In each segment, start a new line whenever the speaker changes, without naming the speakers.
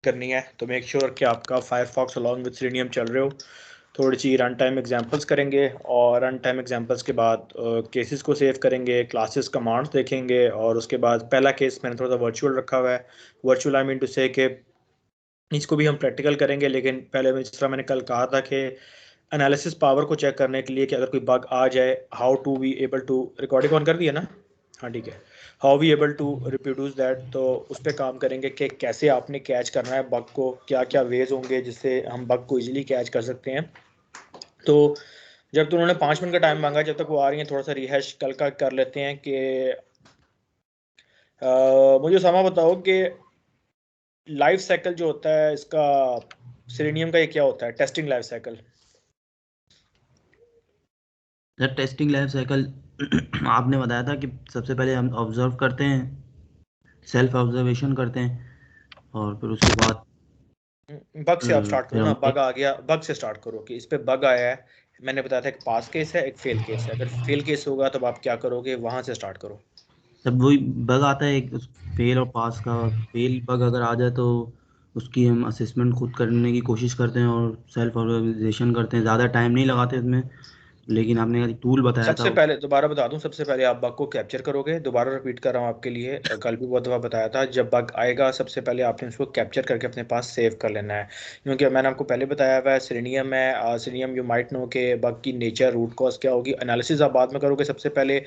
करनी है तो मेक श्योर कि आपका फायरफॉक्स अलॉन्ग विद सेलेनियम चल रहे हो। थोड़ी सी रन टाइम एग्जांपल्स करेंगे और रन टाइम एग्जांपल्स के बाद केसेस को सेव करेंगे, क्लासेस कमांड्स देखेंगे और उसके बाद पहला केस मैंने थोड़ा सा वर्चुअल रखा हुआ है। वर्चुअल आई मीन टू से कि इसको भी हम प्रैक्टिकल करेंगे, लेकिन पहले जिस तरह मैंने कल कहा था कि एनालिसिस पावर को चेक करने के लिए कि अगर कोई बग आ जाए how to be able to, recording on कर दिया ना, हाँ ठीक है, how we able to reproduce that, तो उस पर काम करेंगे कि कैसे आपने कैच करना है बग को, क्या क्या वेज होंगे जिससे हम बग को इजीली कैच कर सकते हैं। तो जब तो उन्होंने 5 मिनट का टाइम मांगा, जब तक वो आ रही हैं थोड़ा सा रिहैश कल का कर लेते हैं कि मुझे समा बताओ कि लाइफ साइकिल जो होता है इसका सेलेनियम का, ये क्या होता है testing life cycle?
Sir testing life cycle आपने बताया था कि सबसे पहले हम ऑब्जर्व करते हैं, सेल्फ ऑब्जर्वेशन करते हैं और फिर उसके बाद
बग से आप स्टार्ट
फिर
करो ना,
हम
बग आ गया, बग से स्टार्ट करो कि इस पे बग आया है। मैंने बताया था एक पास केस है, एक फेल केस है। अगर फेल केस होगा तो आप क्या करोगे, वहां से स्टार्ट करो।
सब वही बग आता है एक फेल और पास का। फेल बग अगर आ जाए तो उसकी हम असेसमेंट खुद करने की कोशिश करते हैं और सेल्फ ऑब्जर्वेशन करते हैं, ज़्यादा टाइम नहीं लगाते इसमें। लेकिन आपने टूल बताया
सबसे
था।
पहले दोबारा बता दूं, सबसे पहले आप बग को कैप्चर करोगे। दोबारा रिपीट कर रहा हूं आपके लिए, कल भी बहुत दफा बताया था, जब बग आएगा सबसे पहले आपने उसको कैप्चर करके अपने पास सेव कर लेना है। क्योंकि मैंने आपको पहले बताया हुआ है सेलेनियम है, सेलेनियम यू माइट नो के बग की नेचर, रूट कॉज क्या होगी, एनालिसिस आप बाद में करोगे। सबसे पहले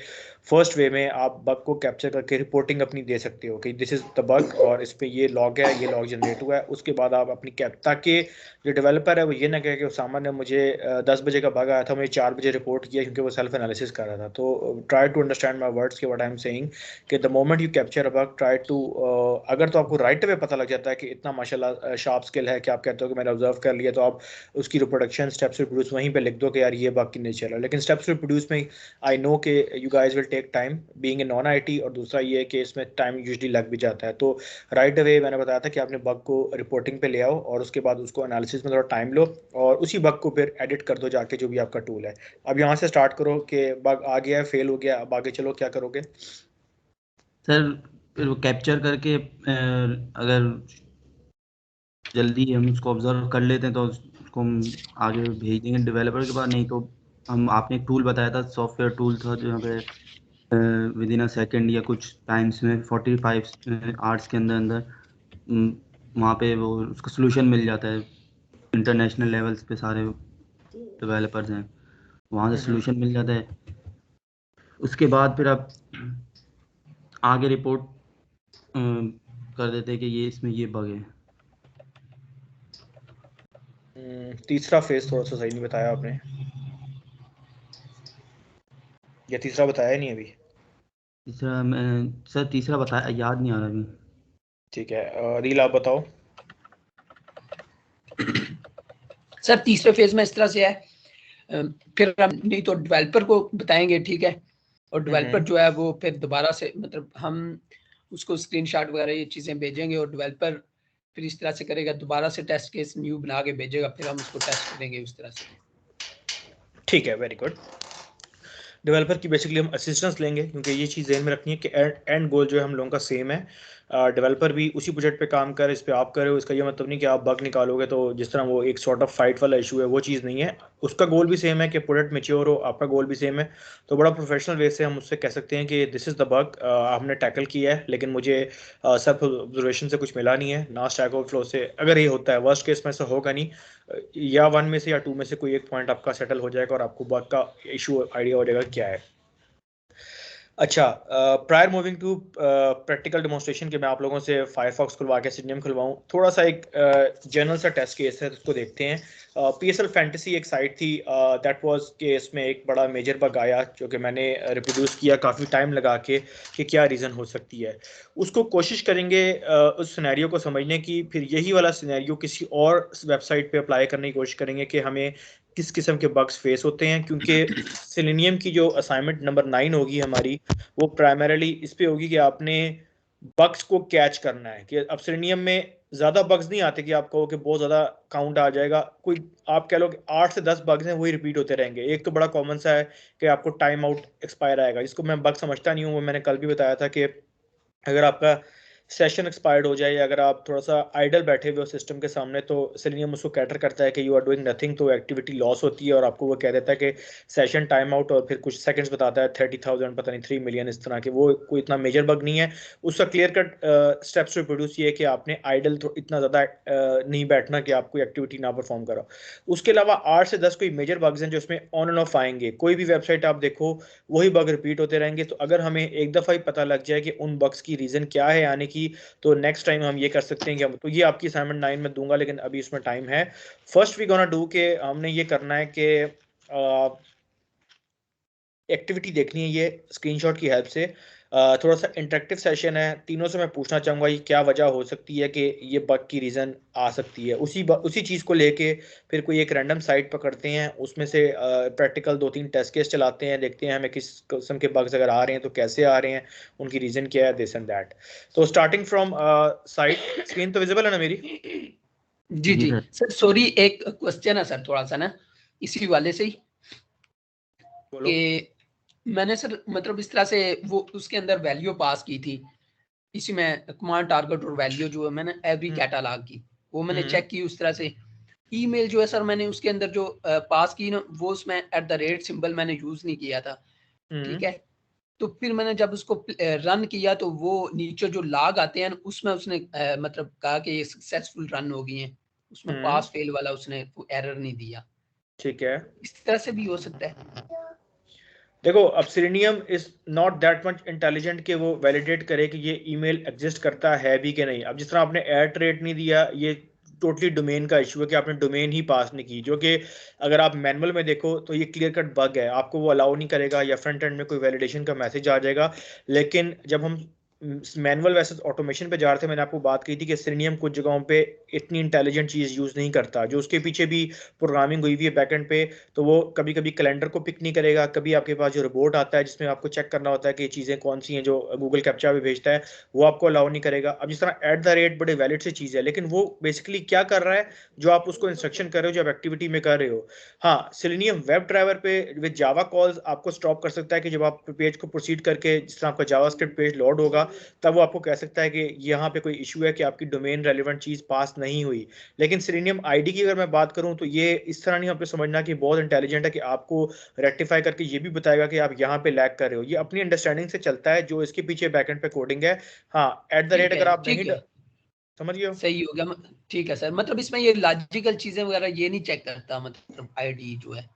फर्स्ट वे में आप बग को कैप्चर करके रिपोर्टिंग अपनी दे सकते हो कि दिस इज द बग और इस पे ये लॉग है, ये लॉग जनरेट हुआ है। उसके बाद आप अपनी कैप, ताकि जो डेवलपर है वो ये ना कहे कि उसामा ने मुझे 10 बजे का बग आया था, मुझे 4 बजे रिपोर्ट किया, क्योंकि वो सेल्फ एनालिसिस कर रहा था। तो try to understand my words के व्हाट आई एम सेइंग कि the moment you capture a bug try to, अगर तो आपको राइट वे पता लग जाता है कि इतना माशाल्लाह शार्प स्किल है कि आप कहते हो कि मैंने ऑब्जर्व कर लिया, तो आप उसकी रिप्रोडक्शन स्टेप्स रिप्रोड्यूस वहीं पे लिख दो कि यार ये बग की नेचर है। लेकिन स्टेप्स रिप्रोड्यूस में आई नो कि you guys will take time being a non IT, और दूसरा ये है कि इसमें टाइम यूजली लग भी जाता है। तो राइट अवे मैंने बताया था कि आपने बग को रिपोर्टिंग पे ले आओ और उसके बाद उसको एनालिसिस में थोड़ा टाइम लो और उसी बग को फिर एडिट कर दो जाके, जो भी आपका टूल है। अब यहाँ से स्टार्ट करो कि बग आ गया है, फेल हो गया, अब आगे चलो क्या करोगे?
सर फिर वो कैप्चर करके अगर जल्दी हम उसको ऑब्जर्व कर लेते हैं तो उसको हम आगे भेज देंगे डेवलपर के पास। नहीं तो हम, आपने एक टूल बताया था, सॉफ्टवेयर टूल था जो यहाँ पे विद इन अ सेकेंड या कुछ टाइम्स में 45 आवर्स के अंदर अंदर वहाँ पे वो उसका सोल्यूशन मिल जाता है। इंटरनेशनल लेवल्स पे सारे डेवलपर्स हैं, वहाँ से सोल्यूशन मिल जाता है। उसके बाद फिर आप आगे रिपोर्ट कर देते हैं कि ये इसमें ये बग है।
तीसरा फेज थोड़ा सा सही नहीं बताया आपने, या तीसरा बताया नहीं अभी?
तीसरा मैं सर तीसरा बताया, याद नहीं आ रहा अभी।
ठीक है, अदील आप बताओ।
सर तीसरे फेज में इस तरह से है, फिर हम नहीं तो डेवलपर को बताएंगे, ठीक है, और डेवलपर जो है वो फिर दोबारा से, मतलब हम उसको स्क्रीनशॉट वगैरह ये चीजें भेजेंगे और डेवलपर फिर इस तरह से करेगा, दोबारा से टेस्ट केस न्यू बना के भेजेगा, फिर हम उसको टेस्ट करेंगे उस तरह से।
ठीक है, वेरी गुड। डेवलपर की बेसिकली हम असिस्टेंस लेंगे, क्योंकि ये चीज़ ध्यान में रखनी है कि एंड गोल जो है हम लोगों का सेम है। डेवलपर भी उसी प्रोजेक्ट पे काम करे, इस पे आप करे हो, इसका ये मतलब नहीं कि आप बग निकालोगे तो जिस तरह वो एक सॉर्ट ऑफ फाइट वाला इशू है, वो चीज़ नहीं है। उसका गोल भी सेम है कि प्रोडक्ट मेच्योर हो, आपका गोल भी सेम है। तो बड़ा प्रोफेशनल वे से हम उससे कह सकते हैं कि दिस इज़ द बग, हमने टैकल किया है, लेकिन मुझे सेल्फ ऑब्जर्वेशन से कुछ मिला नहीं है, ना स्टैक ओवरफ्लो से। अगर ये होता है, वर्स्ट केस में से होगा नहीं, या 1 में से या 2 में से कोई एक पॉइंट आपका सेटल हो जाएगा और आपको बग का इशू आइडिया हो जाएगा क्या है। अच्छा, prior moving to practical demonstration के मैं आप लोगों से फायरफॉक्स खुलवा के सिडनियम खुलवाऊँ, थोड़ा सा एक जनरल सा टेस्ट केस है, उसको देखते हैं। PSL फैंटेसी एक साइट थी, दैट वाज कि इसमें एक बड़ा मेजर बग आया जो कि मैंने रिप्रोड्यूस किया काफ़ी टाइम लगा के कि क्या रीज़न हो सकती है। उसको कोशिश करेंगे उस सिनेरियो को समझने की, फिर यही वाला सिनेरियो किसी और वेबसाइट पे अप्लाई करने की कोशिश करेंगे कि हमें किस किस्म के बग्स फेस होते हैं। क्योंकि सेलेनियम की जो असाइनमेंट नंबर 9 होगी हमारी, वो प्राइमरीली इस पे होगी कि आपने बग्स को कैच करना है। कि अब सेलेनियम में ज़्यादा बग्स नहीं आते कि आप कहो कि बहुत ज़्यादा काउंट आ जाएगा, कोई आप कह लो कि 8 से 10 बग्स हैं, वही रिपीट होते रहेंगे। एक तो बड़ा कॉमन सा है कि आपको टाइम आउट एक्सपायर आएगा, जिसको मैं बग समझता नहीं हूँ। वो मैंने कल भी बताया था कि अगर आपका सेशन एक्सपायर्ड हो जाए, अगर आप थोड़ा सा आइडल बैठे हुए हो सिस्टम के सामने, तो सेलेनियम उसको कैटर करता है कि यू आर डूइंग नथिंग, तो एक्टिविटी लॉस होती है और आपको वो कह देता है कि सेशन टाइम आउट, और फिर कुछ सेकंड्स बताता है 30,000 पता नहीं 3 मिलियन इस तरह के। वो कोई इतना मेजर बग नहीं है। उसका clear cut steps to produce ये है कि आपने आइडल इतना ज़्यादा नहीं बैठना कि आप कोई एक्टिविटी ना परफॉर्म करो। उसके अलावा 8 से 10 कोई मेजर बग्स हैं जो इसमें ऑन एंड ऑफ आएंगे। कोई भी वेबसाइट आप देखो वही बग रिपीट होते रहेंगे, तो अगर हमें एक दफ़ा ही पता लग जाए कि उन बग्स की रीज़न क्या है यानी कि, तो नेक्स्ट टाइम हम ये कर सकते हैं कि तो ये आपकी असाइनमेंट 9 में दूंगा, लेकिन अभी इसमें टाइम है। फर्स्ट वी गोना डू के हमने ये करना है कि एक्टिविटी देखनी है ये स्क्रीनशॉट की हेल्प से। थोड़ा सा इंटरेक्टिव सेशन है। तीनों से मैं पूछना चाहूँगा ये क्या वजह हो सकती है कि ये बग की रीज़न आ सकती है। उसी चीज़ को लेके फिर कोई एक रैंडम साइट पकड़ते हैं, उसमें से प्रैक्टिकल 2-3 टेस्ट केस चलाते हैं, देखते हैं हमें किस किस्म के बग्स अगर आ रहे हैं तो कैसे आ रहे हैं, उनकी रीज़न क्या है, दिस एंड दैट। तो स्टार्टिंग फ्रॉम साइट, स्क्रीन तो विजिबल है ना मेरी?
जी जी सर, सॉरी एक क्वेश्चन है सर थोड़ा सा ना इसी वाले से ही,
बोलो।
कि मैंने सर मतलब इस तरह से वो उसके अंदर वैल्यू पास की थी, इसी में कमांड टारगेट और वैल्यू जो है मैंने एवरी कैटालॉग की, वो मैंने चेक की उस तरह से। ईमेल जो है सर मैंने उसके अंदर जो पास की ना, वो उसमें @ सिंबल मैंने यूज नहीं किया था, ठीक है। तो फिर मैंने जब उसको रन किया तो वो नीचे जो लॉग आते हैं उसमें उसने मतलब कहा कि ये सक्सेसफुल रन हो गई हैं, उसमें पास फेल वाला उसने एरर नहीं दिया।
ठीक है,
इस तरह से भी हो सकता है।
देखो अब selenium is not that much intelligent कि वो वैलिडेट करे कि ये ईमेल एग्जिस्ट करता है भी कि नहीं। अब जिस तरह आपने @ नहीं दिया, ये टोटली डोमेन का इशू है कि आपने डोमेन ही पास नहीं की, जो कि अगर आप मैनुअल में देखो तो ये क्लियर कट बग है, आपको वो अलाउ नहीं करेगा, या फ्रंट एंड में कोई वैलिडेशन का मैसेज आ जाएगा। लेकिन जब हम मैनुअल वैसे ऑटोमेशन पे जा रहे थे, मैंने आपको बात की थी कि सेलेनियम कुछ जगहों पे इतनी इंटेलिजेंट चीज़ यूज़ नहीं करता, जो उसके पीछे भी प्रोग्रामिंग हुई हुई है बैकएंड पे। तो वो कभी कभी कैलेंडर को पिक नहीं करेगा, कभी आपके पास जो रिपोर्ट आता है जिसमें आपको चेक करना होता है कि चीज़ें कौन सी हैं जो गूगल कैप्चा पे भेजता है, वो आपको अलाउ नहीं करेगा। अब जिस तरह @ बड़े वैलिड सी चीज़ है, लेकिन वो बेसिकली क्या कर रहा है, जो आप उसको इंस्ट्रक्शन कर रहे हो, जो आप एक्टिविटी में कर रहे हो। हाँ, सेलेनियम वेब ड्राइवर पे विद जावा कॉल्स आपको स्टॉप कर सकता है कि जब आप पेज को प्रोसीड करके जिस तरह आपका जावास्क्रिप्ट पेज लोड होगा, तब वो आपको कह सकता है कि यहाँ पे कोई इशू है कि आपकी डोमेन रेलिवेंट चीज़ पास नहीं हुई। लेकिन सेलेनियम आईडी की अगर मैं बात करूं तो ये इस तरह नहीं आपको समझना कि बहुत इंटेलिजेंट है कि आपको रेक्टिफाई करके ये भी बताएगा कि आप यहाँ पे लैग कर रहे हो। ये अपनी अंडरस्टैंडिंग से चलता है, जो इसके पीछे बैकएंड पे कोडिंग है। हाँ, @ अगर आप नहीं
ठीक है,
समझ गए हो।
सही हो गया। ठीक है सर, मतलब इसमें ये लॉजिकल चीजें वगैरह ये नहीं चेक करता, मतलब आईडी जो है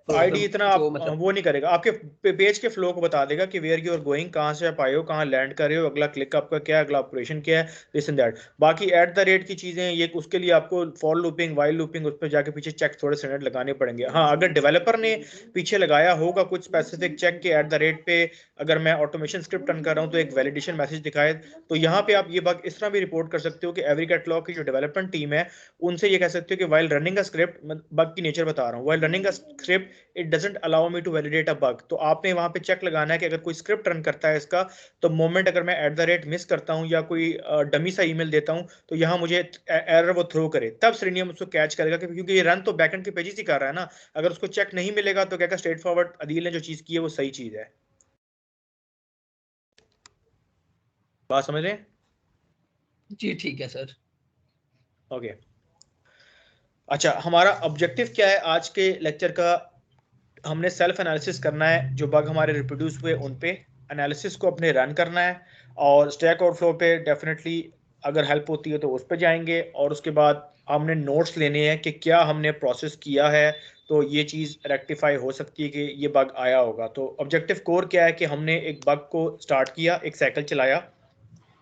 आईडी इतना आप
जो मतलब।
वो नहीं करेगा, आपके पेज के फ्लो को बता देगा कि वेयर यू आर गोइंग, कहाँ से आप आए हो, कहाँ लैंड कर रहे हो, अगला क्लिक आपका क्या है, अगला ऑपरेशन क्या है, दिस एंड दैट। बाकी @ की चीजें ये उसके लिए आपको फॉर लूपिंग, वाइल लूपिंग, उस पर जाके पीछे चेक थोड़े से लगाने पड़ेंगे। हाँ, अगर डेवलपर ने पीछे लगाया होगा कुछ स्पेसिफिक चेक के @ पे, अगर मैं ऑटोमेशन स्क्रिप्ट रन कर रहा हूँ तो एक वैलिडेशन मैसेज दिखाए, तो यहाँ पे आप ये बग इस तरह भी रिपोर्ट कर सकते हो कि एवरी कैटलॉग की जो डेवलपमेंट टीम है उनसे ये कह सकते हो कि while running a script, bug की नेचर बता रहा हूँ, while running a script it doesn't allow me to validate a bug. तो आपने वहां पे चेक लगाना है कि अगर कोई स्क्रिप्ट रन करता है इसका, तो मोमेंट अगर मैं @ मिस करता हूं या कोई डमी सा ईमेल देता हूं, तो यहाँ मुझे एरर वो थ्रो करे, तब सेलेनियम उसको कैच करेगा, क्योंकि ये रन तो बैकएंड के पेजेस ही कर रहा है ना। अगर उसको चेक नहीं मिलेगा तो क्या स्ट्रेट फॉरवर्ड अदील ने जो चीज की है वो सही चीज है। बात समझ रहे हैं?
जी ठीक है सर।
ओके, अच्छा, हमारा ऑब्जेक्टिव क्या है आज के लेक्चर का? हमने सेल्फ एनालिसिस करना है, जो बग हमारे रिप्रोड्यूस हुए उन पे एनालिसिस को अपने रन करना है, और स्टैक ओवरफ्लो पे डेफिनेटली अगर हेल्प होती है तो उस पर जाएंगे, और उसके बाद हमने नोट्स लेने हैं कि क्या हमने प्रोसेस किया है तो ये चीज़ रेक्टिफाई हो सकती है कि ये बग आया होगा। तो ऑब्जेक्टिव कोर क्या है कि हमने एक बग को स्टार्ट किया, एक साइकिल चलाया,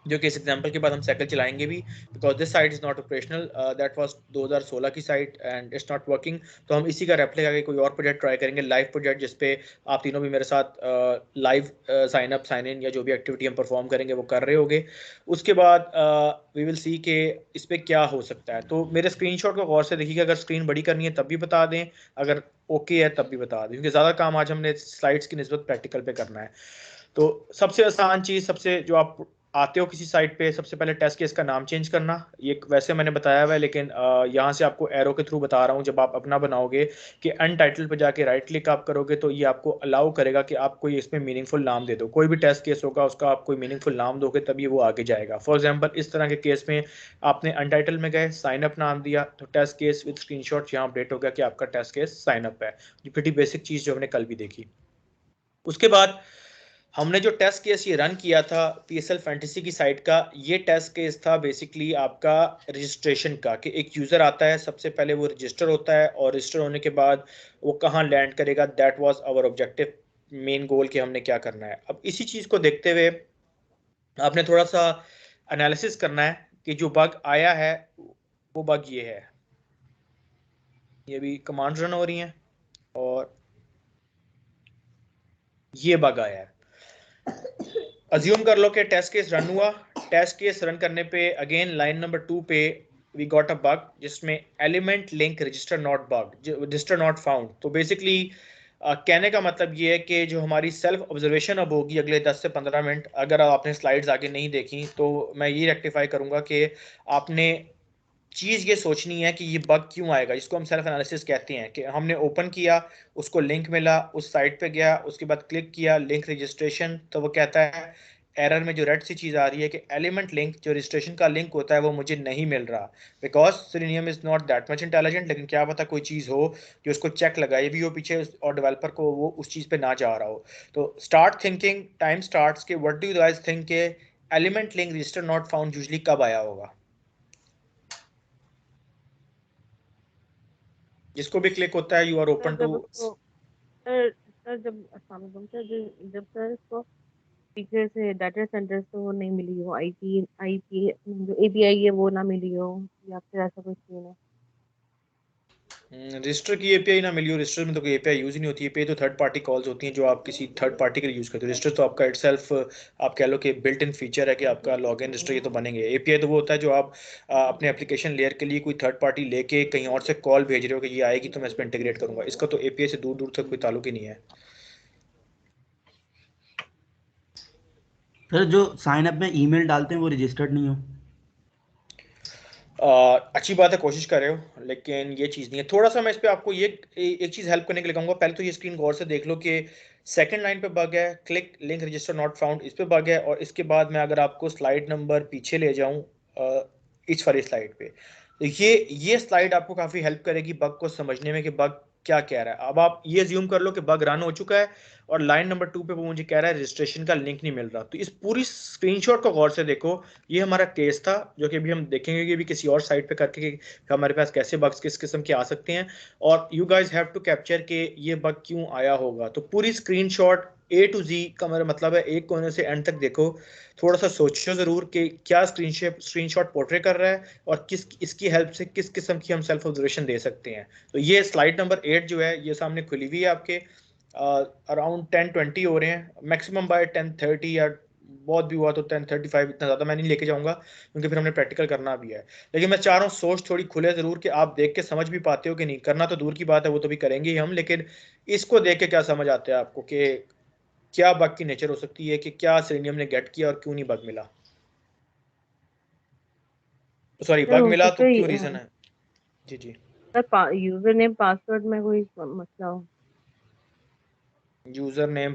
जो कि इस एग्जांपल के बाद हम साइकिल चलाएंगे भी, because this site is not operational, that was 2016 की site and it's not working. तो हम इसी का रेप्लिका करके कोई और प्रोजेक्ट ट्राई करेंगे, लाइव प्रोजेक्ट, जिसपे आप तीनों भी मेरे साथ live sign up, sign in या जो भी एक्टिविटी हम परफॉर्म करेंगे वो कर रहे होंगे। उसके बाद वी विल सी के इस पर क्या हो सकता है। तो मेरे स्क्रीनशॉट को गौर से देखिएगा, अगर स्क्रीन बड़ी करनी है तब भी बता दें, अगर ओके है तब भी बता दें, क्योंकि ज़्यादा काम आज हमने स्लाइड्स की निस्बत प्रैक्टिकल पे करना है। तो सबसे आसान चीज़, सबसे जो आप आते हो किसी साइट पे, सबसे पहले टेस्ट केस का नाम चेंज करना, ये वैसे मैंने बताया हुआ है लेकिन यहाँ से आपको एरो के थ्रू बता रहा हूँ। जब आप अपना बनाओगे कि अनटाइटल पे जाके राइट क्लिक आप करोगे तो ये आपको अलाउ करेगा कि आप कोई इसमें मीनिंगफुल नाम दे दो। कोई भी टेस्ट केस होगा उसका आप कोई मीनिंगफुल नाम दोगे तभी वो आगे जाएगा। फॉर एग्जाम्पल इस तरह के केस में आपने अनटाइटल में गए, साइन अप नाम दिया, तो टेस्ट केस विद स्क्रीनशॉट यहाँ अपडेट हो गया कि आपका टेस्ट केस साइन अप है। ये प्रीटी बेसिक चीज़ जो हमने कल भी देखी। उसके बाद हमने जो टेस्ट केस ये रन किया था पीएसएल फैंटेसी की साइट का, ये टेस्ट केस था बेसिकली आपका रजिस्ट्रेशन का, कि एक यूज़र आता है, सबसे पहले वो रजिस्टर होता है और रजिस्टर होने के बाद वो कहाँ लैंड करेगा। That was our objective, main goal कि हमने क्या करना है। अब इसी चीज़ को देखते हुए आपने थोड़ा सा एनालिसिस करना है कि जो बग आया है वो बग ये है। ये भी कमांड्स रन हो रही हैं और ये बग आया है। अज्यूम कर लो कि टेस्ट केस रन हुआ। टेस्ट केस रन करने पे अगेन लाइन नंबर 2 पे वी गॉट अ बग जिसमें element link register not bug, register not found. तो बेसिकली कहने का मतलब ये है कि जो हमारी सेल्फ ऑब्जर्वेशन अब होगी अगले 10 से 15 मिनट, अगर आपने स्लाइड्स आगे नहीं देखी तो मैं ये रेक्टिफाई करूंगा कि आपने चीज़ ये सोचनी है कि ये बग क्यों आएगा, जिसको हम सेल्फ एनालिसिस कहते हैं। कि हमने ओपन किया, उसको लिंक मिला, उस साइट पे गया, उसके बाद क्लिक किया लिंक रजिस्ट्रेशन, तो वो कहता है एरर में जो रेड सी चीज़ आ रही है कि एलिमेंट लिंक जो रजिस्ट्रेशन का लिंक होता है वो मुझे नहीं मिल रहा, because selenium is not that much intelligent. लेकिन क्या पता कोई चीज़ हो जो उसको चेक लगाए भी हो पीछे और डेवलपर को वो उस चीज़ पे ना जा रहा हो। तो स्टार्ट थिंकिंग, टाइम स्टार्ट्स के what do you guys think के element link register not found usually कब आया होगा? जिसको भी क्लिक होता है you are
sir
open to.
जब उसको सर जब अस्सलाम वालेकुम सर, जब सर इसको पीछे से डाटा सेंटर से वो नहीं मिली हो, आईपी जो एपीआई है वो ना मिली हो, या फिर ऐसा कुछ सीन है?
रजिस्टर की एपीआई ना मिली हो। रजिस्टर में तो कोई एपीआई यूज ही नहीं होती है। एपीआई तो थर्ड पार्टी कॉल्स होती हैं जो आप किसी थर्ड पार्टी के लिए यूज करते हो। रजिस्टर तो आपका इटसेल्फ आप कह लो कि बिल्ट इन फीचर है कि आपका लॉगिन रजिस्टर ये तो बनेंगे। एपीआई तो वो होता है जो आप अपने एप्लीकेशन लेयर के लिए कोई थर्ड पार्टी लेके कहीं और से कॉल भेज रहे हो कि ये आएगी तो मैं इस पर इंटीग्रेट करूंगा। इसका तो एपीआई से दूर दूर तक कोई ताल्लुक ही नहीं है।
सर जो साइन अप में ईमेल डालते हैं वो रजिस्टर्ड नहीं हो?
अच्छी बात है, कोशिश कर रहे हो, लेकिन ये चीज़ नहीं है। थोड़ा सा मैं इस पे आपको ये एक चीज़ हेल्प करने के लिए कहूँगा। पहले तो ये स्क्रीन गौर से देख लो कि सेकंड लाइन पे बग है, click link register not found, इस पे बग है। और इसके बाद मैं अगर आपको स्लाइड नंबर पीछे ले जाऊँ इस वाली स्लाइड पे, तो ये स्लाइड आपको काफ़ी हेल्प करेगी बग को समझने में कि बग क्या कह रहा है। अब आप ये ज्यूम कर लो कि बग रन हो चुका है और लाइन नंबर 2 पे वो मुझे कह रहा है रजिस्ट्रेशन का लिंक नहीं मिल रहा। तो इस पूरी स्क्रीनशॉट को गौर से देखो। ये हमारा केस था जो कि अभी हम देखेंगे कि भी किसी और साइट पे करके कि हमारे पास कैसे बग्स किस किस्म के आ सकते हैं। और you guys have to capture के ये बग क्यों आया होगा। तो पूरी स्क्रीनशॉट ए टू जी का मेरा मतलब है एक कोने से एंड तक देखो। थोड़ा सा सोचो जरूर कि क्या स्क्रीनशॉट पोर्ट्रे कर रहा है और किस इसकी हेल्प से किस किस्म की हम सेल्फ ऑब्जर्वेशन दे सकते हैं। तो ये स्लाइड नंबर 8 जो है ये सामने खुली हुई है आपके। अराउंड 10:20 हो रहे हैं, मैक्सिमम बाय 10:30 या बहुत भी हुआ तो 10:35। इतना ज़्यादा मैं नहीं लेके जाऊंगा क्योंकि फिर हमने प्रैक्टिकल करना भी है। लेकिन मैं चाह रहा हूँ सोच थोड़ी खुले ज़रूर कि आप देख के समझ भी पाते हो कि नहीं। करना तो दूर की बात है, वो तो भी करेंगे ही हम, लेकिन इसको देख के क्या समझ आता है आपको कि क्या बग की नेचर हो सकती है, कि क्या सेलेनियम ने गेट किया और क्यों नहीं बग मिला, सॉरी
सर
बग
हो
मिला
सकता
तो क्यों रीज़न
है
है। जी जी।
सर यूजर नेम पासवर्ड में कोई मसला हो?
यूज़र नेम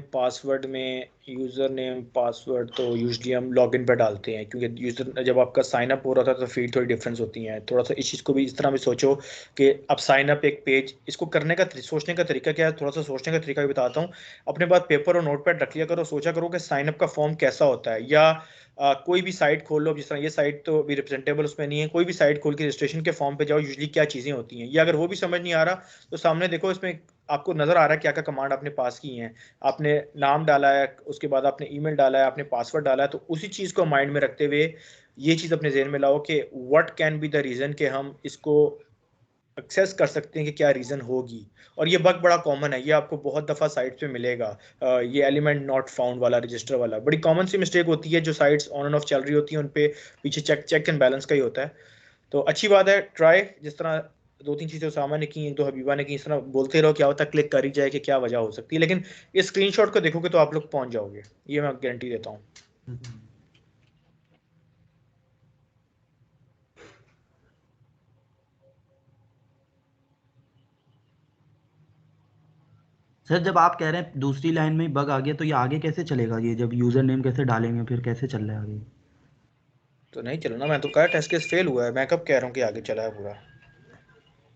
पासवर्ड तो यूजली हम लॉगिन पर डालते हैं, क्योंकि यूज़र जब आपका साइन अप हो रहा था तो फील्ड थोड़ी डिफरेंस होती हैं। थोड़ा सा इस चीज़ को भी इस तरह भी सोचो कि अब साइन अप एक पेज, इसको करने का सोचने का तरीका क्या है, थोड़ा सा सोचने का तरीका भी बताता हूँ। अपने पास पेपर और नोटपैड रख लिया करो, सोचा करो कि साइन अप का फॉर्म कैसा होता है। या कोई भी साइट खोल लो, जिस तरह ये साइट तो भी रिप्रेजेंटेबल उसमें नहीं है, कोई भी साइट खोल के रजिस्ट्रेशन के फॉर्म पे जाओ, यूजली क्या चीज़ें होती हैं। ये अगर वो भी समझ नहीं आ रहा तो सामने देखो, इसमें आपको नजर आ रहा है क्या क्या कमांड आपने पास की हैं। आपने नाम डाला है, उसके बाद आपने ईमेल डाला है, आपने पासवर्ड डाला है। तो उसी चीज़ को माइंड में रखते हुए ये चीज़ अपने जहन में लाओ कि what can be the reason कि हम इसको एक्सेस कर सकते हैं कि क्या रीज़न होगी। और ये बग बड़ा कॉमन है, ये आपको बहुत दफ़ा साइट्स पे मिलेगा। ये एलिमेंट नॉट फाउंड वाला, रजिस्टर वाला बड़ी कॉमन सी मिस्टेक होती है जो साइट्स ऑन एंड ऑफ चल रही होती हैं उन पे पीछे चेक एंड बैलेंस का ही होता है। तो अच्छी बात है, ट्राई जिस तरह 2-3 चीज़ें उसामा ने की, 1-2 हबीबा ने की, इस तरह बोलते रहो, क्या होता है क्लिक कर ही जाए कि क्या वजह हो सकती है। लेकिन इस स्क्रीनशॉट को देखोगे तो आप लोग पहुंच जाओगे, ये मैं गारंटी देता हूँ।
सर जब आप कह रहे हैं दूसरी लाइन में बग आ गया तो ये आगे कैसे चलेगा? ये जब यूजर नेम कैसे डालेंगे फिर कैसे चल रहा है आगे?
तो नहीं चलो ना, मैं तो कहा टेस्ट केस फेल हुआ है, मैं कब कह रहा हूँ कि आगे चला है पूरा।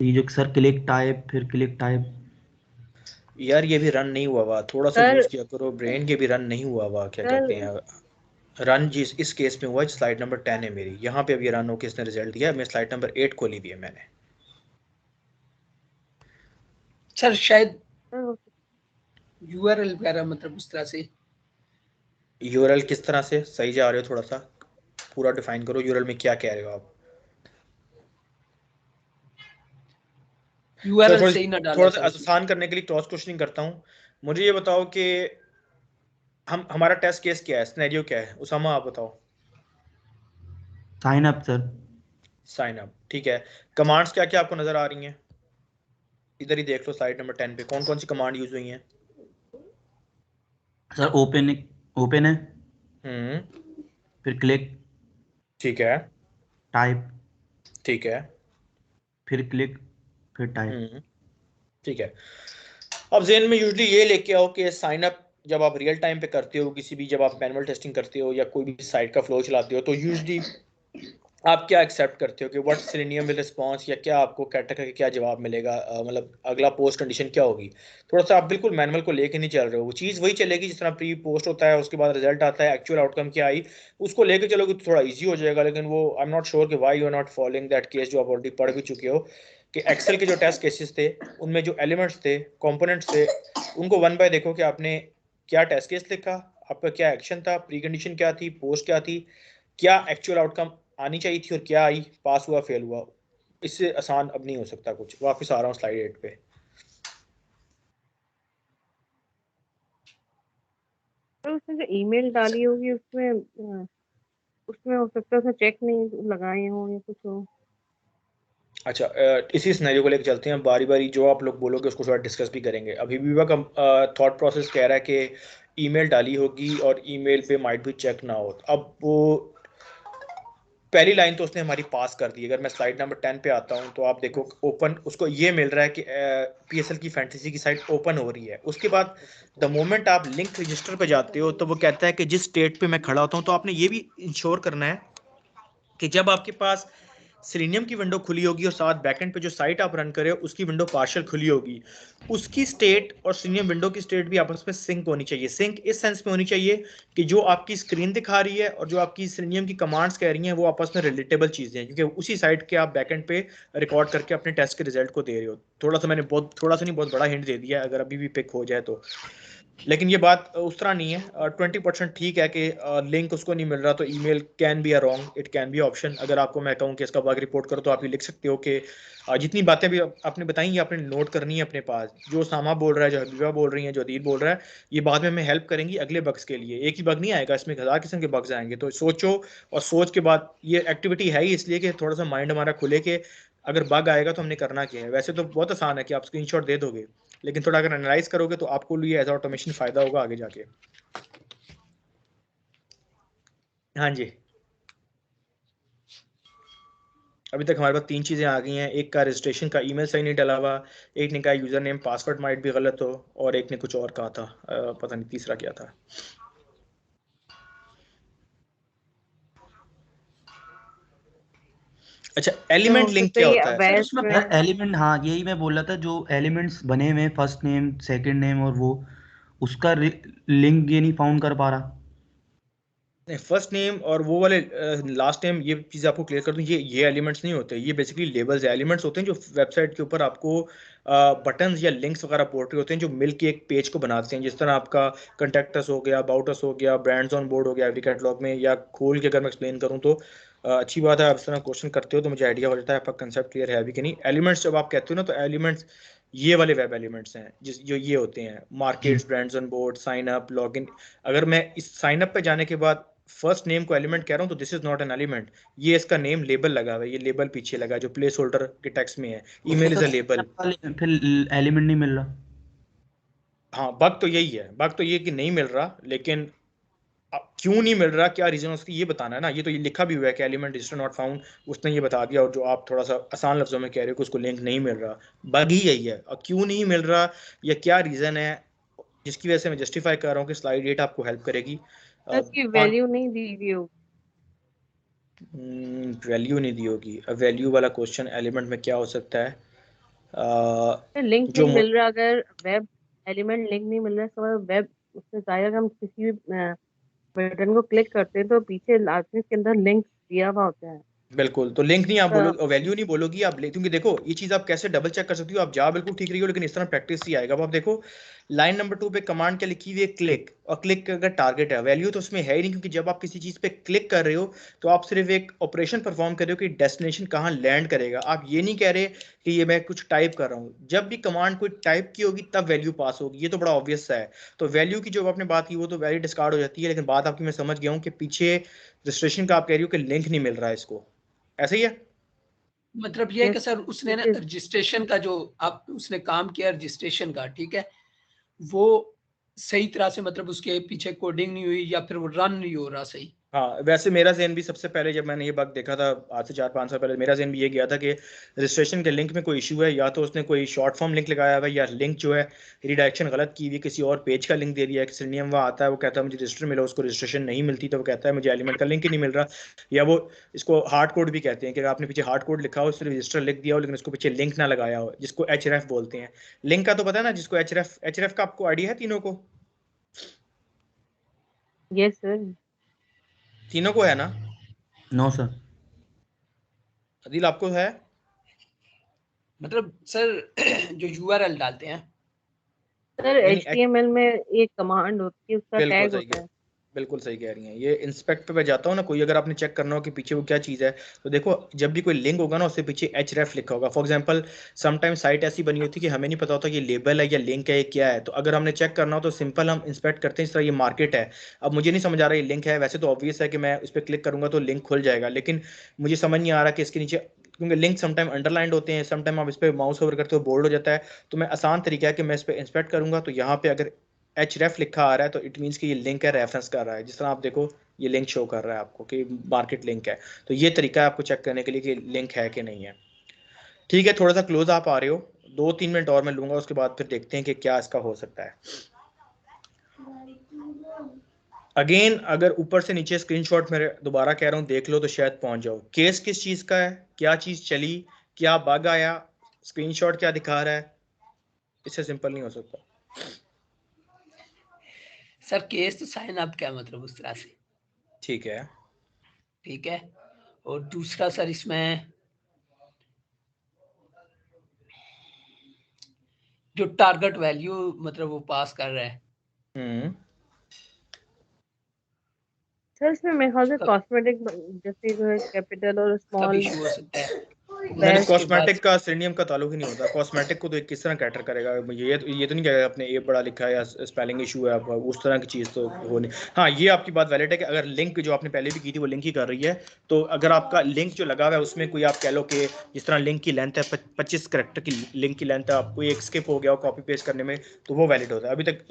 ये जो सर क्लिक टाइप फिर क्लिक टाइप,
यार ये भी रन नहीं हुआ हुआ, थोड़ा सा यूज
सर
किया करो ब्रेन, के भी रन नहीं हुआ हुआ, क्या कहते
सर
हैं रन जिस इस केस में हुआ है, स्लाइड नंबर 10 है मेरी, यहाँ पे अभी रन होकर इसने रिजल्ट दिया है, मैं स्लाइड नंबर 8 खोली भी है मैंने।
सर शायद
सर
यूआरएल वगैरह मतलब उस तरह से।
यूआरएल किस तरह से सही जा रहे हो, थोड़ा सा पूरा डिफाइन करो, यूआरएल में क्या कह रहे हो आप? चलो
यूआरएल
थोड़ी
सही ना डाला
थोड़ा सा
सर उसने।
आसान करने के लिए क्रॉस क्वेश्चनिंग करता हूँ। मुझे ये बताओ कि हम हमारा टेस्ट केस क्या है, सिनेरियो क्या है, उसामा आप बताओ।
Sign up sir.
Sign up, ठीक है। कमांड्स क्या क्या आपको नजर आ रही हैं? इधर ही देख लो स्लाइड नंबर 10 पे कौन कौन सी कमांड यूज हुई हैं।
सर ओपन, ओपन है,
हम्म।
फिर क्लिक
ठीक है।
टाइप,
ठीक है।
फिर क्लिक, फिर टाइप।
हम्म। ठीक है। अब जेन में यूजली ये लेके आओ कि साइन अप जब आप रियल टाइम पे करते हो किसी भी, जब आप मैनुअल टेस्टिंग करते हो या कोई भी साइट का फ्लो चलाते हो, तो यूजली आप क्या एक्सेप्ट करते हो कि व्हाट सेलेनियम विल रिस्पॉन्स, या क्या आपको कैटेगरी क्या जवाब मिलेगा, मतलब अगला पोस्ट कंडीशन क्या होगी। थोड़ा सा आप बिल्कुल मैनुअल को लेके नहीं चल रहे हो, वो चीज़ वही चलेगी जिस तरह प्री पोस्ट होता है, उसके बाद रिजल्ट आता है, एक्चुअल आउटकम क्या आई, उसको लेके चलोगे तो थोड़ा इजी हो जाएगा। लेकिन वो आई एम नॉट श्योर कि why you are not following that case, जो आप ऑलरेडी पढ़ भी चुके हो, कि एक्सेल के जो टेस्ट केसेस थे उनमें जो एलिमेंट्स थे, कंपोनेंट्स थे, उनको वन बाय देखो कि आपने क्या टेस्ट केस लिखा, आपका क्या एक्शन था, प्री कंडीशन क्या थी, पोस्ट क्या थी, क्या एक्चुअल आउटकम आनी चाहिए थी और क्या आई, पास हुआ फेल हुआ। इससे आसान अब नहीं हो सकता कुछ। वापस आ रहा हूँ स्लाइड 8 पे।
सर उसने जो ईमेल डाली होगी उसमें उसमें हो सकता है उसने चेक नहीं लगाए हो या कुछ हो।
अच्छा, इसी सिनेरियो को लेकर चलते हैं बारी बारी, जो आप लोग बोलोगे उसको थोड़ा डिस्कस भी करेंगे। अभी विवा का थॉट प्रोसेस कह रहा है कि ईमेल डाली होगी और ईमेल पे माइट भी चेक ना हो। अब वो पहली लाइन तो उसने हमारी पास कर दी। अगर मैं स्लाइड नंबर 10 पे आता हूँ तो आप देखो ओपन, उसको ये मिल रहा है कि पीएसएल की फैंटेसी की साइट ओपन हो रही है। उसके बाद द मोमेंट आप लिंक रजिस्टर पे जाते हो तो वो कहता है कि जिस स्टेट पे मैं खड़ा होता हूँ, तो आपने ये भी इंश्योर करना है कि जब आपके पास सेलेनियम की विंडो खुली होगी और साथ बैकएंड पे जो साइट आप रन कर रहे हो उसकी विंडो पार्शियल खुली होगी, उसकी स्टेट और सेलेनियम विंडो की स्टेट भी आपस में सिंक होनी चाहिए। सिंक इस सेंस में होनी चाहिए कि जो आपकी स्क्रीन दिखा रही है और जो आपकी सेलेनियम की कमांड्स कह रही हैं वो आपस में रिलेटेबल चीजें हैं, क्योंकि उसी साइट के आप बैकएंड पे रिकॉर्ड करके अपने टेस्ट के रिजल्ट को दे रहे हो। थोड़ा सा मैंने बहुत, थोड़ा सा नहीं बहुत बड़ा हिंट दे दिया, अगर अभी भी पिक हो जाए तो। लेकिन ये बात उस तरह नहीं है। 20% ठीक है कि लिंक उसको नहीं मिल रहा, तो email can be a wrong, it can be option. अगर आपको मैं कहूँ कि इसका बग रिपोर्ट करो तो आप ये लिख सकते हो कि जितनी बातें भी आपने बताई ये आपने नोट करनी है अपने पास। जो सामा बोल रहा है, जो हबीबा बोल रही है, जो अदील बोल रहा है, ये बाद में हमें हेल्प करेंगी अगले बग्स के लिए। एक ही बग नहीं आएगा, इसमें 1000 किस्म के बग्स आएंगे। तो सोचो, और सोच के बाद ये एक्टिविटी है ही इसलिए कि थोड़ा सा माइंड हमारा खुले कि अगर बग आएगा तो हमने करना क्या है। वैसे तो बहुत आसान है कि आप स्क्रीनशॉट दे दोगे, लेकिन थोड़ा अगर एनालाइज करोगे तो आपको लिए एज ऑटोमेशन फायदा होगा आगे जाके। हाँ जी। अभी तक हमारे पास 3 चीज़ें आ गई हैं। एक का रजिस्ट्रेशन का ईमेल सही नहीं डला हुआ, एक ने कहा यूज़र नेम पासवर्ड माइट भी गलत हो, और एक ने कुछ और कहा था, पता नहीं तीसरा क्या था। अच्छा,
सर
एलिमेंट
हो
लिंक
सकता
क्या
है ये
होता है?
सर
अवैध
उसमें
सर एलिमेंट, हाँ यही मैं बोल रहा था, जो एलिमेंट्स बने हुए फर्स्ट नेम सेकंड नेम और वो उसका लिंक ये नहीं फाउंड कर पा रहा।
फर्स्ट नेम और वो वाले लास्ट नेम, ये चीज़ आपको क्लियर कर दूं, ये एलिमेंट्स नहीं होते, ये बेसिकली लेबल्स है। एलिमेंट्स होते हैं जो वेबसाइट के ऊपर आपको बटन्स या लिंक्स वगैरह पोर्ट रहे होते हैं, जो मिल के एक पेज को बनाते हैं। जिस तरह आपका कंटेक्टस हो गया, अबाउटस हो गया, ब्रांड्स ऑन बोर्ड हो गया एवरी कैटलॉग में, या खोल के अगर मैं एक्सप्लेन करूँ तो अच्छी बात है। आप इस तरह क्वेश्चन करते हो तो मुझे आइडिया हो जाता है आपका कंसेप्ट क्लियर है अभी कि नहीं। एलिमेंट्स जब आप कहते हो ना, तो एलिमेंट्स ये वाले वेब एलिमेंट्स हैं जिस जो ये होते हैं
जी
markets, brands on board, sign up, login. अगर मैं इस साइन अप पे जाने के बाद फर्स्ट नेम को एलिमेंट कह रहा हूँ तो this is not an element. ये इसका नेम लेबल लगा हुआ है, ये लेबल पीछे लगा है जो प्लेस होल्डर के टेक्स्ट में है।
उसको
email is
sir
a label.
फिर एलिमेंट नहीं मिल रहा।
हाँ, बग तो यही है, बग तो ये कि नहीं मिल रहा। लेकिन क्यों नहीं मिल रहा, क्या रीजन उसकी, ये बताना है ना। ये तो ये लिखा भी हुआ है कि एलिमेंट रजिस्टर नॉट फाउंड, उसने ये बता दिया। और जो आप थोड़ा सा आसान लफ्जों में कह रहे हो कि उसको लिंक नहीं मिल रहा, बग ही यही है। और क्यों नहीं मिल रहा या क्या रीजन है, जिसकी वजह से मैं जस्टिफाई कर रहा हूँ कि स्लाइड 8 आपको हेल्प करेगी।
सर की वैल्यू नहीं दी हुई होगी।
वैल्यू नहीं दी होगी। वैल्यू वाला क्वेश्चन एलिमेंट में क्या हो सकता है?
लिंक
जो
नहीं मिल रहा, अगर वेब एलिमेंट लिंक नहीं मिल रहा तो वेब, उससे जाएगा हम किसी भी बटन को क्लिक करते हैं तो पीछे लाजमी इसके अंदर लिंक दिया हुआ होता है।
बिल्कुल, तो लिंक नहीं आप
तो
बोलोगे, वैल्यू नहीं बोलोगी आप, क्योंकि देखो ये चीज आप कैसे डबल चेक कर सकती हो। आप जा बिल्कुल ठीक रही हो, लेकिन इस तरह प्रैक्टिस ही आएगा। अब आप देखो लाइन नंबर 2 पे कमांड क्या लिखी हुई है, क्लिक। और क्लिक अगर टारगेट है, वैल्यू तो उसमें है ही नहीं, क्योंकि जब आप किसी चीज पे क्लिक कर रहे हो तो आप सिर्फ एक ऑपरेशन परफॉर्म कर रहे हो कि डेस्टिनेशन कहाँ लैंड करेगा। आप ये नहीं कह रहे कि ये मैं कुछ टाइप कर रहा हूँ। जब भी कमांड कोई टाइप की होगी तब वैल्यू पास होगी, ये तो बड़ा ऑब्वियस है। तो वैल्यू की जो आपने बात की वो तो वैल्यू डिस्कार्ड हो जाती है, लेकिन बात आपकी मैं समझ गया हूँ कि पीछे रजिस्ट्रेशन का आप कह रही हो कि लिंक नहीं मिल रहा है इसको, ऐसे ही है?
मतलब ये है कि
यस,
सर उसने ना
इट इज।
रजिस्ट्रेशन का जो आप उसने काम किया रजिस्ट्रेशन का, ठीक है, वो सही तरह से मतलब उसके पीछे कोडिंग नहीं हुई या फिर वो रन नहीं हो रहा सही।
हाँ, वैसे मेरा ज़हन भी सबसे पहले जब मैंने ये बग देखा था आज से 4-5 साल पहले, मेरा ज़हन भी ये गया था कि रजिस्ट्रेशन के लिंक में कोई इशू है, या तो उसने कोई शॉर्ट फॉर्म लिंक लगाया हुआ है, या लिंक जो है रिडायरेक्शन गलत की हुई, किसी और पेज का लिंक दे दिया है। किसी नियम वहाँ आता है, वो कहता है मुझे रजिस्टर मिला, उसको रजिस्ट्रेशन नहीं मिलती तो वो कहता है मुझे एलिमेंट का लिंक ही नहीं मिल रहा। या वो इसको हार्ड कोड भी कहते हैं कि आपने पीछे हार्ड कोड लिखा हो, सिर्फ रजिस्टर लिख दिया हो, लेकिन उसको पीछे लिंक ना लगाया हो, जिसको एच बोलते हैं। लिंक का तो पता है ना, जिसको एच का आपको आइडिया है तीनों को?
Yes sir.
तीनों को है ना?
No sir.
अदील आपको है?
मतलब सर जो यूआरएल डालते हैं।
सर
नहीं नहीं,
HTML में एक कमांड होती है, उसका
बिल्कुल
टैग
सही
होता
है,
है।
बिल्कुल सही कह रही हैं। ये इंस्पेक्ट पे मैं जाता हूँ ना, कोई अगर आपने चेक करना हो कि पीछे वो क्या चीज़ है, तो देखो जब भी कोई लिंक होगा ना उससे पीछे href लिखा होगा। फॉर एग्जांपल समटाइम साइट ऐसी बनी होती है कि हमें नहीं पता होता कि ये लेबल है या लिंक है, ये क्या है। तो अगर हमने चेक करना हो तो सिंपल हम इंस्पेक्ट करते हैं, इस तरह ये मार्केट है। अब मुझे नहीं समझ आ रहा ये लिंक है, वैसे तो ऑब्वियस है कि मैं उस पर क्लिक करूंगा तो लिंक खुल जाएगा, लेकिन मुझे समझ नहीं आ रहा कि इसके नीचे, क्योंकि लिंक समटाइम अंडरलाइंड होते हैं, समटाइम आप इस पर माउस ओवर करते हो बोल्ड हो जाता है। तो मैं आसान तरीका है कि मैं इस पर इंस्पेक्ट करूंगा, तो यहाँ पे अगर href लिखा आ रहा है तो इट मीन्स कि ये लिंक है, रेफरेंस कर रहा है। जिस तरह आप देखो ये लिंक शो कर रहा है आपको कि मार्केट लिंक है। तो ये तरीका है आपको चेक करने के लिए कि लिंक है कि नहीं है। ठीक है, थोड़ा सा क्लोज आप आ रहे हो, 2-3 मिनट और मैं लूंगा, उसके बाद फिर देखते हैं कि क्या इसका हो सकता है। अगेन अगर ऊपर से नीचे स्क्रीनशॉट मेरे दोबारा कह रहा हूँ देख लो तो शायद पहुंच जाओ। केस किस चीज का है, क्या चीज चली, क्या बग आया, स्क्रीनशॉट क्या दिखा रहा है, इससे सिंपल नहीं हो सकता।
सर केस तो साइन अप क्या मतलब उस तरह से,
ठीक है,
ठीक है। और दूसरा सर इसमें जो टारगेट वैल्यू मतलब वो पास कर रहा है,
सर इसमें मेरे ख्याल से
उसका
कॉस्मेटिक, जैसे जो है कैपिटल और
का भी
स्मॉल
इशू हो सकता है।
नहीं,
बैच
उसके बाद
कॉस्मेटिक का सिरनियम का ताल्लुक ही नहीं होता। कॉस्मेटिक को तो किस तरह कैटर करेगा, ये तो नहीं कहेगा अपने ए बड़ा लिखा है या स्पेलिंग इशू है आपका, उस तरह की चीज़ तो हो नहीं। हाँ, ये आपकी बात वैलिड है कि अगर लिंक जो आपने पहले भी की थी वो लिंक ही कर रही है, तो अगर आपका लिंक जो लगा हुआ है उसमें कोई आप कह लो कि जिस तरह लिंक की लेंथ है 25 करेक्टर की लिंक की लेंथ है, आपको एक स्किप हो गया हो कॉपी पेस्ट करने में, तो वो वैलिड होता है। अभी तक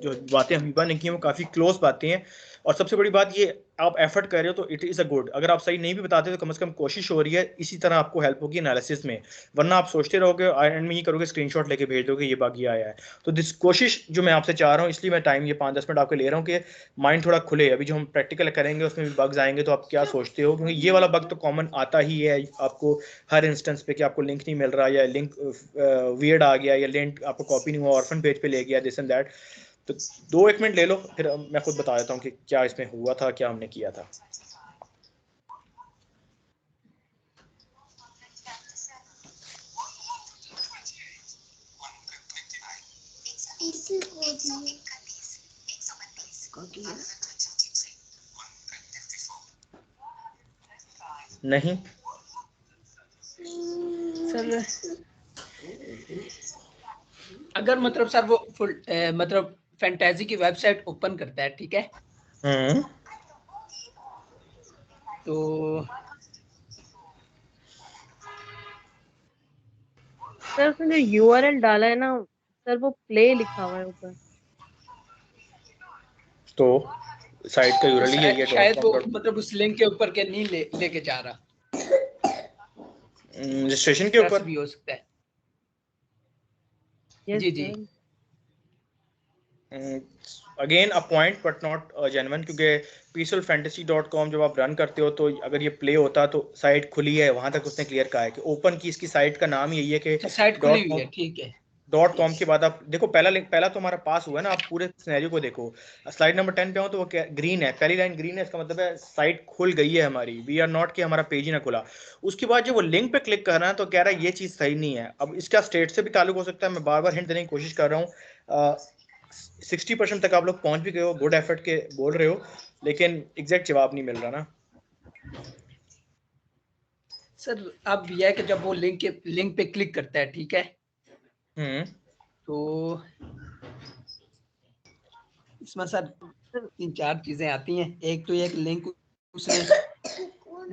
जो बातें हबीबा ने की हैं वो काफ़ी क्लोज बातें हैं। और सबसे बड़ी बात ये, आप एफर्ट कर रहे हो तो इट इज़ अ गुड। अगर आप सही नहीं भी बताते तो कम से कम कोशिश हो रही है, इसी तरह आपको हेल्प होगी एनालिसिस में। वरना आप सोचते रहोगे एंड में ये करोगे स्क्रीनशॉट लेके भेज दोगे ये बग ये आया है। तो दिस कोशिश जो मैं आपसे चाह रहा हूँ, इसलिए मैं टाइम ये 5-10 मिनट आपके ले रहा हूँ कि माइंड थोड़ा खुले। अभी जो हम प्रैक्टिकल करेंगे उसमें भी बग्स आएंगे, तो आप क्या सोचते हो, क्योंकि ये वाला बग तो कॉमन आता ही है आपको हर इंस्टेंस पे कि आपको लिंक नहीं मिल रहा, या लिंक वियर्ड आ गया, या लिंक आपको कॉपी नहीं हुआ, ऑर्फन पेज पे ले गया, दिस एंड दैट। तो 2-1 मिनट ले लो, फिर मैं खुद बता देता हूँ कि क्या इसमें हुआ था, क्या हमने किया था। नहीं,
सर अगर मतलब सर वो फुल मतलब फैंटेसी की वेबसाइट ओपन करता है, ठीक है, तो
सर उसने जो URL डाला है ना, सर वो प्ले लिखा हुआ है ऊपर।
तो साइट का यूआरएल ही है
शायद वो मतलब उस लिंक के ऊपर के नहीं लेके जा रहा,
रजिस्ट्रेशन के ऊपर
भी हो सकता है।
Yes,
जी जी
sir.
Again a point but not genuine, क्योंकि peacefulfantasy.com जब आप रन करते हो तो अगर ये प्ले होता तो साइट खुली है, वहां तक उसने क्लियर कहा है कि ओपन की इसकी साइट का नाम यही है कि
साइट खुली हुई है, ठीक है।
.com के बाद आप देखो पहला तो हमारा पास हुआ है ना, आप पूरे सिनेरियो को देखो। स्लाइड नंबर 10 पे हो तो वो ग्रीन है, पहली लाइन ग्रीन है, इसका मतलब है साइट खुल गई है हमारी, वी आर नॉट कि हमारा पेज ही ना खुला। उसके बाद जब वो लिंक पे क्लिक कर रहा है तो कह रहा है ये चीज सही नहीं है। अब इसका स्टेट से भी ताल्लुक हो सकता है, मैं बार बार हिंट देने की कोशिश कर रहा हूँ। 60% तक आप लोग पहुंच भी गए हो, गुड एफर्ट के बोल रहे हो, लेकिन एग्जैक्ट जवाब नहीं मिल रहा ना
सर। अब यह है कि जब वो लिंक पे क्लिक करता है, ठीक है, तो इसमें सर 3-4 चीजें आती हैं। एक तो ये लिंक उसने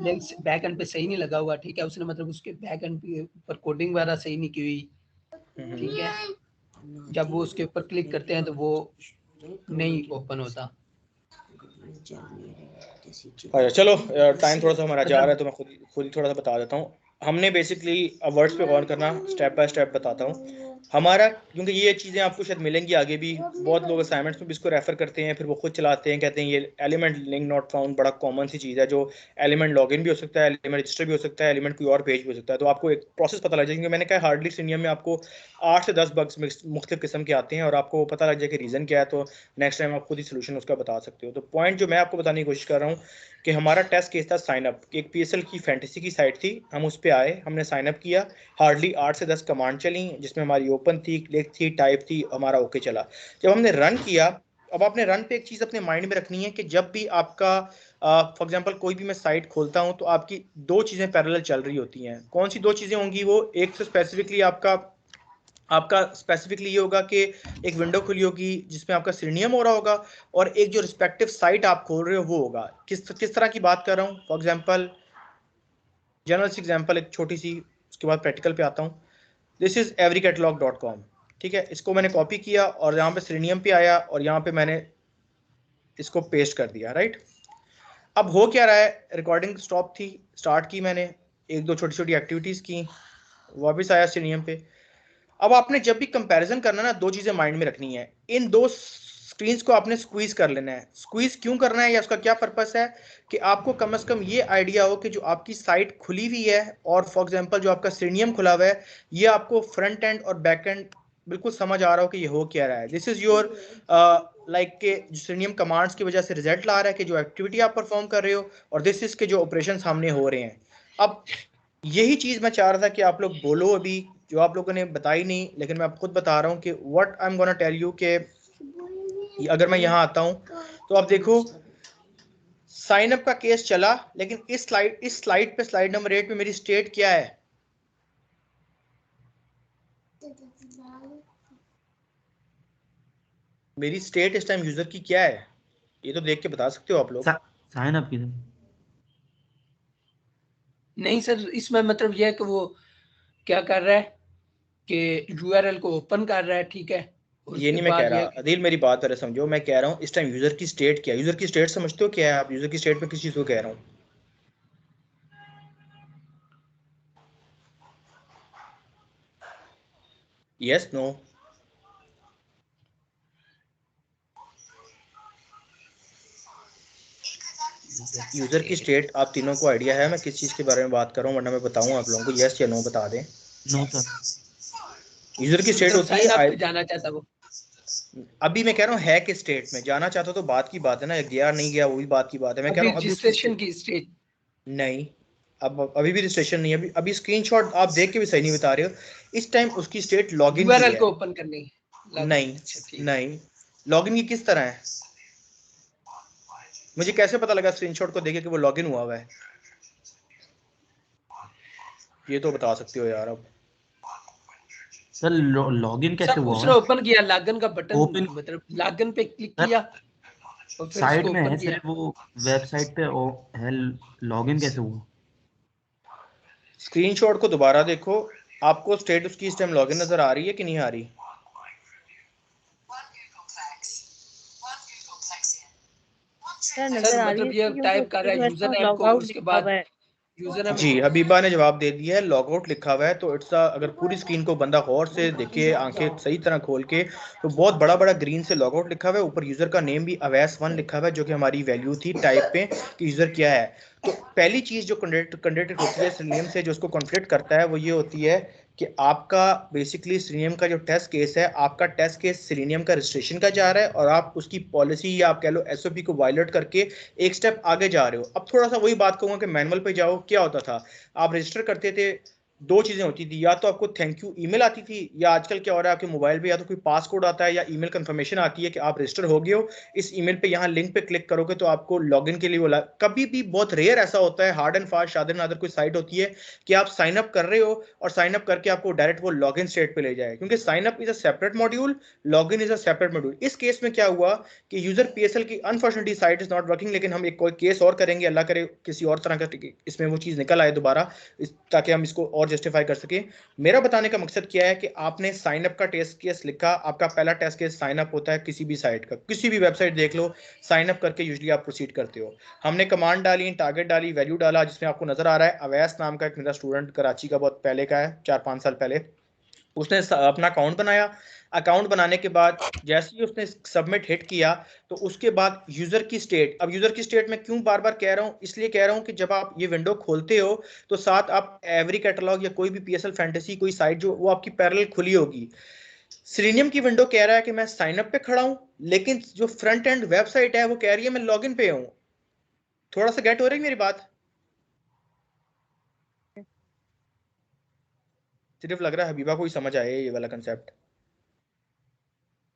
लिंक बैक एंड पे सही नहीं लगा हुआ, ठीक है, उसने मतलब उसके बैक एंड पे ऊपर कोडिंग वगैरह सही नहीं की हुई, ठीक है। जब वो उसके ऊपर क्लिक करते हैं तो वो नहीं ओपन होता।
अच्छा चलो, टाइम थोड़ा सा हमारा जा रहा है तो मैं खुद ही थोड़ा सा बता देता हूँ। हमने बेसिकली वर्ड्स पे गौर करना, स्टेप बाय स्टेप बताता हूँ हमारा, क्योंकि ये चीज़ें आपको शायद मिलेंगी आगे भी। बहुत लोग असाइनमेंट्स में भी इसको रेफर करते हैं, फिर वो खुद चलाते हैं, कहते हैं ये एलिमेंट लिंक नॉट फाउंड, बड़ा कॉमन सी चीज़ है, जो एलिमेंट लॉगिन भी हो सकता है, एलिमेंट रजिस्टर भी हो सकता है, एलिमेंट कोई और पेज भी हो सकता है। तो आपको एक प्रोसेस पता लग जाए, क्योंकि मैंने कहा हार्डली सीनियर में आपको 8 से 10 बग्स मुख्तलिफ किस्म के आते हैं और आपको पता लग जाए कि रीज़न क्या है, तो नेक्स्ट टाइम आप खुद ही सोल्यूशन उसका बता सकते हो। तो पॉइंट जो मैं आपको बताने की कोशिश कर रहा हूँ कि हमारा टेस्ट केस था साइन अप। एक पीएसएल की फैंटेसी की साइट थी, हम उस पर आए, हमने साइन अप किया, हार्डली 8 से 10 कमांड चली जिसमें हमारी ओपन थी, क्लिक थी, टाइप थी, हमारा ओके चला। जब हमने रन किया, अब आपने रन पे एक चीज़ अपने माइंड में रखनी है कि जब भी आपका फॉर एग्जांपल कोई भी मैं साइट खोलता हूं तो आपकी दो चीज़ें पैरेलल चल रही होती हैं। कौन सी दो चीज़ें होंगी? वो एक तो स्पेसिफिकली आपका स्पेसिफिकली ये होगा कि एक विंडो खुली होगी जिसमें आपका सिरनियम हो रहा होगा, और एक जो रिस्पेक्टिव साइट आप खोल रहे हो वो होगा। किस तरह की बात कर रहा हूँ? फॉर एग्जांपल, जनरल सी एग्जांपल एक छोटी सी, उसके बाद प्रैक्टिकल पे आता हूँ। दिस इज everycatalog.com, ठीक है, इसको मैंने कॉपी किया और यहाँ पे सिरनियम पे आया और यहाँ पे मैंने इसको पेस्ट कर दिया, राइट। अब हो क्या रहा है, रिकॉर्डिंग स्टॉप थी, स्टार्ट की मैंने, एक दो छोटी छोटी एक्टिविटीज की, वापस आया सिरनियम पे। अब आपने जब भी कंपैरिजन करना ना, दो चीजें माइंड में रखनी है, इन दो स्क्रीन्स को आपने स्क्वीज कर लेना है। स्क्वीज क्यों करना है या उसका क्या पर्पस है? कि आपको कम से कम ये आइडिया हो कि जो आपकी साइट खुली हुई है और फॉर एग्जांपल जो आपका सिरनियम खुला हुआ है, ये आपको फ्रंट एंड और बैक एंड बिल्कुल समझ आ रहा हो कि ये हो क्या रहा है। दिस इज योर लाइक के जो सिरनियम कमांड्स की वजह से रिजल्ट ला रहा है कि जो एक्टिविटी आप परफॉर्म कर रहे हो, और दिस इज के जो ऑपरेशन सामने हो रहे हैं। अब यही चीज मैं चाह रहा था कि आप लोग बोलो, अभी जो आप लोगों ने बताई नहीं, लेकिन मैं खुद बता रहा हूँ कि what I am gonna tell you कि अगर मैं यहाँ आता हूँ तो आप देखो साइन अप का केस चला, लेकिन इस स्लाइड पे, स्लाइड नंबर 8 पे मेरी स्टेट क्या है? मेरी स्टेट इस टाइम यूजर की क्या है? ये तो देख के बता सकते हो आप लोग।
साइन अप की
नहीं सर, इसमें मतलब यह है कि वो क्या कर रहा है कि यूआरएल को ओपन कर रहा है, ठीक है।
ये नहीं मैं कह रहा अदिल, मेरी बात पहले समझो। मैं कह रहा हूँ इस टाइम यूजर की स्टेट क्या है? यूजर की स्टेट समझते हो क्या है आप? यूजर की स्टेट में किस चीज को कह रहा हूँ? Yes, no? यूजर की स्टेट आप तीनों को आइडिया है मैं किस चीज के बारे में बात कर रहा हूँ? वरना मैं बताऊँ आप लोगों को, यस या नो बता दें।
No sir.
यूजर की स्टेट
मतलब
होती
साइन अप
है,
पे जाना चाहता वो।
अभी मैं कह रहा हूँ है कि स्टेट में जाना चाहता तो बात की बात है ना, गया नहीं गया वो भी बात की बात है। मैं कह
अभी
रहा हूँ अभी उसकी
रजिस्ट्रेशन की स्टेज
नहीं, अब अभी भी रजिस्ट्रेशन नहीं है। अभी स्क्रीनशॉट आप देख के भी सही नहीं बता रहे हो। इस टाइम उसकी स्टेट लॉगिन की
यूआरएल
है।
को ओपन करनी है।
नहीं,
अच्छा ठीक।
नहीं, लॉगिन की किस तरह है? मुझे कैसे पता लगा स्क्रीनशॉट को देखे कि वो लॉगिन हुआ है? ये तो बता सकते हो यार। अब
सर लॉगिन
सर
कैसे हुआ
उसने
है?
ओपन किया, लॉगिन का बटन,
ओपन
मतलब लॉगिन पे क्लिक
सर
किया और फिर
साइट
उसको
में है
ओपन किया।
सिर्फ, वो वेबसाइट पे है, लॉगिन कैसे हुआ?
स्क्रीनशॉट को दोबारा देखो, आपको स्टेट उसकी इस टाइम लॉगिन नजर आ रही है कि नहीं आ रही?
सर नजर आ रही
मतलब
है
ये
क्योंकि
टाइप कर रहा है यूजर नेम
लॉग
को,
आउट
उसके
लिखा
बाद
हुआ है।
यूजर नेम
जी हबीबा ने जवाब दे दिया है, लॉग आउट लिखा हुआ है। तो इट्स अगर पूरी स्क्रीन को बंदा गौर से देखे, आंखें सही तरह खोल के, तो बहुत बड़ा बड़ा ग्रीन से लॉग आउट लिखा हुआ है। ऊपर यूजर का नेम भी अवैस 1 लिखा हुआ है, जो कि हमारी वैल्यू थी टाइप पे कि यूजर क्या है। तो पहली चीज जो कंडेक्टेड होती है सिलेनियम से, जो उसको कॉन्फ्लिक्ट करता है, वो ये होती है कि आपका बेसिकली सिलेनियम का जो टेस्ट केस है, आपका टेस्ट केस सिलेनियम का रजिस्ट्रेशन का जा रहा है और आप उसकी पॉलिसी या आप कह लो एसओपी को वायलेट करके एक स्टेप आगे जा रहे हो। अब थोड़ा सा वही बात कहूंगा कि मैनुअल पे जाओ, क्या होता था, आप रजिस्टर करते थे, दो चीजें होती थी, या तो आपको थैंक यू ईमेल आती थी, या आजकल क्या हो रहा है आपके मोबाइल पे या तो कोई पासकोड आता है या ईमेल कंफर्मेशन आती है कि आप रजिस्टर हो गए हो, इस ईमेल पे यहाँ लिंक पे क्लिक करोगे तो आपको लॉगिन के लिए बोला। कभी भी बहुत रेयर ऐसा होता है, हार्ड एंड फास्ट शादर नादर कोई साइट होती है कि आप साइन अप कर रहे हो और साइन अप करके आपको डायरेक्ट वो लॉगिन स्टेट पे ले जाए, क्योंकि sign up is a separate module, login is a separate module. इस केस में क्या हुआ कि यूजर पीएसएल की unfortunately site is not working, लेकिन हम एक कोई केस और करेंगे, अल्लाह करे किसी और तरह का इसमें वो चीज निकल आए दोबारा, ताकि हम इसको और जस्टिफाई कर सकें। मेरा बताने का मकसद क्या है कि आपने साइन अप का टेस्ट केस लिखा, आपका पहला टेस्ट केस साइन अप होता है किसी भी साइट का, किसी भी वेबसाइट देख लो, साइन अप करके यूजुअली आप प्रोसीड करते हो। हमने कमांड डाली, टारगेट डाली, वैल्यू डाला, जिसमें आपको नजर आ रहा है अवैस नाम का एक मेरा स्टूडेंट कराची का, बहुत पहले का है, 4-5 साल पहले, उसने अपना अकाउंट बनाया। अकाउंट बनाने के बाद जैसे ही उसने सबमिट हिट किया, तो उसके बाद यूजर की स्टेट, अब यूजर की स्टेट में क्यों बार बार कह रहा हूं, इसलिए कह रहा हूं कि जब आप ये विंडो खोलते हो तो साथ आप एवरी कैटलॉग या कोई भी पीएसएल फैंटेसी कोई साइट जो वो आपकी पैरेलल खुली होगी। सिलेनियम की विंडो कह रहा है कि मैं साइन अप पे खड़ा हूं, लेकिन जो फ्रंट एंड वेबसाइट है वो कह रही है मैं लॉगिन पे हूं। थोड़ा सा गेट हो रही है मेरी बात? सिर्फ लग रहा है हबीबा को ही समझ आए ये वाला कंसेप्ट।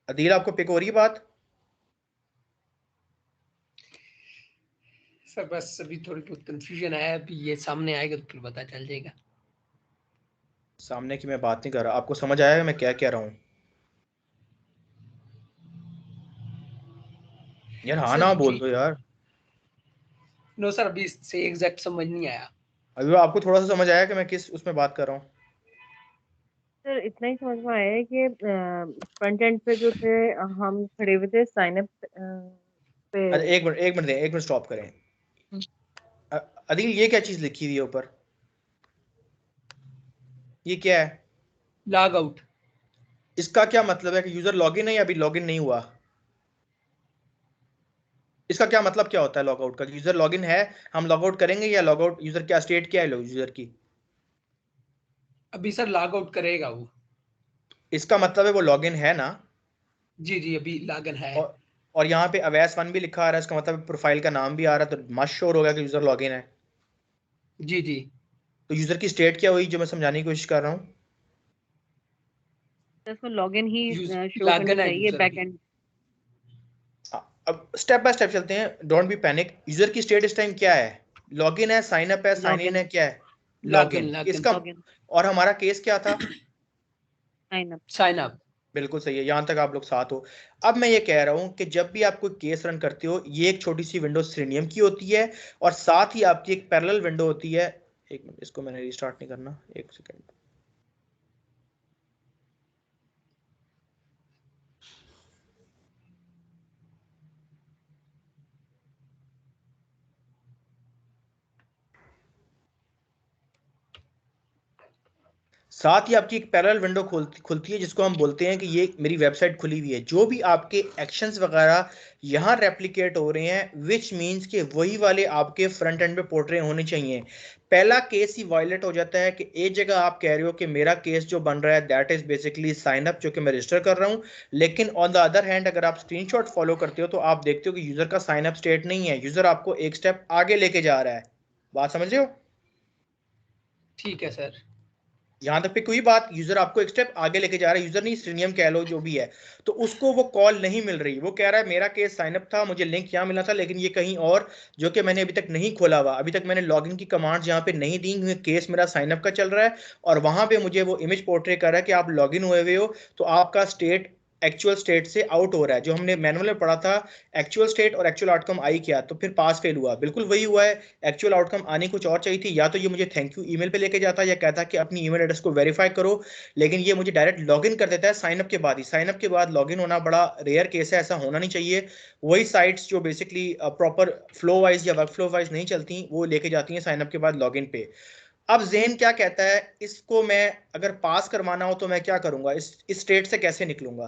अदील आपको पिक हो रही है बात?
सर बस अभी थोड़ी बहुत कंफ्यूजन है, अभी ये सामने आएगा तो फिर पता चल जाएगा।
सामने की मैं बात नहीं कर रहा, आपको समझ आया मैं क्या कह रहा हूँ? यार हाँ
सर
ना बोल
जी
दो यार।
नो सर, अभी से एग्जैक्ट समझ नहीं आया।
अभी आपको थोड़ा सा समझ आया कि मैं किस उसमें बात कर रहा हूँ?
सर इतना ही समझ में आया है कि फ्रंट एंड पे जो थे हम खड़े हुए थे साइन अप पे।
अरे एक मिनट दें, एक मिनट स्टॉप करें। अदिल ये क्या चीज लिखी हुई है ऊपर, ये क्या है?
Log out.
इसका क्या मतलब है कि यूजर लॉगिन है या अभी लॉगिन नहीं हुआ? इसका क्या मतलब क्या होता है लॉग आउट का? यूजर लॉगिन है, हम लॉग आउट करेंगे, या लॉग आउट यूजर क्या स्टेट क्या है यूजर की?
अभी सर लॉग आउट करेगा वो।
इसका मतलब है वो लॉगिन है ना?
जी जी अभी लॉगिन है।
और यहाँ पे अवैस 1 भी लिखा आ रहा है, इसका मतलब प्रोफाइल का नाम भी आ रहा है, तो मस्ट श्योर होगा कि यूजर लॉगिन है।
जी जी
तो यूजर की स्टेट क्या हुई जो मैं समझाने की कोशिश कर रहा हूँ?
उसको लॉगिन ही शो करनी
लॉगिन है
चाहिए
यूजर
बैक
अभी।
एंड।
अब स्टेप बाय स्टेप चलते हैं, डोंट बी पैनिक। यूजर की स्टेट इस टाइम क्या है? लॉगिन है, साइन अप है, साइन इन
लॉगिन
है, क्या है?
Login
login.
लॉगिन
इसका
लॉगिन
और हमारा केस क्या था?
Sign up.
Sign up.
बिल्कुल सही है, यहां तक आप लोग साथ हो। अब मैं ये कह रहा हूं कि जब भी आप कोई केस रन करते हो, ये एक छोटी सी विंडो सिलेनियम की होती है, और साथ ही आपकी एक पैरेलल विंडो होती है। एक मिनट, इसको मैंने रिस्टार्ट नहीं करना, एक सेकेंड। साथ ही आपकी एक पैरेलल विंडो खुलती है, जिसको हम बोलते हैं कि ये मेरी वेबसाइट खुली हुई है। जो भी आपके एक्शंस वगैरह यहाँ रेप्लिकेट हो रहे हैं, विच मींस कि वही वाले आपके फ्रंट एंड पे पोर्ट्रे होने चाहिए। पहला केस ही वायलेट हो जाता है कि एक जगह आप कह रहे हो कि मेरा केस जो बन रहा है that is basically sign up, जो कि मैं रजिस्टर कर रहा हूँ, लेकिन ऑन द अदर हैंड अगर आप स्क्रीनशॉट फॉलो करते हो तो आप देखते हो कि यूजर का साइन अप स्टेट नहीं है, यूजर आपको एक स्टेप आगे लेके जा रहा है। बात समझ रहे हो?
ठीक है सर।
यहां तक पे कोई बात, यूजर आपको एक स्टेप आगे लेके जा रहा है, यूजर नहीं सिलेनियम कह लो जो भी है, तो उसको वो कॉल नहीं मिल रही। वो कह रहा है मेरा केस साइन अप था, मुझे लिंक यहाँ मिला था, लेकिन ये कहीं और, जो कि मैंने अभी तक नहीं खोला हुआ, अभी तक मैंने लॉगिन की कमांड्स यहाँ पे नहीं दी, क्योंकि केस मेरा साइन अप का चल रहा है, और वहां पे मुझे वो इमेज पोर्ट्रे कर रहा है कि आप लॉगिन हुए हुए हो, तो आपका स्टेट एक्चुअल स्टेट से आउट हो रहा है। जो हमने मैनुअल में पढ़ा था एक्चुअल स्टेट और एक्चुअल आउटकम आई क्या, तो फिर पास फेल हुआ, बिल्कुल वही हुआ है। एक्चुअल आउटकम आनी कुछ और चाहिए थी, या तो ये मुझे थैंक यू ईमेल पे लेके जाता या कहता कि अपनी ईमेल एड्रेस को वेरीफाई करो, लेकिन ये मुझे डायरेक्ट लॉगिन कर देता है साइन अप के बाद ही। साइन अप के बाद लॉगिन होना बड़ा रेयर केस है, ऐसा होना नहीं चाहिए। वही साइट्स जो बेसिकली प्रॉपर फ्लो वाइज या वर्क फ्लो वाइज नहीं चलती वो लेके जाती हैं साइन अप के बाद लॉगिन पे। अब ज़ेन क्या कहता है, इसको मैं अगर पास करवाना हो तो मैं क्या करूंगा, इस स्टेट से कैसे निकलूंगा?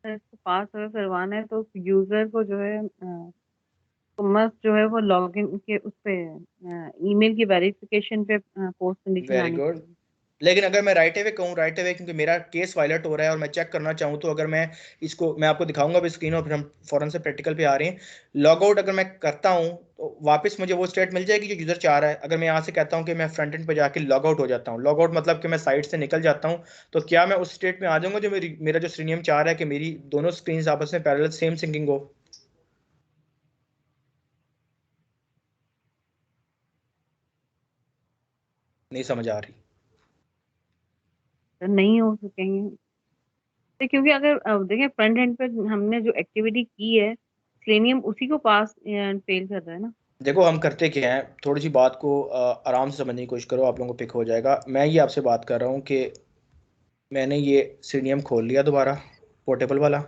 सर इसको पास अगर करवाना है तो यूजर को जो है तो मस्ट जो है वो लॉगिन के उस पे ईमेल की वेरिफिकेशन पे पोस्ट कंडीशन
वेरी
आनी
गुड।
चाहिए।
लेकिन अगर मैं राइट अवे कहूँ, राइट अवे क्योंकि मेरा केस वायलेट हो रहा है और मैं चेक करना चाहूँ, तो अगर मैं इसको, मैं आपको दिखाऊंगा भी स्क्रीन और फिर हम फौरन से प्रैक्टिकल पे आ रहे हैं। लॉग आउट अगर मैं करता हूँ तो वापस मुझे वो स्टेट मिल जाएगी जो यूजर चाह रहा है। अगर मैं यहाँ से कहता हूँ कि मैं फ्रंट एंड पे जाके लॉग आउट हो जाता हूँ, लॉग आउट मतलब कि मैं साइट से निकल जाता हूँ, तो क्या मैं उस स्टेट में आ जाऊंगा जो मेरा जो श्रीनियम चाह रहा है कि मेरी दोनों स्क्रीन आपस में पैरेलल सेम सिंकिंग हो? नहीं समझ आ रही।
तो नहीं हो सकेंगे तो, क्योंकि अगर देखें फ्रंट एंड पे हमने जो एक्टिविटी की है सेलेनियम उसी को पास फेल कर रहा है ना।
देखो हम करते क्या हैं, थोड़ी सी बात को आराम से समझने की कोशिश करो, आप लोगों को पिक हो जाएगा। मैं ये आपसे बात कर रहा हूँ कि मैंने ये सीनियम खोल लिया दोबारा, पोर्टेबल वाला,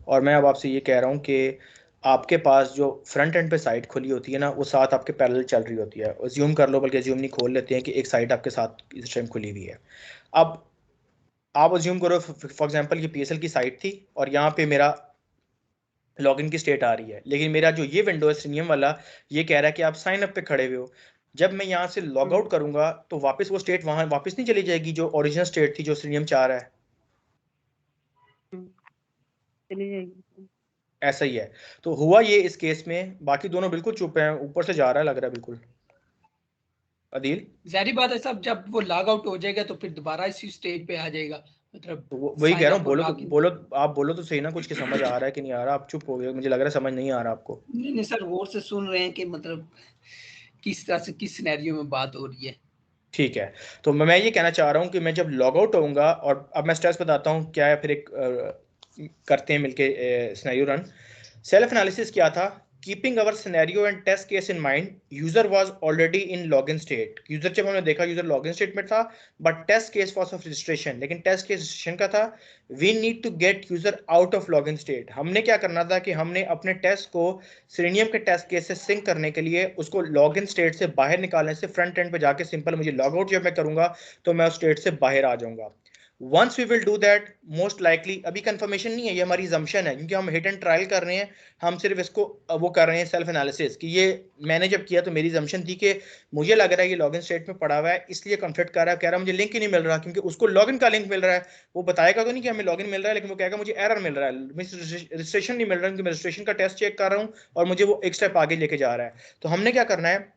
और मैं अब आपसे ये कह रहा हूँ कि आपके पास जो फ्रंट एंड पे साइट खुली होती है ना, वो साथ आपके पैरेलल चल रही होती है। ज्यूम कर लो, बल्कि ज्यूम नहीं, खोल लेते हैं कि एक साइट आपके साथ इस टाइम खुली हुई है। अब आप ज्यूम करो फॉर एग्जांपल ये पीएसएल की साइट थी और यहाँ पे मेरा लॉगिन की स्टेट आ रही है, लेकिन मेरा जो ये विंडो है सीनियम वाला, ये कह रहा है कि आप साइन अप पे खड़े हुए हो। जब मैं यहाँ से लॉग आउट करूंगा तो वापस वो स्टेट वहां वापस नहीं चली जाएगी जो ओरिजिनल स्टेट थी जो सीनियम चाह रहा है?
चली जाएगी।
ऐसा ही है। तो हुआ ये इस केस में, बाकी दोनों बिल्कुल चुप हैं, ऊपर से जा रहा है लग रहा है बिल्कुल। अदील,
जाहिर बात है साहब, जब वो लॉग आउट हो जाएगा तो फिर दोबारा इसी स्टेज पे आ जाएगा, मतलब
तो वही कह
साइन
रहा हूँ,
अप और
बोलो तो
लॉग इन।
बोलो, आप बोलो तो सही ना कुछ, कि समझ आ रहा है कि नहीं आ रहा? आप चुप हो गए, मुझे लग रहा है समझ नहीं आ रहा आपको।
नहीं नहीं सर, गौर से सुन रहे हैं कि मतलब किस तरह से किस सिनेरियो में बात हो रही है।
ठीक है। तो मैं ये कहना चाह रहा हूँ कि मैं जब लॉग आउट होऊंगा, और अब मैं स्टेप्स बताता हूँ क्या है, फिर एक करते हैं मिलके सिनेरियो रन। सेल्फ एनालिसिस क्या था? Keeping our scenario and test case in mind, user was already in login state. User, जब हमने देखा यूजर लॉगिन स्टेट में था, but test case was of registration, लेकिन टेस्ट केस रजिस्ट्रेशन का था। We need to get user out of login state. हमने क्या करना था कि हमने अपने टेस्ट को सेलेनियम के टेस्ट केस से सिंक करने के लिए उसको लॉगिन स्टेट से बाहर निकालने से, फ्रंट एंड पे जाके सिंपल मुझे लॉग आउट जब मैं करूंगा तो मैं उस स्टेट से बाहर आ जाऊंगा। Once we will do that, most likely, अभी कंफर्मेशन नहीं है, ये हमारी जम्पशन है क्योंकि हम हिट एंड ट्रायल कर रहे हैं। हम सिर्फ इसको वो कर रहे हैं सेल्फ एनालिसिस कि ये मैंने जब किया तो मेरी जम्पशन थी कि मुझे लग रहा है ये लॉगिन स्टेट में पड़ा हुआ है, इसलिए कन्फ्लिक्ट कर रहा है, कह रहा है मुझे लिंक ही नहीं मिल रहा, क्योंकि उसको लॉगिन का लिंक मिल रहा है। वो बताएगा तो नहीं कि हमें लॉगिन मिल रहा है, लेकिन वो कहेगा मुझे एरर मिल रहा है, रजिस्ट्रेशन नहीं मिल रहा, क्योंकि मैं रजिस्ट्रेशन का टेस्ट चेक कर रहा हूँ और मुझे वो एक स्टेप आगे लेके जा रहा है। तो हमने क्या करना है,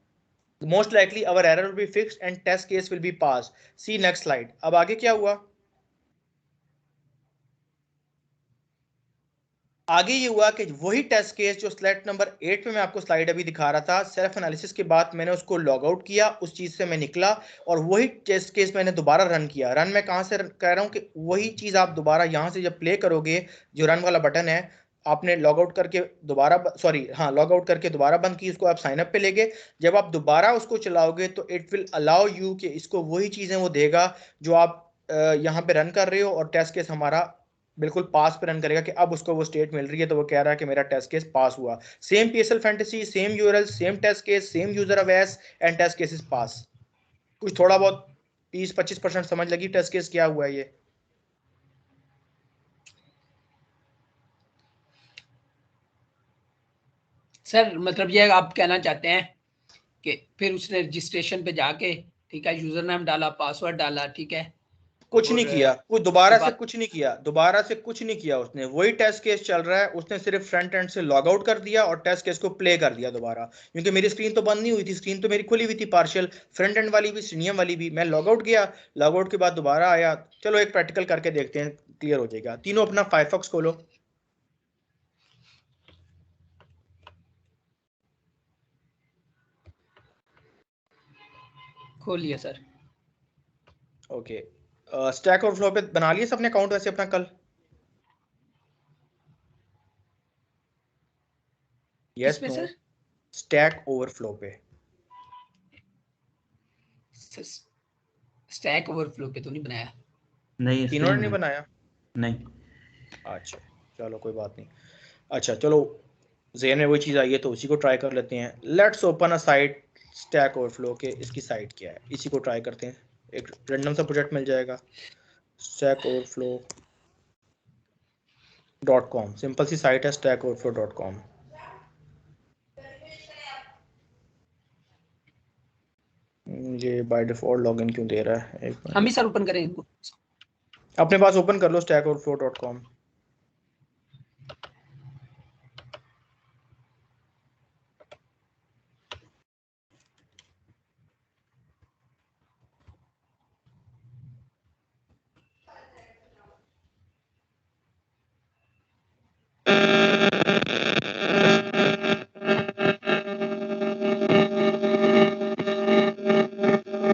most likely our error will be fixed and test case will be pass. See next slide. अब आगे क्या हुआ? आगे ये हुआ कि वही टेस्ट केस जो स्लाइड नंबर 8 पे मैं आपको स्लाइड अभी दिखा रहा था, सेल्फ एनालिसिस के बाद मैंने उसको लॉग आउट किया, उस चीज से मैं निकला, और वही टेस्ट केस मैंने दोबारा रन किया। रन मैं कहां से कह रहा हूं कि वही चीज आप दोबारा यहां से जब प्ले करोगे, जो रन वाला बटन है, आपने लॉग आउट करके दोबारा, सॉरी हाँ, लॉग आउट करके दोबारा बंद की, उसको आप साइन अप पे ले गए। जब आप दोबारा उसको चलाओगे तो इट विल अलाउ यू कि इसको वही चीजें वो देगा जो आप यहाँ पे रन कर रहे हो, और टेस्ट केस हमारा बिल्कुल पास पे रन करेगा कि अब उसको वो स्टेट मिल रही है, तो वो कह रहा है कि मेरा टेस्ट केस पास हुआ। Same PSL fantasy, same URL, same test case, same user Awais, and test case is pass. कुछ थोड़ा बहुत 20-25% समझ लगी टेस्ट केस क्या हुआ है ये?
सर मतलब ये आप कहना चाहते हैं कि फिर उसने रजिस्ट्रेशन पे जाके, ठीक है, यूजर नेम डाला, पासवर्ड डाला, ठीक है,
कुछ नहीं
और
किया, कुछ
उसके
दोबारा से
बाद
कुछ नहीं किया, दोबारा से कुछ नहीं किया उसने, वही टेस्ट केस चल रहा है। उसने सिर्फ फ्रंट एंड से लॉग आउट कर दिया और टेस्ट केस को प्ले कर दिया दोबारा, क्योंकि मेरी स्क्रीन तो बंद नहीं हुई थी, स्क्रीन तो मेरी खुली हुई थी पार्शियल, फ्रंट एंड वाली भी सीनियम वाली भी। मैं लॉग आउट गया, लॉग आउट के बाद दोबारा आया। चलो एक प्रैक्टिकल करके देखते हैं, क्लियर हो जाएगा। तीनों अपना फायरफॉक्स खोलो।
खोल लिया सर।
ओके, स्टैक ओवरफ्लो पे बना लिया सबने अकाउंट वैसे अपना कल? यस
किसमें
नो?
सर?
स्टैक ओवरफ्लो पे
स्टैक ओवरफ्लो पे तो नहीं बनाया।
नहीं, इसमें
तीनों ने नहीं बनाया?
नहीं।
अच्छा चलो कोई बात नहीं। अच्छा चलो ज़हन में वही चीज़ आई है तो उसी को ट्राई कर लेते हैं। Let's open a site stack overflow के, इसकी साइट क्या है इसी को ट्राई करते हैं। एक रैंडम सा प्रोजेक्ट मिल जाएगा स्टैक ओवरफ्लो .com, सिंपल सी साइट है स्टैक ओवरफ्लो .com। ये बाय डिफॉल्ट लॉगिन क्यों दे रहा है? एक
हम
मिनट
ही सर ओपन करें इनको।
अपने पास ओपन कर लो स्टैक ओवरफ्लो .com।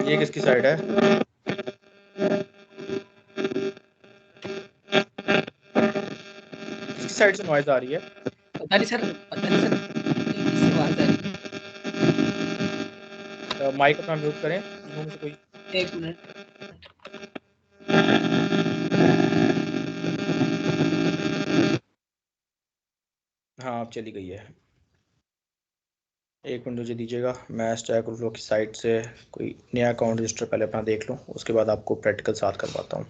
ये किसकी साइट है? किसकी साइड से नॉइज आ रही है?
पता नहीं सर, पता नहीं सर किससे आवाज आ रही
माइक अपना म्यूट करें तीनों में से कोई।
है। एक मिनट।
हाँ अब चली गई है। एक मिनट मुझे दीजिएगा, मैं स्टैक ओवरफ्लो की साइट से कोई नया अकाउंट रजिस्टर पहले अपना देख लूँ, उसके बाद आपको प्रैक्टिकल साथ करवाता हूँ।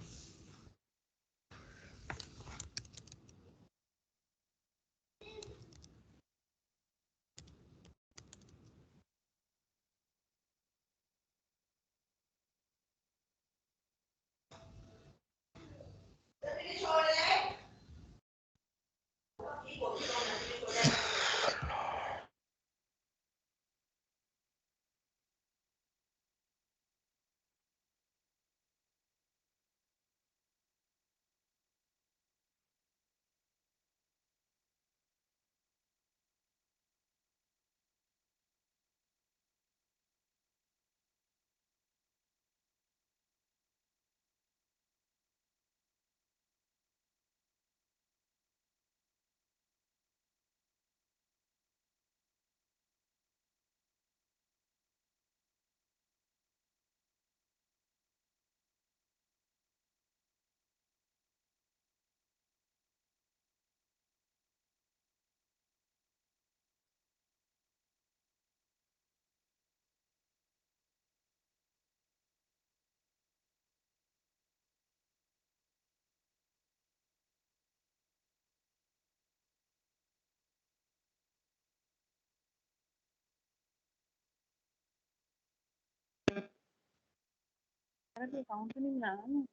अकाउंट नहीं बनाया ना।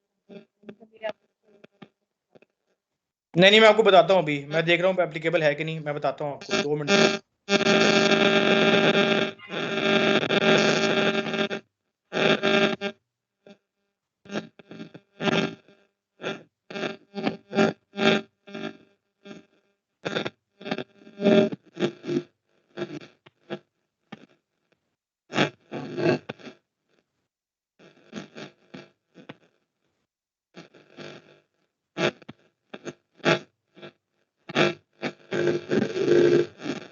नहीं मैं आपको बताता हूँ, अभी मैं देख रहा हूँ एप्लीकेबल है कि नहीं, मैं बताता हूँ आपको 2 मिनट।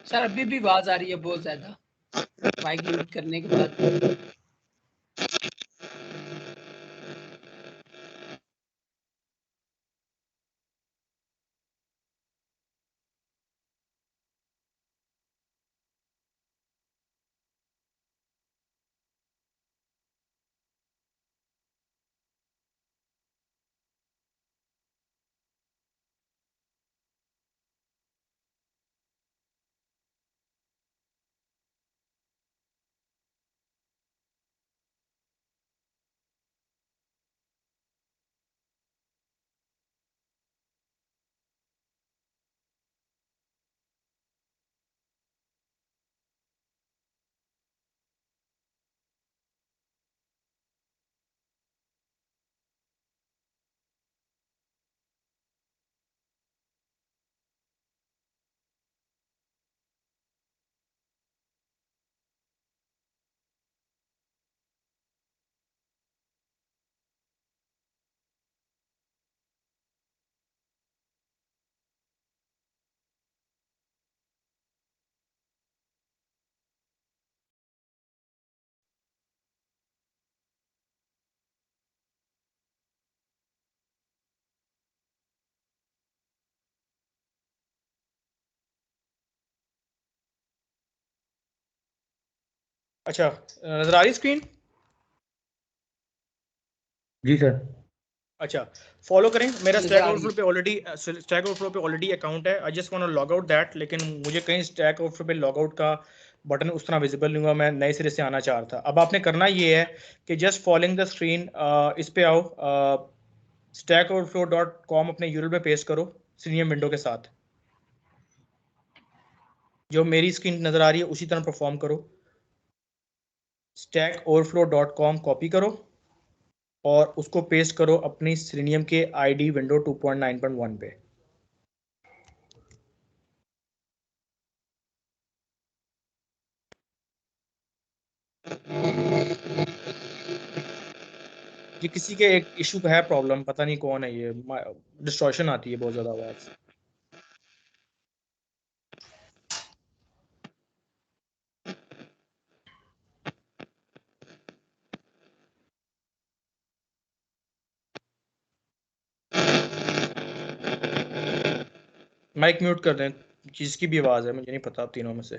सर अभी भी आवाज आ रही है बहुत ज्यादा माइक म्यूट करने के बाद।
अच्छा, नजर आ रही स्क्रीन?
जी सर।
अच्छा, फॉलो करें। मेरा
नजर
स्टैक
आ रही
ओवरफ्लो पे ऑलरेडी अकाउंट है। I just want to log out that, लेकिन मुझे कहीं स्टैक ओवरफ्लो पे लॉग आउट का बटन उस तरह विजिबल नहीं हुआ, मैं नए सिरे से आना चाह रहा था। अब आपने करना ये है कि जस्ट फॉलोइंग द स्क्रीन, इस पे आओ, stackoverflow.com अपने यूआरएल में पेस्ट करो सीनियर विंडो के साथ। जो मेरी स्क्रीन नजर आ रही है उसी तरह परफॉर्म करो। stackoverflow.com कॉपी करो और उसको पेस्ट करो अपनी सीनियम के आईडी विंडो 2.9.1 पे। ये किसी के एक इशू का है प्रॉब्लम, पता नहीं कौन है ये, डिस्टॉर्शन आती है बहुत ज्यादा आवाज। माइक म्यूट कर दें, जिसकी भी आवाज है, मुझे नहीं पता तीनों में से।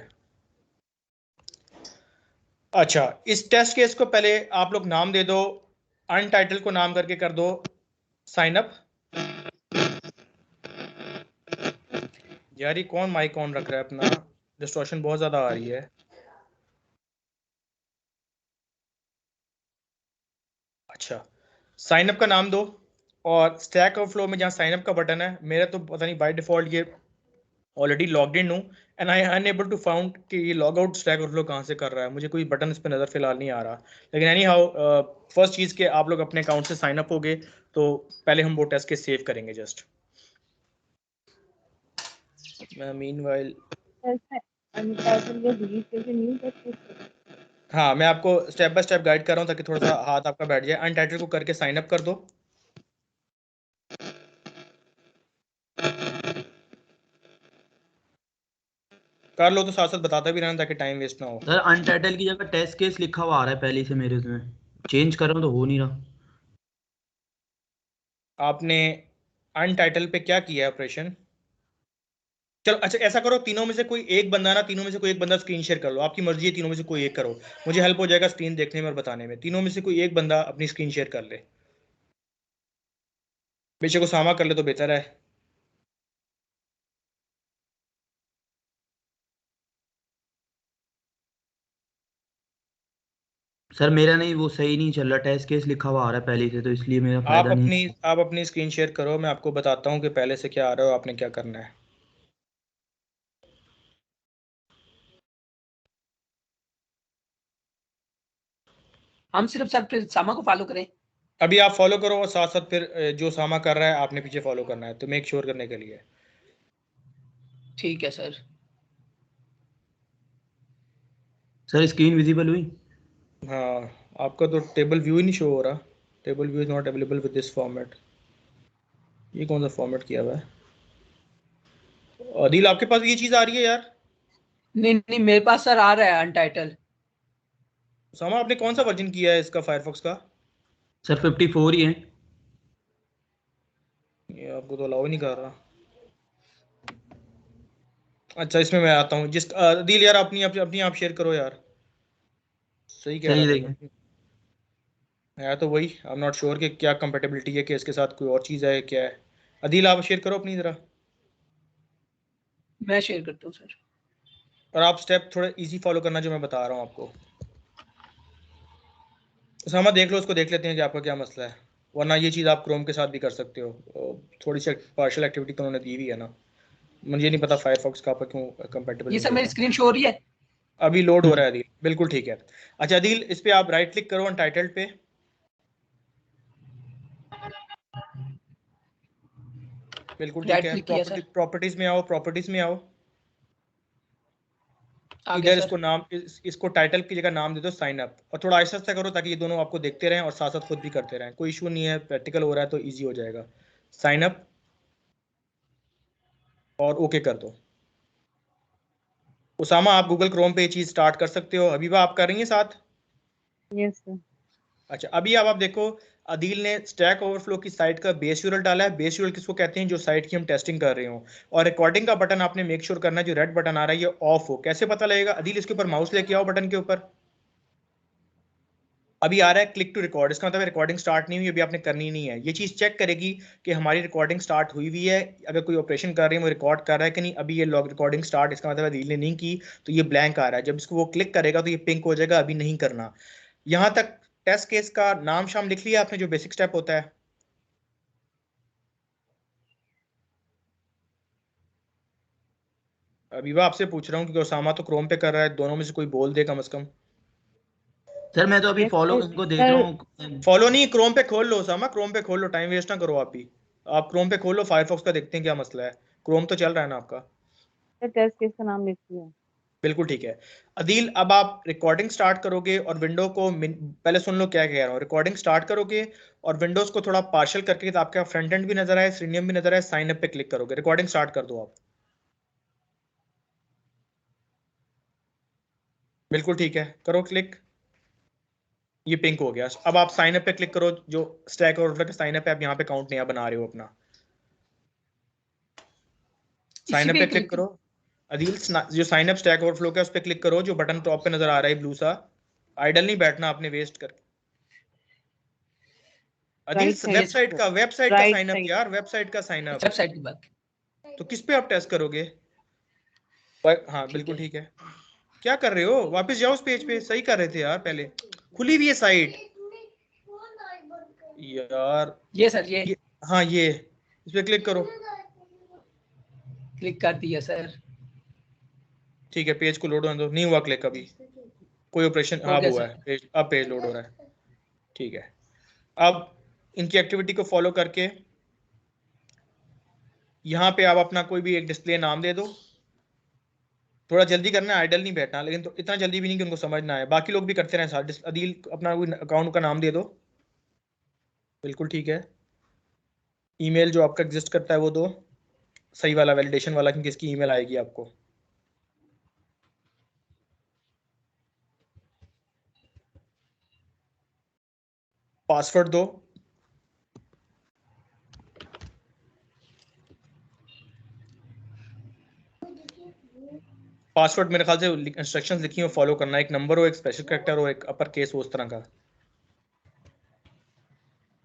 अच्छा, इस टेस्ट केस को पहले आप लोग नाम दे दो, अनटाइटल को नाम करके कर दो साइन अप। यार ये कौन माइक ऑन रख रहा है अपना, डिस्टॉर्शन बहुत ज्यादा आ रही है। अच्छा, साइन अप का नाम दो और स्टैक ओवरफ्लो में जहाँ साइन अप का बटन है, मेरा तो पता नहीं बाय डिफॉल्ट ये ऑलरेडी लॉग्ड इन हूँ and I unable to found कि ये लॉग आउट स्टैक ओवरफ्लो कहाँ से कर रहा है। मुझे कोई बटन इस पर नज़र फिलहाल नहीं आ रहा, लेकिन एनी हाउ फर्स्ट चीज़ के आप लोग अपने अकाउंट से साइन अप हो गए तो पहले हम वो टेस्ट के सेव करेंगे जस्ट। मीनवाइल
अनटाइटल या डिलीट करके न्यू टेस्ट।
हाँ, मैं आपको स्टेप बाय स्टेप गाइड कर रहा हूँ ताकि थोड़ा सा हाथ आपका बैठ जाए। अनटाइटल को करके साइन अप कर दो। कर लो तो साथ साथ बताता भी रहना ताकि टाइम वेस्ट ना हो।
सर अनटाइटल की जगह टेस्ट केस लिखा हुआ आ रहा है पहले से मेरे उसमें, चेंज कर रहा हूँ तो हो नहीं रहा।
आपने अनटाइटल पे क्या किया है ऑपरेशन? चलो अच्छा, ऐसा करो, तीनों में से कोई एक बंदा ना, तीनों में से कोई एक बंदा स्क्रीन शेयर कर लो, आपकी मर्जी है, तीनों में से कोई एक करो, मुझे हेल्प हो जाएगा स्क्रीन देखने में और बताने में। तीनों में से कोई एक बंदा अपनी स्क्रीन शेयर कर ले, बेशक उसामा कर ले तो बेहतर है।
सर मेरा नहीं, वो सही नहीं चल रहा, टेस्ट केस लिखा हुआ आ रहा है पहले से, तो इसलिए मेरा फायदा नहीं।
आप अपनी स्क्रीन शेयर करो, मैं आपको बताता हूँ कि पहले से क्या आ रहा है और आपने क्या करना है।
हम सिर्फ सर फिर सामा को फॉलो करें।
अभी आप फॉलो करो और साथ साथ फिर जो सामा कर रहा है आपने पीछे फॉलो करना है, तो मेक श्योर करने के लिए।
ठीक है सर।
सर स्क्रीन विजिबल हुई?
हाँ, आपका तो टेबल व्यू ही नहीं शो हो रहा। Table view is not available with this format. ये कौन सा फॉर्मेट किया हुआ है? अदील आपके पास ये चीज आ रही है यार?
नहीं नहीं, मेरे पास सर आ रहा है अनटाइटल।
सामा आपने कौन सा वर्जन किया है इसका फायरफॉक्स का?
सर 54 ही है।
ये आपको तो अलाउ ही नहीं कर रहा। अच्छा, इसमें मैं आता हूँ जिस अदील यार, अपनी अपनी आप शेयर करो यार। सही कह
सर
रहा
ये
था
देखें।
ये। है तो वही, आई एम नॉट श्योर कि क्या कंपेटेबिलिटी है, कि इसके साथ कोई और चीज़ है क्या है। अदील आप शेयर करो अपनी ज़रा,
मैं शेयर करता हूँ सर।
और आप स्टेप थोड़ा इजी फॉलो करना जो मैं बता रहा हूँ आपको। सामा देख लो, उसको देख लेते हैं कि आपका क्या मसला है, वरना ये चीज़ आप क्रोम के साथ भी कर सकते हो। थोड़ी सी पार्शियल एक्टिविटी तो उन्होंने दी हुई है ना, मुझे नहीं पता फायरफॉक्स का आपका क्यों कंपेटेबल
ये
नहीं
सर
हो
मेरी
रहा।
स्क्रीन शो हो रही है।
अभी लोड हो रहा है अदील, बिल्कुल ठीक है। अच्छा अदील, इस पे आप राइट क्लिक करो अनटाइटल्ड पे, बिल्कुल ठीक
राइट
है।
क्लिक किया सर।
प्रॉपर्टीज में आओ, प्रॉपर्टीज में आओ।
आ गया
इधर
सर।
इसको नाम इसको टाइटल की जगह नाम दे दो साइन अप, और थोड़ा आहिस्ता आहिस्ता करो ताकि ये दोनों आपको देखते रहें और साथ साथ खुद भी करते रहें। कोई इशू नहीं है, प्रैक्टिकल हो रहा है तो इजी हो जाएगा। साइन अप और ओके कर दो। उसामा आप गूगल क्रोम पे ये चीज़ स्टार्ट कर सकते हो। हबीबा आप कर रही हैं साथ?
Yes sir.
अच्छा, अभी अब आप देखो, अदील ने स्टैक ओवरफ्लो की साइट का बेस यूआरएल डाला है। बेस यूआरएल किसको कहते हैं? जो साइट की हम टेस्टिंग कर रहे हो। और रिकॉर्डिंग का बटन आपने मेक श्योर करना है जो रेड बटन आ रहा है ये ऑफ हो। कैसे पता लगेगा? अदील इसके ऊपर माउस लेके आओ बटन के ऊपर। अभी आ रहा है क्लिक टू रिकॉर्ड, इसका मतलब रिकॉर्डिंग स्टार्ट नहीं हुई, अभी आपने करनी नहीं है। ये चीज़ चेक करेगी कि हमारी रिकॉर्डिंग स्टार्ट हुई हुई है, अगर कोई ऑपरेशन कर रही है वो रिकॉर्ड कर रहा है कि नहीं। अभी ये लॉग रिकॉर्डिंग स्टार्ट, इसका मतलब रील ने नहीं की तो ये ब्लैंक आ रहा है। जब इसको वो क्लिक करेगा तो ये पिंक हो जाएगा, अभी नहीं करना। यहाँ तक टेस्ट केस का नाम शाम लिख लिया आपने, जो बेसिक स्टेप होता है। अभी मैं आपसे पूछ रहा हूँ कि उसामा तो क्रोम पे कर रहा है, दोनों में से कोई बोल दे कम से कम।
सर मैं तो अभी
Yes,
फॉलो
sir.
इनको देख रहा हूँ।
फॉलो नहीं, क्रोम पे खोल लो उसामा, क्रोम पे खोल लो, टाइम वेस्ट ना करो आप भी। आप क्रोम पे खोल लो, फायरफॉक्स का देखते हैं क्या मसला है। क्रोम तो चल रहा है ना आपका?
सर टेस्ट केस का नाम लिख दिया।
बिल्कुल ठीक है। अदील, अब आप रिकॉर्डिंग स्टार्ट करोगे और विंडो को पहले सुन लो क्या कह रहा हूँ। रिकॉर्डिंग स्टार्ट करोगे और विंडोज को थोड़ा पार्शल करके, तो आपका फ्रंट एंड भी नजर आए, सीनियम भी नजर आए, साइन अप पे क्लिक करोगे, रिकॉर्डिंग स्टार्ट कर दो आप। बिल्कुल ठीक है, करो क्लिक। ये पिंक हो गया। अब आप साइन अप पे क्लिक करो, जो स्टैक ओवरफ्लो का साइन अप है, आप यहाँ पे अकाउंट नया बना रहे हो अपना।
इसी
साइन अप
पे
पे क्लिक
क्लिक
करो। अदील, जो साइन अप स्टैक ओवरफ्लो का उस पे क्लिक करो, जो बटन टॉप पे नजर आ रहा है ब्लू सा। आइडल नहीं बैठना आपने वेस्ट कर। अदील,
राइट साइड,
वेबसाइट का
राइट
साइन अप
साइड।
यार, वेबसाइट का साइन अप।
वेबसाइट की बात।
तो किस पे आप टेस्ट करोगे? हाँ
ठीक
बिल्कुल
है।
ठीक है। क्या कर रहे हो? वापस जाओ उस पेज पे, सही कर रहे थे यार पहले। खुली हुई है साइट यार।
ये सर ये
ये, हाँ ये, इस पे क्लिक करो।
क्लिक कर दिया सर।
ठीक है, पेज को लोड होने दो। नहीं हुआ क्लिक अभी, कोई ऑपरेशन।
हो
हाँ
गया
वो है
सर।
पेज, अब पेज लोड हो रहा है। ठीक है, अब इनकी एक्टिविटी को फॉलो करके यहाँ पे आप अपना कोई भी एक डिस्प्ले नाम दे दो। थोड़ा जल्दी करना है, आइडल नहीं बैठना, लेकिन तो इतना जल्दी भी नहीं कि उनको समझ ना आए। बाकी लोग भी करते रहे साथ। अदील, अपना कोई अकाउंट का नाम दे दो। बिल्कुल ठीक है। ईमेल जो आपका एग्जिस्ट करता है वो दो, सही वाला, वैलिडेशन वाला, क्योंकि इसकी ईमेल आएगी आपको। पासवर्ड दो। पासवर्ड मेरे ख्याल से इंस्ट्रक्शंस लिखी हो, फॉलो करना। एक नंबर हो, एक स्पेशल कैरेक्टर हो, एक अपर केस हो, उस तरह का।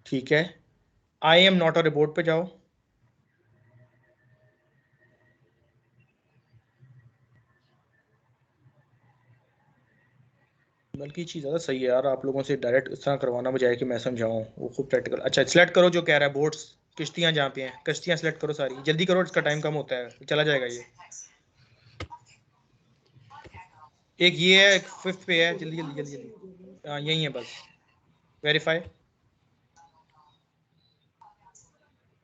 ठीक है, आई एम नॉट अ रिपोर्ट पे जाओ। बल्कि चीज़ ज़्यादा सही है यार, आप लोगों से डायरेक्ट इस तरह करवाना बजाय कि मैं समझाऊं, वो खूब प्रैक्टिकल। अच्छा, सिलेक्ट करो जो कह रहा है, बोट्स, किश्तियाँ जहाँ पे हैं, किश्तियाँ सिलेक्ट करो सारी, जल्दी करो, इसका टाइम कम होता है, चला जाएगा ये। एक ये है, एक फिफ्थ पे है, जल्दी जल्दी जल्दी जल्दी। हाँ यही है बस। वेरीफाई।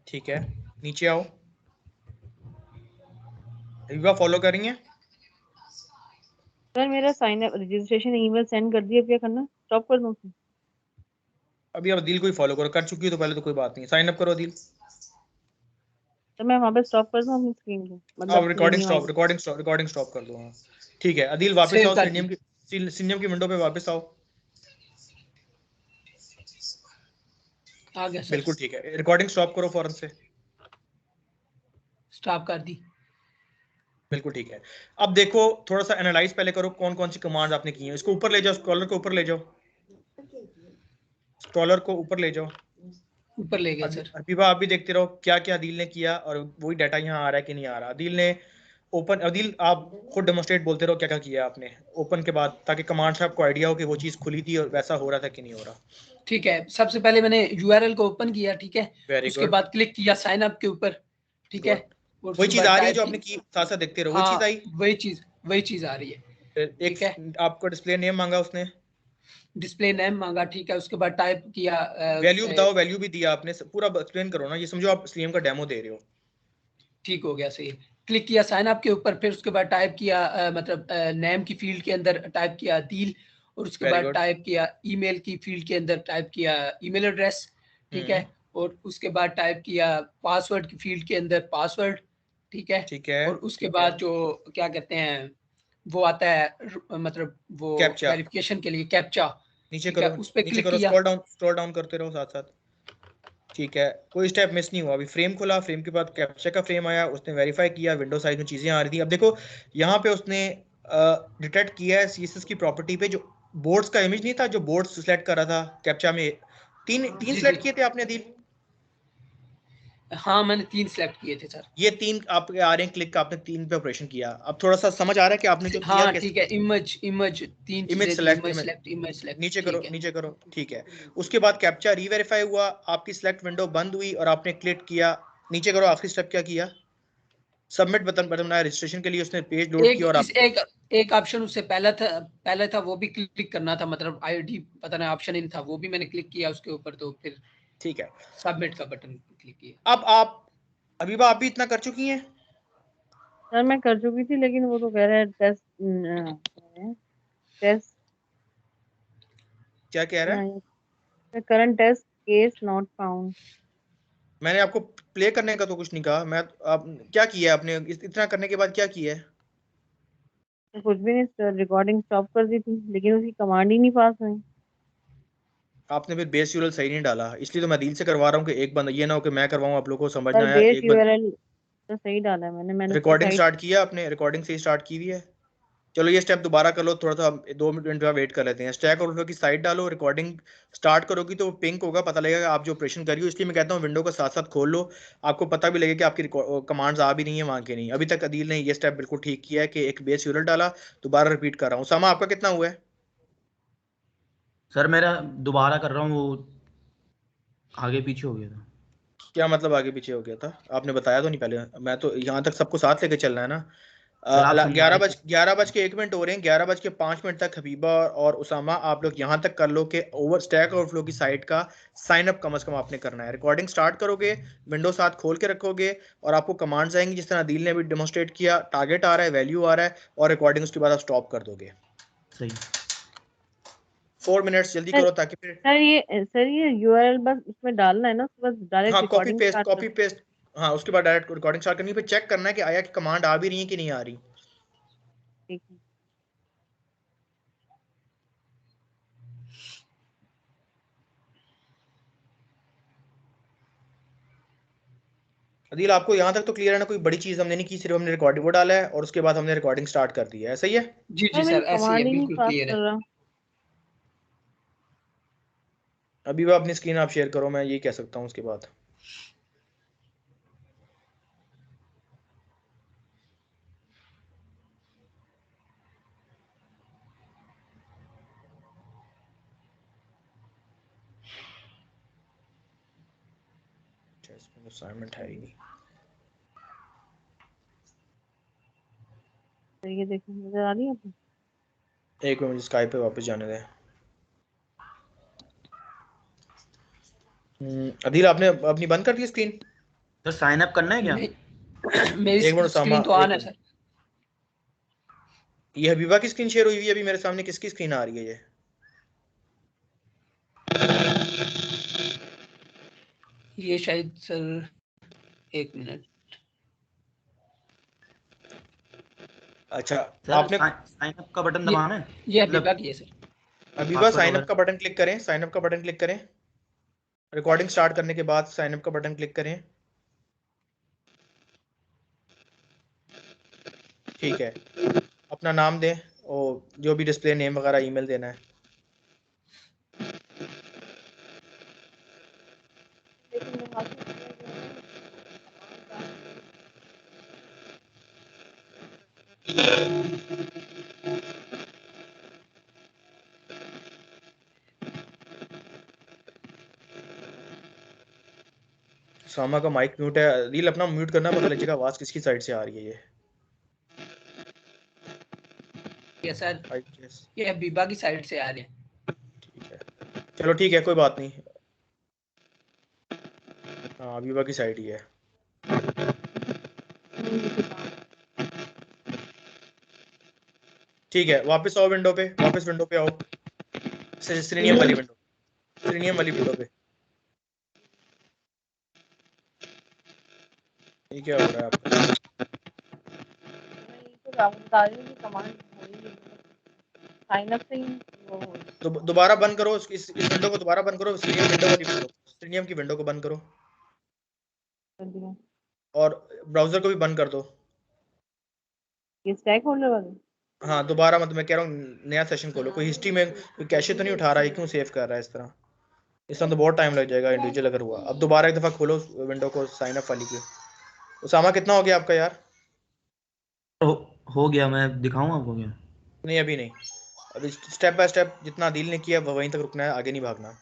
ठीक है, नीचे आओ। युवा फॉलो कर रही हैं?
सर मेरा sign up registration email send कर दिया, अब क्या करना? स्टॉप कर दूं उसे?
अभी अब दिल को ही फॉलो करो, कर चुकी हो तो पहले तो कोई बात नहीं, साइन अप करो दिल।
तो मैं वहां पे स्टॉप कर दूं अपनी स्क्रीन को,
अब
मतलब
recording
premium
stop,
ID?
Recording stop कर दो। हाँ ठीक है, अदील वापस
सेव
आओ,
कर दी।
सीनियम की विंडो पे वापस आओ।
आ गया सर।
बिल्कुल ठीक है, रिकॉर्डिंग स्टॉप करो फौरन से।
स्टॉप कर दी।
बिल्कुल ठीक है। अब देखो, थोड़ा सा एनालाइज पहले करो, कौन कौन सी कमांड आपने की है। इसको ऊपर ले जाओ, स्क्रॉलर को ऊपर ले जाओ, स्क्रॉलर को ऊपर ले जाओ।
ऊपर ले गया सर।
अभी आप भी देखते रहो क्या क्या अदील ने किया, और वही डाटा यहाँ आ रहा है कि नहीं आ रहा। अदील ने ओपन, अदील आप खुद डेमोस्ट्रेट बोलते रहो क्या क्या किया आपने ओपन के बाद, ताकि कमांड से आपको आइडिया हो कि वो चीज़ खुली थी और वैसा हो रहा था कि नहीं हो रहा।
ठीक है, सबसे पहले मैंने यूआरएल को ओपन किया, ठीक है।
वेरी
उसके
गुड,
बाद क्लिक किया साइन अप के ऊपर, ठीक है।
गुड।
और
वही
उसके
चीज़
बाद
आ रही है
टाइप
जो
की।
आपने की, साथ साथ देखते रहो, वही चीज़
हाँ,
आई।
वही चीज आ रही है।
एक
ठीक है,
आपको डिस्प्ले नेम मांगा उसने,
डिस्प्ले नेम मांगा, ठीक है। उसके बाद टाइप किया
वैल्यू बताओ, वैल्यू भी दिया आपने, पूरा एक्सप्लेन करो ना, ये समझो आप स्ट्रीम का डेमो दे रहे हो।
ठीक हो गया, सही। क्लिक किया साइन अप के ऊपर, फिर उसके बाद टाइप किया मतलब नेम की फील्ड के अंदर टाइप किया अदील, और उसके
वेरी
बाद
गुड।
टाइप किया ईमेल की फील्ड के अंदर टाइप किया ईमेल एड्रेस, ठीक है। और उसके बाद टाइप किया पासवर्ड की फील्ड के अंदर पासवर्ड, ठीक है।
ठीक है,
और उसके बाद जो क्या कहते हैं वो आता है मतलब वो
कैप्चा
वेरिफिकेशन के लिए कैप्चा,
नीचे
ठीक
करो,
है। उस पर
नीचे
क्लिक
करो,
किया।
स्क्रॉल डाउन करते रहो साथ साथ। ठीक है, कोई स्टेप मिस नहीं हुआ। अभी फ्रेम खुला, फ्रेम के बाद कैप्चा का फ्रेम आया, उसने वेरीफाई किया, विंडो साइज में चीज़ें आ रही थी। अब देखो यहाँ पे उसने डिटेक्ट किया है सीएसएस की प्रॉपर्टी पे, जो बोर्ड्स का इमेज नहीं था जो बोर्ड्स सिलेक्ट कर रहा था कैप्चा में? तीन
जी,
सिलेक्ट
जी।
किए थे आपने अदील?
हाँ, मैंने 3 सिलेक्ट किए थे सर।
ये 3 आपके आ रहे हैं क्लिक, आपने 3 पे ऑपरेशन किया। अब थोड़ा सा समझ आ रहा है कि आपने जो किया
हाँ,
कैसे?
ठीक है। इमेज 3
इमेज
चीजें थी,
select,
image select, image select.
नीचे करो,
ठीक है।
नीचे करो, ठीक है। उसके बाद कैप्चा रीवेरीफाई हुआ, आपकी सिलेक्ट विंडो बंद हुई और आपने क्लिक किया। नीचे करो, आखिरी स्टेप क्या किया? सबमिट बटन बनाया रजिस्ट्रेशन के लिए, उसने पेज लोड
एक
किया और
इस एक ऑप्शन उससे पहले था, वो भी क्लिक करना था, मतलब आईडी पता नहीं ऑप्शन इन था, वो भी मैंने क्लिक किया उसके ऊपर, तो फिर
ठीक है।
सबमिट का बटन क्लिक किया।
अब आप अबीबा, आप भी इतना कर चुकी हैं?
सर मैं कर चुकी थी, लेकिन वो तो कह रहा है टेस्ट टेस्ट
क्या कह रहा है?
Current test case not found.
मैंने आपको प्ले करने का तो कुछ नहीं कहा। मैं आप क्या किया है आपने इतना करने के बाद? क्या किया है?
कुछ भी नहीं सर, रिकॉर्डिंग स्टॉप कर दी थी, लेकिन उसकी कमांड ही नहीं पास हुई।
आपने फिर बेस यूआरएल सही नहीं डाला, इसलिए तो मैं दिल से करवा रहा हूँ कि एक बंदा, ये ना हो कि मैं करवाऊँ आप लोगों को समझ
सर
ना आया।
बेस
एक बंदा
यूआरएल तो सही डाला है मैंने उसकी
रिकॉर्डिंग
साइट।
स्टार्ट किया आपने? रिकॉर्डिंग से ही स्टार्ट की हुई है? चलो ये स्टेप दोबारा कर लो, थोड़ा सा 2 मिनट का वेट कर लेते हैं। स्टैक ओवरफ्लो की साइड डालो, रिकॉर्डिंग स्टार्ट करोगी तो पिंक होगा, पता लगेगा आप जो ऑपरेशन कर रही हो। इसलिए मैं कहता हूँ विंडो को साथ साथ खोल लो, आपको पता भी लगेगा कि आपकी कमांड्स आ भी नहीं है वहाँ के नहीं। अभी तक अदील ने ये स्टेप बिल्कुल ठीक किया है कि एक बेस यूआरएल डाला। दोबारा रिपीट कर रहा हूँ। सामा आपका कितना हुआ है?
सर मेरा दोबारा कर रहा हूँ, वो आगे पीछे हो गया था।
क्या मतलब आगे पीछे हो गया था? आपने बताया तो नहीं पहले। मैं तो यहाँ तक सबको साथ लेके चलना है ना।
सर आप समझा रहे थे।
11 बज के 1 मिनट हो रहे हैं। 11 बज के 5 मिनट तक हबीबा और उसामा आप लोग यहाँ तक कर लो कि ओवर स्टैक ओवरफ्लो की साइट का साइन अप कम अज कम आपने करना है। रिकॉर्डिंग स्टार्ट करोगे, विंडो साथ खोल के रखोगे और आपको कमांड्स आएंगी जिस तरह दिल ने भी डेमोस्ट्रेट किया। टारगेट आ रहा है, वैल्यू आ रहा है और रिकॉर्डिंग उसके बाद आप स्टॉप कर दोगे।
सही।
4 मिनट्स जल्दी
सर
करो ताकि फिर।
सर ये यूआरएल बस उसमें डालना है ना, उसके बाद डायरेक्ट
हाँ,
रिकॉर्डिंग स्टार्ट
कॉपी
कर।
पेस्ट। हाँ, उसके बाद डायरेक्ट रिकॉर्डिंग स्टार्ट करनी है। फिर चेक करना है कि आया कि कमांड आ भी रही है कि नहीं आ रही।
ठीक है।
अदील आपको यहाँ तक तो क्लियर है ना? कोई बड़ी चीज हमने नहीं की, सिर्फ हमने रिकॉर्डिंग वो डाला है और उसके बाद हमने रिकॉर्डिंग स्टार्ट कर दी है। सही है?
जी,
सर
जी
मेरी
सर, ऐसे ही है,
कमांड ही नहीं
बिल्कुल
पास
क्लियर
कर
है।
रहा।
अभी वो अपनी स्क्रीन आप शेयर करो, मैं ये कह सकता हूँ उसके बाद। असाइनमेंट है ही नहीं।
तो ये देखिए, नजर आ रही है आपको?
एक मिनट, मुझे स्काइप पे वापस जाने दें। अदील आपने अपनी बंद कर दी स्क्रीन?
सर साइन अप करना है क्या?
नहीं मेरी
एक मिनट सामा,
स्क्रीन तो ऑन
एक
है
मिनट।
सर।
ये हबीबा की स्क्रीन शेयर हुई हुई है अभी मेरे सामने, किसकी स्क्रीन आ रही है ये?
ये शायद सर, 1 मिनट।
अच्छा।
सर
आपने
साइन अप का बटन
ये
दबाना है,
ये
मतलब
हबीबा की है sir.
Habiba
password
sign up
वगैरह।
का बटन क्लिक करें, साइन अप का बटन क्लिक करें। रिकॉर्डिंग स्टार्ट करने के बाद साइन अप का बटन क्लिक करें। ठीक है, अपना नाम दें और जो भी डिस्प्ले नेम वगैरह, ईमेल देना है।
लेकिन मैं हासिल किया जो है ना, कमांड का।
सामा का माइक म्यूट है। रील अपना म्यूट करना, पता लगेगा आवाज किसकी साइड से आ रही है ये।
ये सर,
आई गेस।
ये हबीबा की साइड से आ रहे हैं।
ठीक है, चलो ठीक है, कोई बात नहीं। हाँ, हबीबा की साइड ही है।
नहीं ये तो काम।
ठीक है, वापस आओ विंडो पे, वापस विंडो पे आओ। सिलेनियम वाली विंडो, सिलेनियम वाली विंडो पे। ये क्या हो रहा है आपका?
मैं यही तो आपको बता रही हूँ कि कमांड हो ही नहीं, साइन अप से ही वो हो रही
दोबारा बंद करो इस विंडो को, दोबारा बंद करो। सिलेनियम विंडो वाली विंडो, सिलेनियम की विंडो को बंद करो
कर दिया।
और ब्राउजर को भी बंद कर दो।
ये स्टैक होल्डर वाली।
हाँ दोबारा, मतलब मैं कह रहा हूँ नया सेशन खोलो, कोई हिस्ट्री में कोई कैशे तो नहीं उठा रहा है, क्यों सेव कर रहा है इस तरह, इसमें तो बहुत टाइम लग जाएगा इंडिविजुअल अगर हुआ। अब दोबारा एक दफ़ा खोलो विंडो को साइन अप वाली की। उसामा कितना हो गया आपका यार?
हो गया, मैं दिखाऊं आपको क्या?
नहीं अभी नहीं, अभी स्टेप बाय स्टेप जितना दिल ने किया वहीं तक रुकना है, आगे नहीं भागना।
सर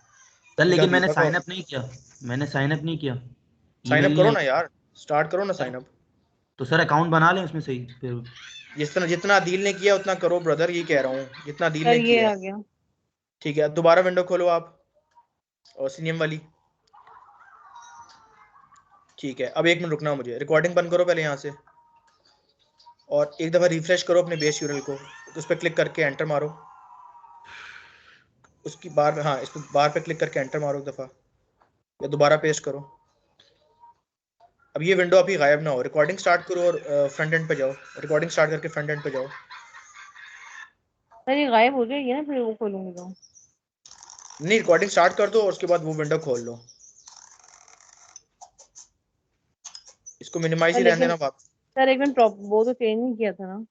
उनका
लेकिन मैंने
दीपक
साइन
और
अप नहीं किया, मैंने साइन अप नहीं किया,
साइन
ईमेल
अप
नहीं
करो
आई।
ना यार, स्टार्ट करो ना साइन अप।
तो सर अकाउंट बना लें उसमें सही फिर।
जितना दिल ने किया उतना करो ब्रदर, ये कह रहा हूँ, जितना दिल
सर
ने
ये
किया
आ
है।
गया।
ठीक है, अब दोबारा विंडो खोलो आप, और सीनियम वाली। ठीक है, अब 1 मिनट रुकना, मुझे रिकॉर्डिंग बंद करो पहले यहाँ से, और एक दफ़ा रिफ्रेश करो अपने बेस यूआरएल को, तो उस पर क्लिक करके एंटर मारो, उसकी बार, हाँ इस पर बार पे क्लिक करके एंटर मारो एक दफ़ा, या दोबारा पेस्ट करो। अब ये विंडो अभी गायब ना हो, रिकॉर्डिंग स्टार्ट करो और फ्रंट एंड पे जाओ, रिकॉर्डिंग स्टार्ट करके फ्रंट एंड पे जाओ।
सर ये गायब हो जाएगी ना फिर वो खोलूंगी तो?
नहीं, रिकॉर्डिंग स्टार्ट कर दो और उसके बाद वो विंडो खोल लो, इसको मिनिमाइज
सर
ही रहने
लेकिन
देना बात।
सर एक मिनट, वो तो चेंज नहीं किया था ना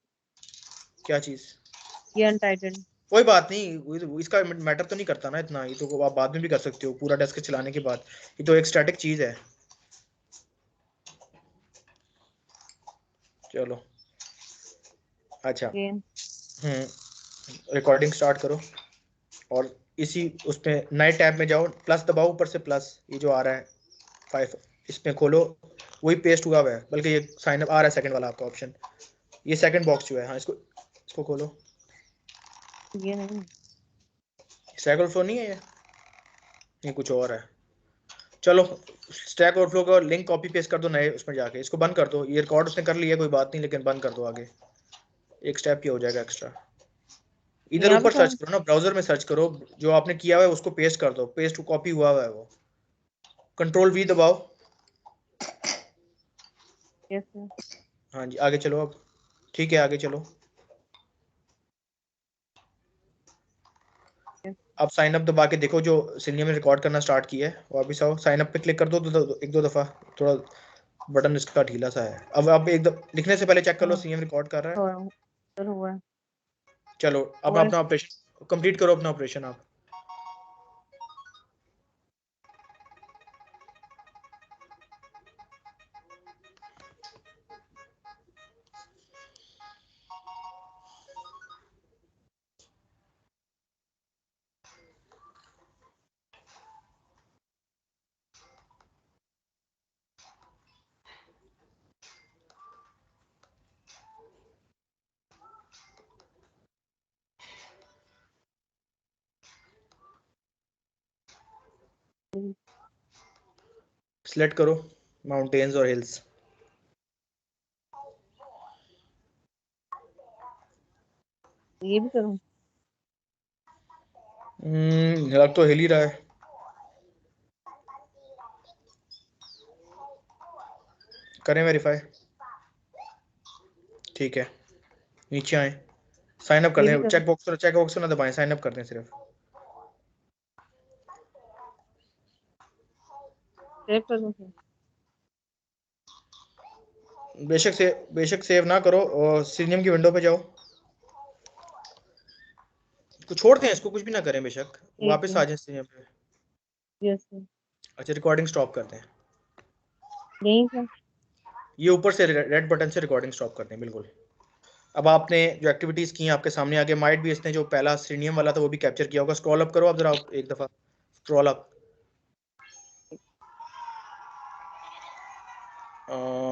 क्या चीज़?
ये अनटाइटल्ड?
कोई बात नहीं, इसका मैटर तो नहीं करता ना इतना, ये तो आप बाद में भी कर सकते हो पूरा डेस्क चलाने के बाद, ये तो एक स्टैटिक चीज़ है। चलो अच्छा,
गेम।
रिकॉर्डिंग स्टार्ट करो, और इसी उसमें नए टैब में जाओ, प्लस दबाओ ऊपर से, प्लस ये जो आ रहा है 5, इसमें खोलो, वही पेस्ट हुआ हुआ है, बल्कि ये साइन अप आ रहा है सेकंड वाला आपका ऑप्शन, ये सेकंड बॉक्स जो है, हाँ इसको खोलो।
ये नहीं।
स्टैक ओवरफ्लो नहीं है ये कुछ और है। चलो स्टैक ओवरफ्लो का लिंक कॉपी पेस्ट कर दो नए उसमें जाके, इसको बंद कर दो, ये रिकॉर्ड उसने कर लिया कोई बात नहीं, लेकिन बंद कर दो आगे, एक स्टेप ही हो जाएगा एक्स्ट्रा। इधर
यहाँ पे
ऊपर सर्च
कौन?
करो ना, ब्राउजर में सर्च करो, जो आपने किया हुआ है उसको पेस्ट कर दो, पेस्ट कॉपी हुआ हुआ है वो, कंट्रोल वी दबाओ।
Yes sir.
हाँ जी आगे चलो अब, ठीक है आगे चलो।
यस।
अब साइन अप दबा के देखो, जो सिनियर ने रिकॉर्ड करना स्टार्ट किया है, वापस आओ साइन अप पे क्लिक कर दो, एक दो दफ़ा, थोड़ा बटन इसका ढीला सा है। अब लिखने से पहले चेक कर लो
हाँ
सीएम रिकॉर्ड कर रहा है।
हुआ है, सर हुआ है।
चलो अब
हुआ है।
अपना ऑपरेशन कंप्लीट करो, अपना ऑपरेशन आप। सिलेक्ट करो माउंटेन्स और हिल्स।
ये भी करूँ?
लग तो हिल ही रहा है, करें वेरीफाई। ठीक है, नीचे आए, साइन अप कर
ये भी
दें,
करूँ?
चेक बॉक्स ना दबाएं, साइन अप कर दें सिर्फ।
सेव कर दूँ सर?
बेशक सेव ना करो, और सीनियम की विंडो पे जाओ, इसको छोड़ते हैं, इसको कुछ भी ना करें, बेशक
ठीक
वापस
है।
आ जाए सीनियम पे।
Yes sir.
अच्छा रिकॉर्डिंग स्टॉप करते हैं,
यहीं सर।
ये ऊपर से रेड बटन से रिकॉर्डिंग स्टॉप करते हैं बिल्कुल। अब आपने जो एक्टिविटीज़ की हैं आपके सामने आगे, माइट भी इसने जो पहला सीनियम वाला था वो भी कैप्चर किया होगा। स्क्रॉल अप करो आप जरा, एक दफ़ा स्क्रॉल अप।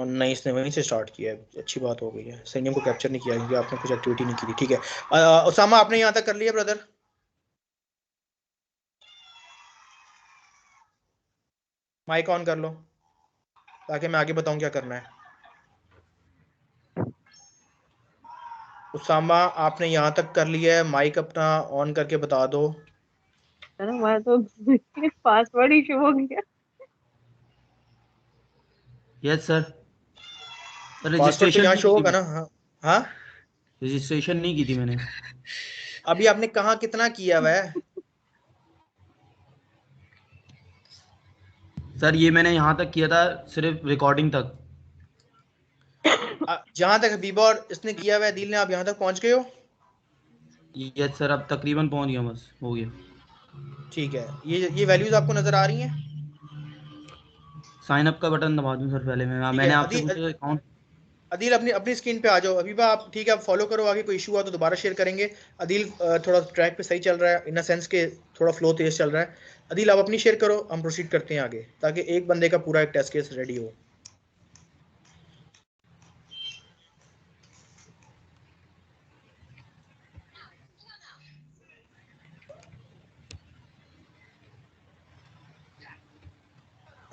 नहीं, इसने वहीं से स्टार्ट किया है, अच्छी बात हो गई है, सीनियम को कैप्चर नहीं किया क्योंकि आपने कुछ एक्टिविटी नहीं की थी। ठीक है उसामा, आपने यहाँ तक कर लिया ब्रदर? माइक ऑन कर लो ताकि मैं आगे बताऊं क्या करना है। उसामा आपने यहाँ तक कर लिया है, माइक अपना ऑन करके बता दो।
सर हमारा तो पासवर्ड इशू हो गया।
Yes sir.
पासवर्ड तो
रजिस्ट्रेशन
यहाँ
नहीं
शो
की थी
होगा
मैं,
ना? हाँ हाँ।
रजिस्ट्रेशन नहीं की थी मैंने।
अभी आपने कहाँ कितना किया हुआ है?
सर ये मैंने यहाँ तक किया था, सिर्फ रिकॉर्डिंग तक।
जहाँ तक हबीबा और इसने किया हुआ है, दिल ने, आप यहाँ तक पहुँच गए हो?
ये सर अब तकरीबन पहुंच गया, बस हो गया।
ठीक है, ये वैल्यूज आपको नजर आ रही हैं?
साइन अप का बटन दबा दूं सर पहले मैं?
ठीक है,
मैंने आपसे पूछा अकाउंट।
अदील अपनी अपनी स्क्रीन पे आ जाओ। अभी आप ठीक है, आप फॉलो करो, आगे कोई इशू हुआ तो दोबारा शेयर करेंगे। अदील थोड़ा ट्रैक पे सही चल रहा है इन द सेंस के थोड़ा फ्लो तेज चल रहा है। अदील आप अपनी शेयर करो, हम प्रोसीड करते हैं आगे, ताकि एक बंदे का पूरा एक टेस्ट केस रेडी हो।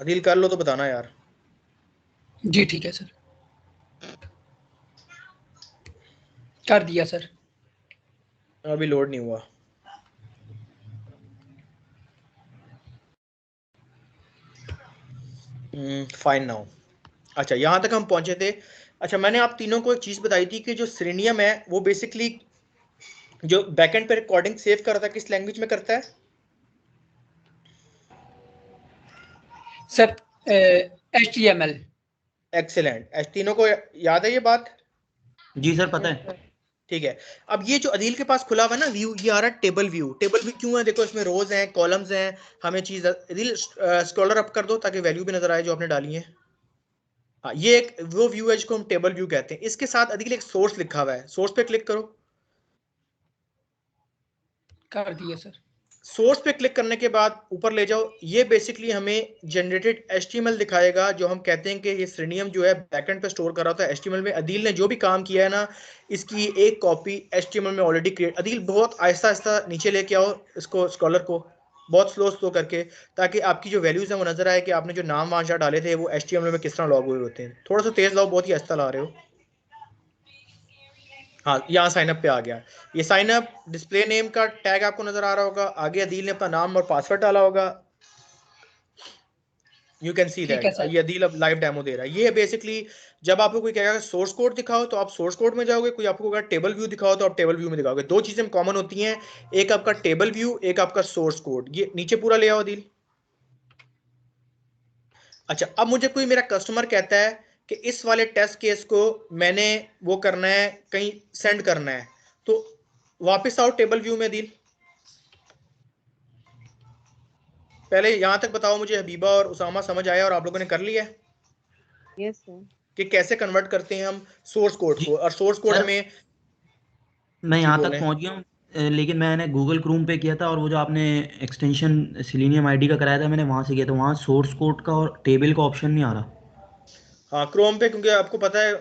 अदील कर लो तो बताना यार।
जी ठीक है सर, कर दिया सर।
अभी लोड नहीं हुआ। Fine now. अच्छा, यहाँ तक हम पहुंचे थे। अच्छा, मैंने आप तीनों को एक चीज़ बताई थी कि जो सेरेनियम है वो बेसिकली जो बैकएंड पे रिकॉर्डिंग सेव करता है किस लैंग्वेज में करता है?
Sir HTML।
एक्सेलेंट। तीनों को याद है ये बात?
जी सर पता
यस
है।
सर।
ठीक है। अब ये जो अदील के पास खुला हुआ है ना व्यू, ये आ रहा है टेबल व्यू। टेबल व्यू क्यों है? देखो इसमें रोज हैं, कॉलम्स हैं। हमें चीज अदील स्क्रॉलर अप कर दो ताकि वैल्यू भी नजर आए जो आपने डाली है। हाँ, ये एक वो व्यू है जिसको हम टेबल व्यू कहते हैं। इसके साथ अदील एक सोर्स लिखा हुआ है, सोर्स पे क्लिक करो।
कर दिया सर।
सोर्स पे क्लिक करने के बाद ऊपर ले जाओ। ये बेसिकली हमें जनरेटेड एचटीएमएल दिखाएगा, जो हम कहते हैं कि ये सेरेनियम जो है बैकएंड पे स्टोर कर रहा होता है एचटीएमएल में। अदील ने जो भी काम किया है ना, इसकी एक कॉपी एचटीएमएल में ऑलरेडी क्रिएट। अदील बहुत आहिस्ता आहिस्ता नीचे लेके आओ इसको, स्कॉलर को बहुत स्लो स्लो करके, ताकि आपकी जो वैल्यूज है वो नजर आए कि आपने जो नाम वहां डाले थे वो एचटीएमएल में किस तरह लॉग हुए होते हैं। थोड़ा सा तेज लाओ, बहुत ही आहिस्ता ला रहे हो। हाँ, यहाँ साइन अप पे आ गया। ये साइन अप डिस्प्ले नेम का टैग आपको नजर आ रहा होगा। आगे अदील ने अपना नाम और पासवर्ड डाला होगा। यू कैन सी
ठीक है
दैट
सर।
ये अदील अब लाइव डेमो दे रहा है। ये बेसिकली जब आपको कोई कहेगा सोर्स कोड दिखाओ तो आप सोर्स कोड में जाओगे, कोई आपको कहेगा टेबल व्यू दिखाओ तो आप टेबल व्यू में दिखाओगे। दो चीजें कॉमन होती हैं, एक आपका टेबल व्यू, एक आपका सोर्स कोड। ये नीचे पूरा ले आओ अदील। अच्छा, अब मुझे कोई मेरा कस्टमर कहता है कि इस वाले टेस्ट केस को मैंने वो करना है, कहीं सेंड करना है, तो वापस आओ टेबल व्यू में अदील। पहले यहां तक बताओ मुझे, हबीबा और उसामा समझ आया और आप लोगों ने कर लिया है
यस सर।
कि कैसे कन्वर्ट करते हैं हम सोर्स कोड
जी
को? और सोर्स कोड
सर
हमें
मैं
जी
यहाँ तक
बोलें।
पहुँच गया हूँ। लेकिन मैंने गूगल क्रोम पे किया था, और वो जो आपने एक्सटेंशन सिलेनियम आईडी का कराया था मैंने वहाँ से किया था, वहाँ सोर्स कोड का और टेबल का ऑप्शन नहीं आ रहा।
हाँ, क्रोम पे, क्योंकि आपको पता है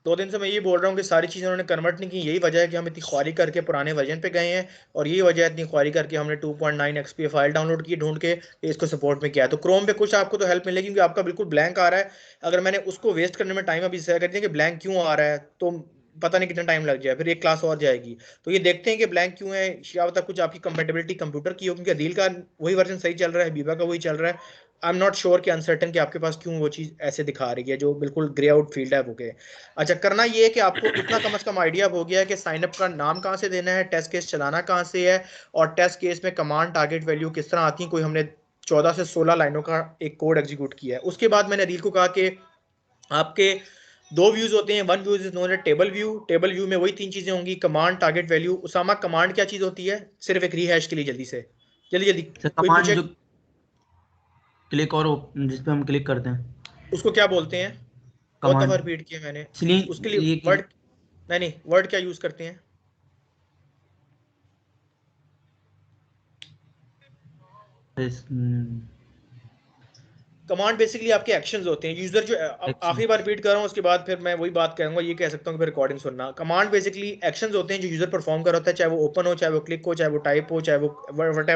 2 दिन से मैं ये बोल रहा हूँ कि सारी चीज़ें उन्होंने कन्वर्ट नहीं की। यही वजह है कि हम इतनी ख्वारी करके पुराने वर्जन पे गए हैं, और यही वजह है इतनी ख्वारी करके हमने 2.9 एक्सपी फाइल डाउनलोड की ढूंढ के इसको सपोर्ट में किया है। तो क्रोम पे कुछ आपको तो हेल्प मिलेगी, क्योंकि आपका बिल्कुल ब्लैंक आ रहा है। अगर मैंने उसको वेस्ट करने में टाइम अभी शेयर कर दिया कि ब्लैंक क्यों आ रहा है, तो पता नहीं कितना टाइम लग जाए, फिर एक क्लास और जाएगी। तो ये देखते हैं कि ब्लैंक क्यों है। क्या पता कुछ आपकी कंपेटेबिलिटी कंप्यूटर की हो, क्योंकि अदील का वही वर्जन सही चल रहा है, बीबा का वही चल रहा है। आई एम नॉट श्योर कि अनसर्टन कि आपके पास क्यों वो चीज़ ऐसे दिखा रही है, जो बिल्कुल ग्रे आउट फील्ड है वो के। अच्छा, करना ये है कि आपको इतना कम से कम आइडिया हो गया है कि साइन अप का नाम कहाँ से देना है, टेस्ट केस चलाना कहाँ से है, और टेस्ट केस में कमांड टारगेट वैल्यू किस तरह आती है। कोई हमने 14 से 16 लाइनों का एक कोड एग्जीक्यूट किया है। उसके बाद मैंने अदील को कहा कि आपके दो व्यूज होते हैं, one views is known as table view. Table view में वही तीन चीजें होंगी, command target value. Usama, command क्या चीज होती है? सिर्फ एक रीहैश के लिए, जल्दी से, जल्दी जल्दी।
सर
कोई
कमांड
पूछे
जो क्लिक और जिस पे हम क्लिक करते हैं,
उसको क्या बोलते हैं? बहुत दफा
कमांड।
रिपीट किया मैंने। उसके लिए
इसलिए ये
वर्ड, नहीं नहीं, वर्ड क्या यूज करते हैं? कमांड बेसिकली आपके एक्शंस होते हैं। यूजर जो
एक्शन।
आखिरी बार रिपीट कर रहा हूँ, उसके बाद फिर मैं वही बात करूंगा, ये कह सकता हूँ कि फिर रिकॉर्डिंग सुनना। कमांड बेसिकली एक्शंस होते हैं जो यूजर परफॉर्म कर रहा होता है, चाहे वो ओपन हो, चाहे वो क्लिक हो, चाहे वो टाइप हो, चाहे वो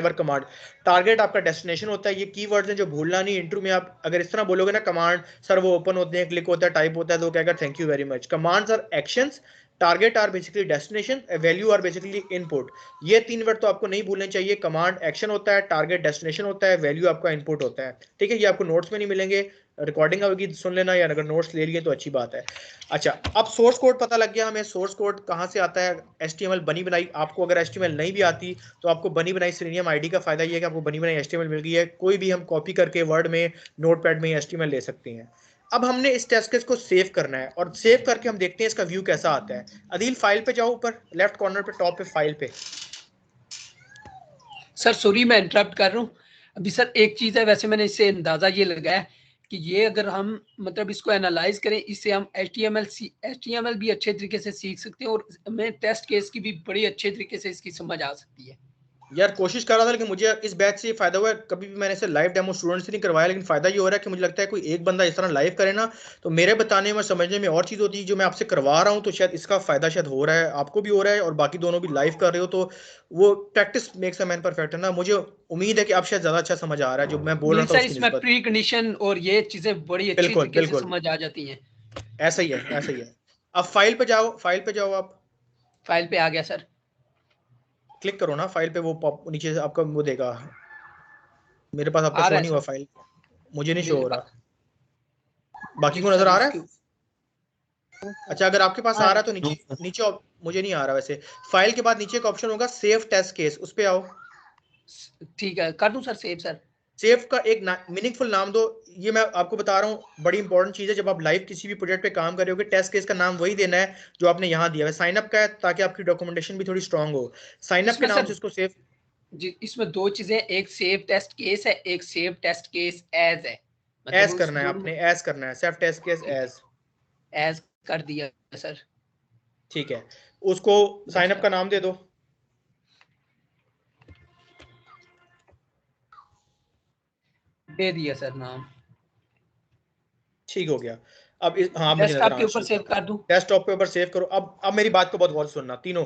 वट कमांड। टारगेट आपका डेस्टिनेशन होता है। ये कीवर्ड्स हैं जो भूलना नहीं। इंटरव्यू में आप अगर इस तरह बोलोगे ना, कमांड सर वो ओपन होते हैं, क्लिक होता है, टाइप होता है, तो वो कहेगा thank you very much. Commands are actions, target are basically destination, value are basically input. ये तीन वर्ड तो आपको नहीं भूलने चाहिए। कमांड एक्शन होता है, टारगेट डेस्टिनेशन होता है, वैल्यू आपका इनपुट होता है। ठीक है, ये आपको नोट्स में नहीं मिलेंगे, रिकॉर्डिंग होगी सुन लेना, या अगर नोट्स ले लिए तो अच्छी बात है। अच्छा, अब सोर्स कोड पता लग गया हमें। सोर्स कोड कहाँ से आता है? एचटीएमएल बनी बनाई। आपको अगर एचटीएमएल नहीं भी आती तो आपको बनी बनाई सेरेनियम आईडी का फायदा ये है कि आपको बनी बनाई एचटीएमएल मिल गई है। कोई भी हम कॉपी करके वर्ड में, नोटपैड में एचटीएमएल ले सकते हैं। अब हमने इस टेस्ट केस को सेव करना है और सेव करके हम देखते हैं इसका व्यू कैसा आता है। अदील फाइल पे जाओ, ऊपर लेफ्ट कॉर्नर पे टॉप पे फाइल पे।
सर सॉरी मैं इंटरप्ट कर रहा हूँ अभी सर। एक चीज है, वैसे मैंने इससे अंदाजा ये लगाया कि ये अगर हम मतलब इसको एनालाइज करें, इससे हम HTML भी अच्छे तरीके से सीख सकते हैं और हमें टेस्ट केस की भी बड़ी अच्छे तरीके से इसकी समझ आ सकती है।
यार कोशिश कर रहा था, लेकिन मुझे इस बैच से ये फायदा हुआ है, कभी भी मैंने इसे लाइव डेमो स्टूडेंट से नहीं करवाया, लेकिन फायदा ये हो रहा है कि मुझे लगता है कोई एक बंदा इस तरह लाइव करे ना, तो मेरे बताने में समझने में और चीज़ होती है, जो मैं आपसे करवा रहा हूँ तो शायद इसका फायदा शायद हो रहा है, आपको भी हो रहा है और बाकी दोनों भी लाइव कर रहे हो, तो वो practice makes a man perfect है ना। मुझे उम्मीद है कि आप शायद ज़्यादा अच्छा समझ आ रहा है जो मैं बोल रहा
नहीं
था
सर,
उसकी
इसमें
निस्बत।
प्री कंडीशन और ये चीजें बड़ी अच्छी
बिल्कुल
तरीके से
बिल्कुल,
समझ आ जाती हैं।
ऐसा ही है, ऐसा ही है। अब फाइल पे जाओ, फाइल पे जाओ, आप
फाइल पे आ गया सर।
क्लिक करो ना फाइल पे, वो पॉप नीचे से आपका वो देगा। मेरे पास आपका
आ
शो
रहा है
नहीं हुआ
सर
फाइल, मुझे नहीं शो
मेरे
हो
पास।
रहा, बाकी
जी
को
सर
नजर आ रहा
इसके
है? अच्छा, अगर आपके पास आ रहा है तो नीचे
नो
नीचे मुझे नहीं आ रहा वैसे। फाइल के बाद नीचे एक ऑप्शन होगा सेव टेस्ट केस, उस पे आओ।
ठीक है, कर दूं सर सेव सर?
सेव का एक मीनिंगफुल नाम दो। ये मैं आपको बता रहा हूँ, बड़ी इंपॉर्टेंट चीज है, जब आप लाइव किसी भी प्रोजेक्ट पे काम कर रहे हो, टेस्ट केस का नाम वही देना है जो आपने यहाँ दिया है। साइन अप का है ताकि आपकी डॉक्यूमेंटेशन भी थोड़ी स्ट्रांग हो। साइन अप के
इसमें
नाम
सर
से इसको सेव,
जी, इसमें दो चीजें, एक सेव टेस्ट केस है, एक सेव टेस्ट केस एज है, मतलब
एज
उस
करना है
दोनों
आपने, एज करना है, save test case as.
As कर दिया सर।
ठीक है, उसको
जी
साइन अप
सर
का नाम दे दो।
दे दिया सर नाम।
ठीक हो गया। अब हाँ, मुझे नजर
डेस्कटॉप के
आना
ऊपर
शुरू
सेव
कर।
कर दूं?
डेस्कटॉप पे ऊपर सेव करो। अब मेरी बात को बहुत गौर से सुनना तीनों।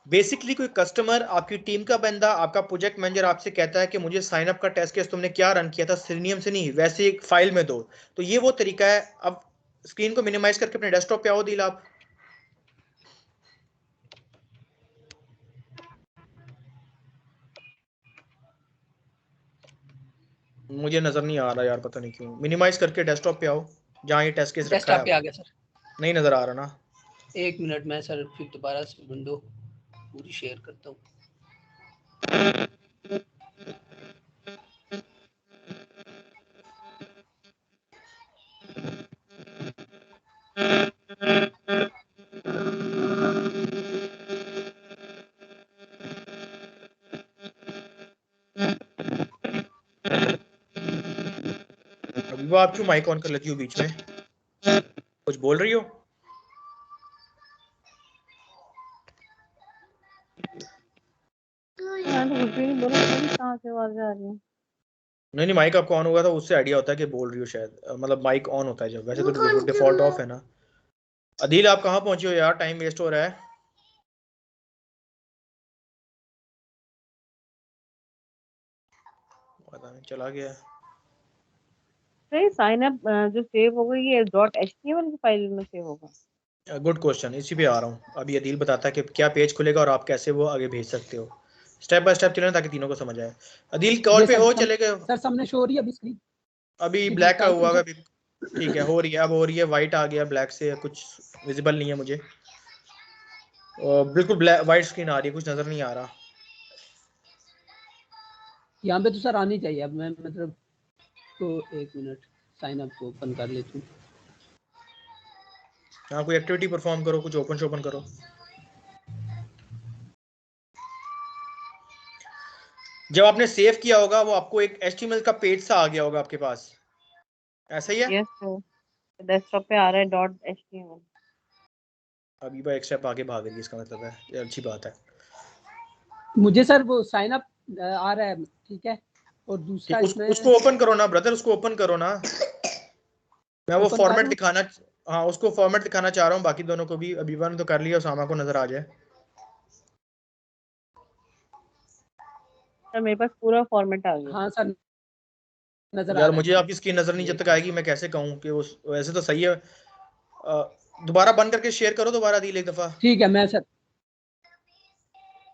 बेसिकली कोई कस्टमर, आपकी टीम का बंदा, आपका प्रोजेक्ट मैनेजर आपसे कहता है कि मुझे साइन अप का टेस्ट केस तुमने क्या रन किया था, सिलिनियम से नहीं, वैसे एक फाइल में दो, तो ये वो तरीका है। अब स्क्रीन को मिनिमाइज करके अपने डेस्कटॉप पे आओ दिल आप। मुझे नजर नहीं आ रहा यार, पता नहीं क्यों। मिनिमाइज करके डेस्कटॉप पे आओ जहाँ ये टेस्ट केस रखा है
डेस्कटॉप पे आ
आपने।
गया सर।
नहीं नजर आ रहा ना?
एक मिनट में सर फिर दोबारा से विंडो पूरी शेयर करता हूँ।
अभी वो आप क्यों माइक ऑन कर लेती हो बीच में, कुछ बोल रही हो?
मैं तो कुछ भी नहीं बोला, पता नहीं कहाँ से आवाज आ रही है।
नहीं नहीं, माइक आपको ऑन होगा तो उससे आइडिया होता है कि बोल रही हो शायद, मतलब माइक ऑन होता है जब, वैसे तो डिफॉल्ट ऑफ है ना। अदील आप कहाँ पहुंचे हो यार, टाइम वेस्ट हो रहा है। पता नहीं चला गया।
सही साइन अप जो सेव होगा ये .html की फाइल में सेव होगा?
गुड क्वेश्चन, इसी पे आ रहा हूँ। अभी अदील बताता है कि क्या पेज खुलेगा और आप कैसे वो आगे भेज सकते हो। स्टेप बाय स्टेप चलें ताकि तीनों को समझ आए। अदील कॉल
ये
पे
सर
हो, चले गए?
सर सामने शो हो रही है अभी स्क्रीन?
अभी
जी जी
ब्लैक का
काम
हुआ
करूँ
है
सर?
अभी। ठीक है, हो रही है, अब हो रही है, वाइट आ गया, ब्लैक से कुछ विजिबल नहीं है मुझे। बिल्कुल ब्लैक वाइट स्क्रीन आ रही है, कुछ नजर नहीं आ रहा।
यहाँ पे तो सर आनी चाहिए। अब मैं मतलब तो एक मिनट साइन अप को ओपन कर लेती हूँ।
हाँ, कोई एक्टिविटी परफॉर्म करो, कुछ ओपन शोपन करो। जब आपने सेव किया होगा वो आपको एक HTML का पेज सा आ गया होगा आपके पास, ऐसा ही है?
यस सर, डेस्कटॉप पे आ रहा है .html।
अभी बा एक स्टेप आगे भाग रही है, इसका मतलब है ये अच्छी बात है।
मुझे सर वो साइन अप आ रहा है, ठीक है, और दूसरा
ठीक,
इसमें
उसको ओपन करो ना ब्रदर, उसको ओपन करो ना। मैं वो
ओपन कर
फॉर्मेट
दूं?
दिखाना, हाँ उसको फॉर्मेट दिखाना चाह रहा हूँ बाकी दोनों को भी। अभी वन तो कर लिया, उसामा को नजर आ जाए।
सर मेरे पास पूरा फॉर्मेट आ गया।
हाँ सर नजर आ
यार
रहा
मुझे आपकी स्क्रीन नजर नहीं
है।
जब तक आएगी, मैं कैसे कहूँ कि उस वैसे तो सही है। दोबारा बंद करके शेयर करो दोबारा दिल एक दफा।
ठीक है मैं सर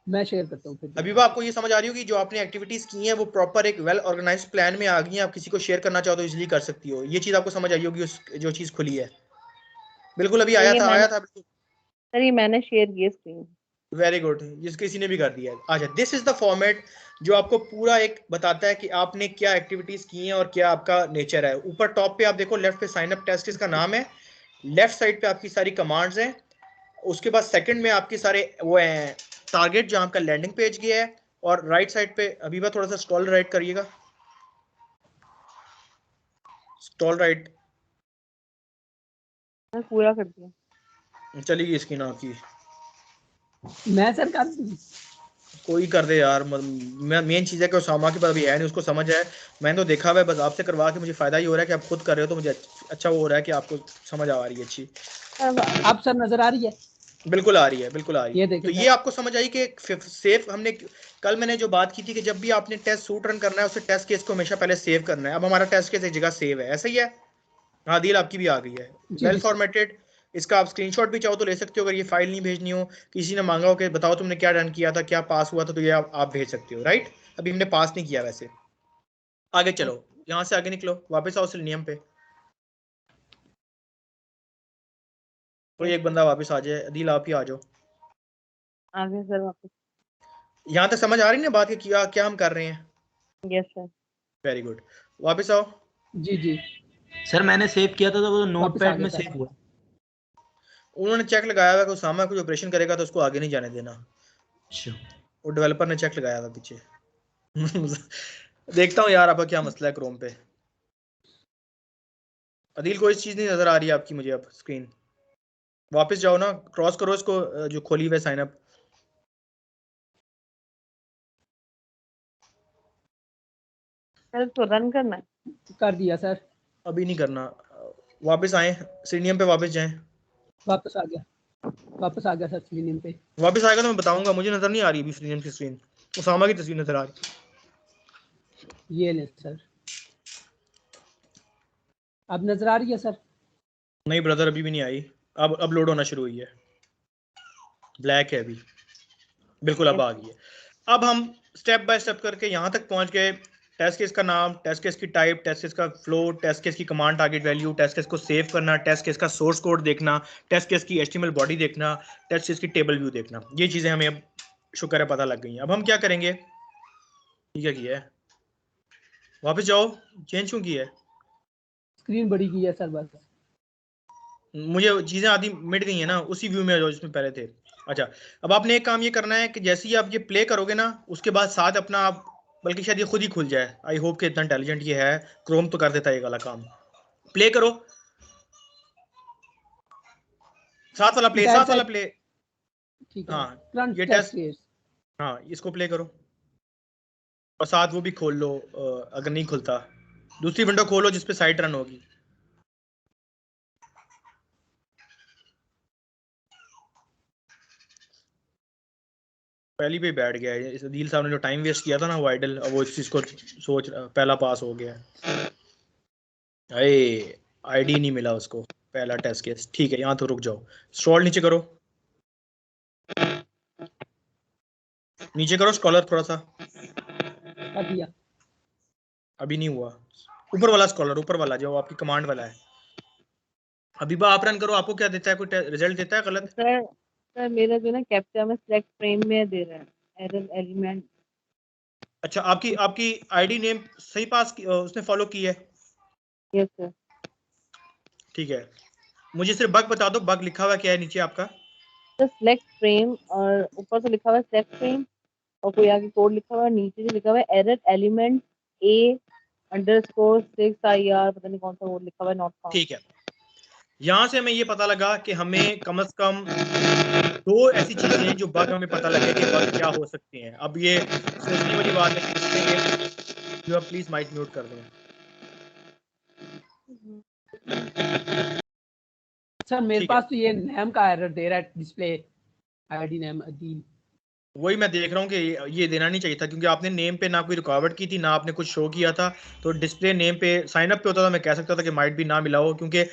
मैं शेयर करता हूँ फिर
अभी
दोबारा।
आपको ये समझ आ रही होगी जो आपने एक्टिविटीज की हैं वो प्रॉपर एक वेल ऑर्गेनाइज्ड प्लान में आ गई हैं, आप किसी को शेयर करना चाहो तो इजीली कर सकती हो। ये चीज आपको समझ आई होगी, उस जो चीज खुली है। बिल्कुल अभी
सर
आया
ये
था,
मैंने
आया था बिल्कुल।
सर ये मैंने शेयर किया स्क्रीन।
वेरी गुड, जिस किसी ने भी कर दिया है। अच्छा, दिस इज द फॉर्मेट जो आपको पूरा एक बताता है कि आपने क्या एक्टिविटीज की हैं और क्या आपका नेचर है। ऊपर टॉप पे आप देखो, लेफ्ट पे साइन अप टेस्ट इसका नाम है, लेफ्ट साइड पे आपकी सारी कमांड्स हैं, उसके बाद सेकंड में आपकी सारे वो हैं टारगेट जहां आपका लैंडिंग पेज गया है, और राइट साइड पे अभी थोड़ा सा स्क्रॉल राइट करिएगा, स्क्रॉल राइट,
मैं पूरा कर दिया।
चली गई स्क्रीन आपकी।
मैं सर कर दूं?
कोई कर दे यार, मेन चीज़ है कि उसामा के पास अभी है नहीं, उसको समझ है। मैंने तो देखा हुआ है, बस आपसे करवा के मुझे फ़ायदा ही हो रहा है कि आप खुद कर रहे हो, तो मुझे अच्छा वो हो रहा है कि आपको समझ आ रही है अच्छी।
अब सर नजर आ रही है?
बिल्कुल आ रही है, बिल्कुल आ रही
ये
है।
देखें
तो
सर।
ये आपको समझ आई कि सेफ हमने कल मैंने जो बात की थी कि जब भी आपने टेस्ट सूट रन करना है, उससे टेस्ट केस को हमेशा पहले सेव करना है। अब हमारा टेस्ट केस एक जगह सेव है, ऐसा ही है। हाँ दिल, आपकी भी आ गई है,
जी
वेल
जी
फॉर्मेटेड। इसका आप स्क्रीनशॉट भी चाहो तो ले सकते हो, अगर ये फाइल नहीं भेजनी हो, किसी ने मांगा हो कि बताओ तुमने क्या रन किया था, क्या पास हुआ था, तो ये आप भेज सकते हो, राइट। अभी हमने पास नहीं किया वैसे। आगे चलो, यहाँ से आगे निकलो, वापस आओ सिलेनियम पे। कोई एक बंदा वापस आ जाए, अदील आप ही आ जाओ।
आगे सर वापस।
यहाँ तक समझ आ रही ना बात कि क्या क्या हम कर रहे हैं।
Yes sir.
वेरी गुड, वापस आओ।
जी जी
सर मैंने सेव किया था तो वो
वापस आ
नोटपैड
गया
में
सर।
सेव हुआ।
उन्होंने चेक लगाया हुआ कि उसामा कुछ ऑपरेशन करेगा तो उसको आगे नहीं जाने देना।
अच्छा,
वो डेवलपर ने चेक लगाया था पीछे। देखता हूँ यार आपका क्या मसला है क्रोम पे। अदील, कोई चीज़ नहीं नजर आ रही है आपकी मुझे। अब स्क्रीन वापस जाओ ना, क्रॉस करो इसको, जो खोली हुई साइन अप।
सर तो रन करना है।
कर दिया सर।
अभी नहीं करना, वापस आए, सिलेनियम पे वापस जाएं।
वापस आ गया, वापस आ गया सर सिलेनियम पे।
वापस आएगा तो मैं बताऊंगा, मुझे नजर नहीं आ रही अभी सिलेनियम की स्क्रीन, उसामा की तस्वीर नजर आ रही।
ये ले सर, अब नजर आ रही है सर?
नहीं ब्रदर, अभी भी नहीं आई। अब लोड होना शुरू हुई है, ब्लैक है अभी। बिल्कुल अब आ गई है। अब हम स्टेप बाय स्टेप करके यहाँ तक पहुँच गए। टेस्ट केस का नाम, टेस्ट केस की टाइप, टेस्ट केस का फ्लो, टेस्ट केस की command target value, test case को सेव करना, टेस्ट केस का सोर्स कोड देखना, टेस्ट केस की एचटीएमएल बॉडी देखना, टेस्ट केस की टेबल व्यू देखना। ये चीज़ें हमें अब शुक्र है पता लग गई हैं। अब हम क्या करेंगे, ठीक है किया है, वापस जाओ। चेंज क्यों किया है?
स्क्रीन बड़ी की है सर बस।
मुझे चीज़ें आधी मिट गई हैं ना, उसी व्यू में जो जिसमें पहले थे। अच्छा, अब आपने एक काम ये करना है कि जैसे ही आप ये प्ले करोगे ना, उसके बाद साथ अपना आप, बल्कि शायद ये खुद ही खुल जाए। आई होप कि इतना इंटेलिजेंट ये है, क्रोम तो कर देता है ये वाला काम। प्ले करो, साथ वाला प्ले,
डायल
साथ वाला
सेट,
प्ले।
ठीक है।
हाँ,
फ्रंट
ये
टेस्ट
टेस्ट,
केस।
हाँ इसको प्ले करो, और साथ वो भी खोल लो, अगर नहीं खुलता दूसरी विंडो खोलो जिसपे साइट रन होगी। पहली पे बैठ गया है इस अदील साहब ने, जो टाइम वेस्ट किया था ना वो आइडल, वो इस चीज को सोच पहला पास हो गया है। अरे आईडी नहीं मिला उसको, पहला टेस्ट केस। ठीक है, यहाँ तो रुक जाओ, स्क्रॉल नीचे करो, नीचे करो स्क्रॉलर थोड़ा सा।
कर दिया।
अभी नहीं हुआ, ऊपर वाला स्क्रॉलर, ऊपर वाला जो आपकी कमांड वाला है। अभी आप रन करो, आपको क्या देता है, कोई रिजल्ट देता है गलत?
सर सर मेरा जो ना कैप्चा में सिलेक्ट फ्रेम में दे रहा है एरर एलिमेंट।
अच्छा, आपकी आपकी आईडी नेम सही पास उसने फॉलो की है?
Yes sir.
ठीक है, मुझे सिर्फ बग बता दो, बग लिखा हुआ क्या है नीचे आपका?
सर सिलेक्ट फ्रेम, और ऊपर से लिखा हुआ है सिलेक्ट फ्रेम, और कोई आगे कोड लिखा हुआ है, नीचे से लिखा हुआ है एरर एलिमेंट A_6IR, पता नहीं कौन सा वर्ड लिखा हुआ है, नॉट फाउंड।
ठीक है, यहाँ से हमें ये पता लगा कि हमें कम से कम दो ऐसी चीजें हैं जो बग हमें पता लगे कि बग क्या हो सकते हैं। अब ये सोचने वाली बात है कि जो आप प्लीज माइक म्यूट कर दें।
सर मेरे
ठीक है,
पास तो ये नेम का एरर दे रहा है, डिस्प्ले आईडी नेम अदील।
वही मैं देख रहा हूँ कि ये देना नहीं चाहिए था, क्योंकि आपने नेम पे ना कोई रुकावट की थी, ना आपने कुछ शो किया था। तो डिस्प्ले नेम पे साइन अप पे होता था, मैं कह सकता था कि माइट भी ना मिला हो, क्योंकि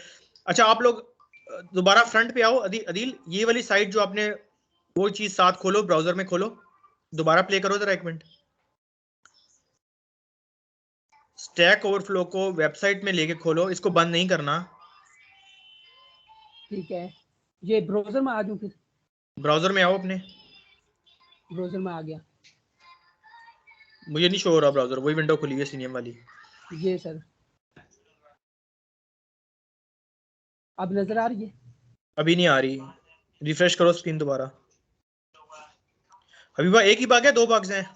अच्छा आप लोग दोबारा फ्रंट पे आओ। अदील, ये वाली साइट जो आपने वो चीज साथ खोलो, ब्राउजर में खोलो, दोबारा प्ले करो जरा एक मिनट। स्टैक ओवरफ्लो को वेबसाइट में लेके खोलो, इसको बंद नहीं करना।
ठीक है, ये ब्राउजर में आ जाऊं फिर?
ब्राउजर में आओ अपने,
ब्राउजर में आ गया।
मुझे नहीं शो हो रहा ब्राउजर, वही विंडो खुली है सीनियम वाली।
ये सर अब नजर आ रही है?
अभी नहीं आ रही, रिफ्रेश करो स्क्रीन दोबारा। हबीबा एक ही बाग है, 2 बाग्स हैं?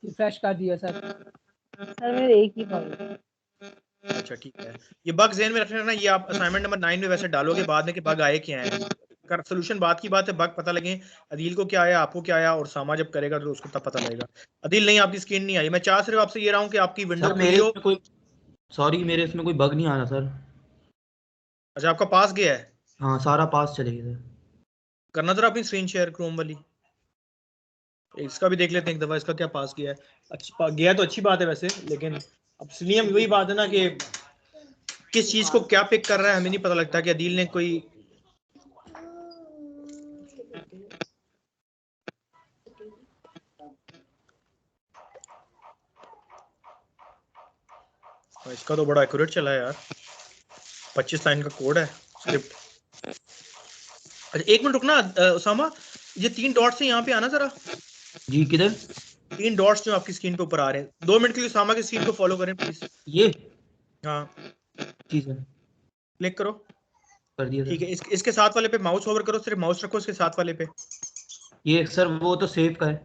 रिफ्रेश कर दिया सर।
सर मेरे एक ही बार।
अच्छा ठीक है, ये बग ज़हन में रखना है ना, ये आप असाइनमेंट नंबर 9 में वैसे डालोगे बाद में कि बग आए क्या हैं। कर सोल्यूशन बात की बात है, बग पता लगे अदील को क्या आया, आपको क्या आया, और सामा जब करेगा तो उसको तब पता लगेगा। अदील नहीं, आपकी स्क्रीन नहीं आई। मैं चाह सिर्फ आपसे ये रहा हूँ कि आपकी विंडो
सर
खुली
मेरे
हो।
इसमें कोई, सॉरी मेरे इसमें कोई बग नहीं आ रहा सर।
अच्छा आपका पास गया है,
हाँ सारा पास चले गया सर।
करना जरा अपनी स्क्रीन शेयर क्रोम वाली। इसका भी देख लेते हैं एक दफा, इसका क्या पास गया है। अच्छा गया तो अच्छी बात है वैसे, लेकिन अब इसलिए वही बात है ना कि किस चीज को क्या पिक कर रहा है हमें नहीं पता लगता कि अदील ने कोई इसका तो बड़ा एक्यूरेट चला है यार, 25 लाइन का कोड है स्क्रिप्ट। अच्छा एक मिनट रुकना उसामा, ये 3 डॉट्स हैं यहाँ पे आना जरा।
जी किधर?
3 डॉट्स जो आपकी स्क्रीन पे ऊपर आ रहे हैं, 2 मिनट के लिए उसामा की स्क्रीन को फॉलो करें प्लीज।
ये
हाँ
जी सर,
क्लिक करो।
कर दिया
ठीक
सर।
है, इसके साथ वाले पे माउस होवर करो, सिर्फ माउस रखो इसके साथ वाले पे।
ये सर वो तो सेव का है।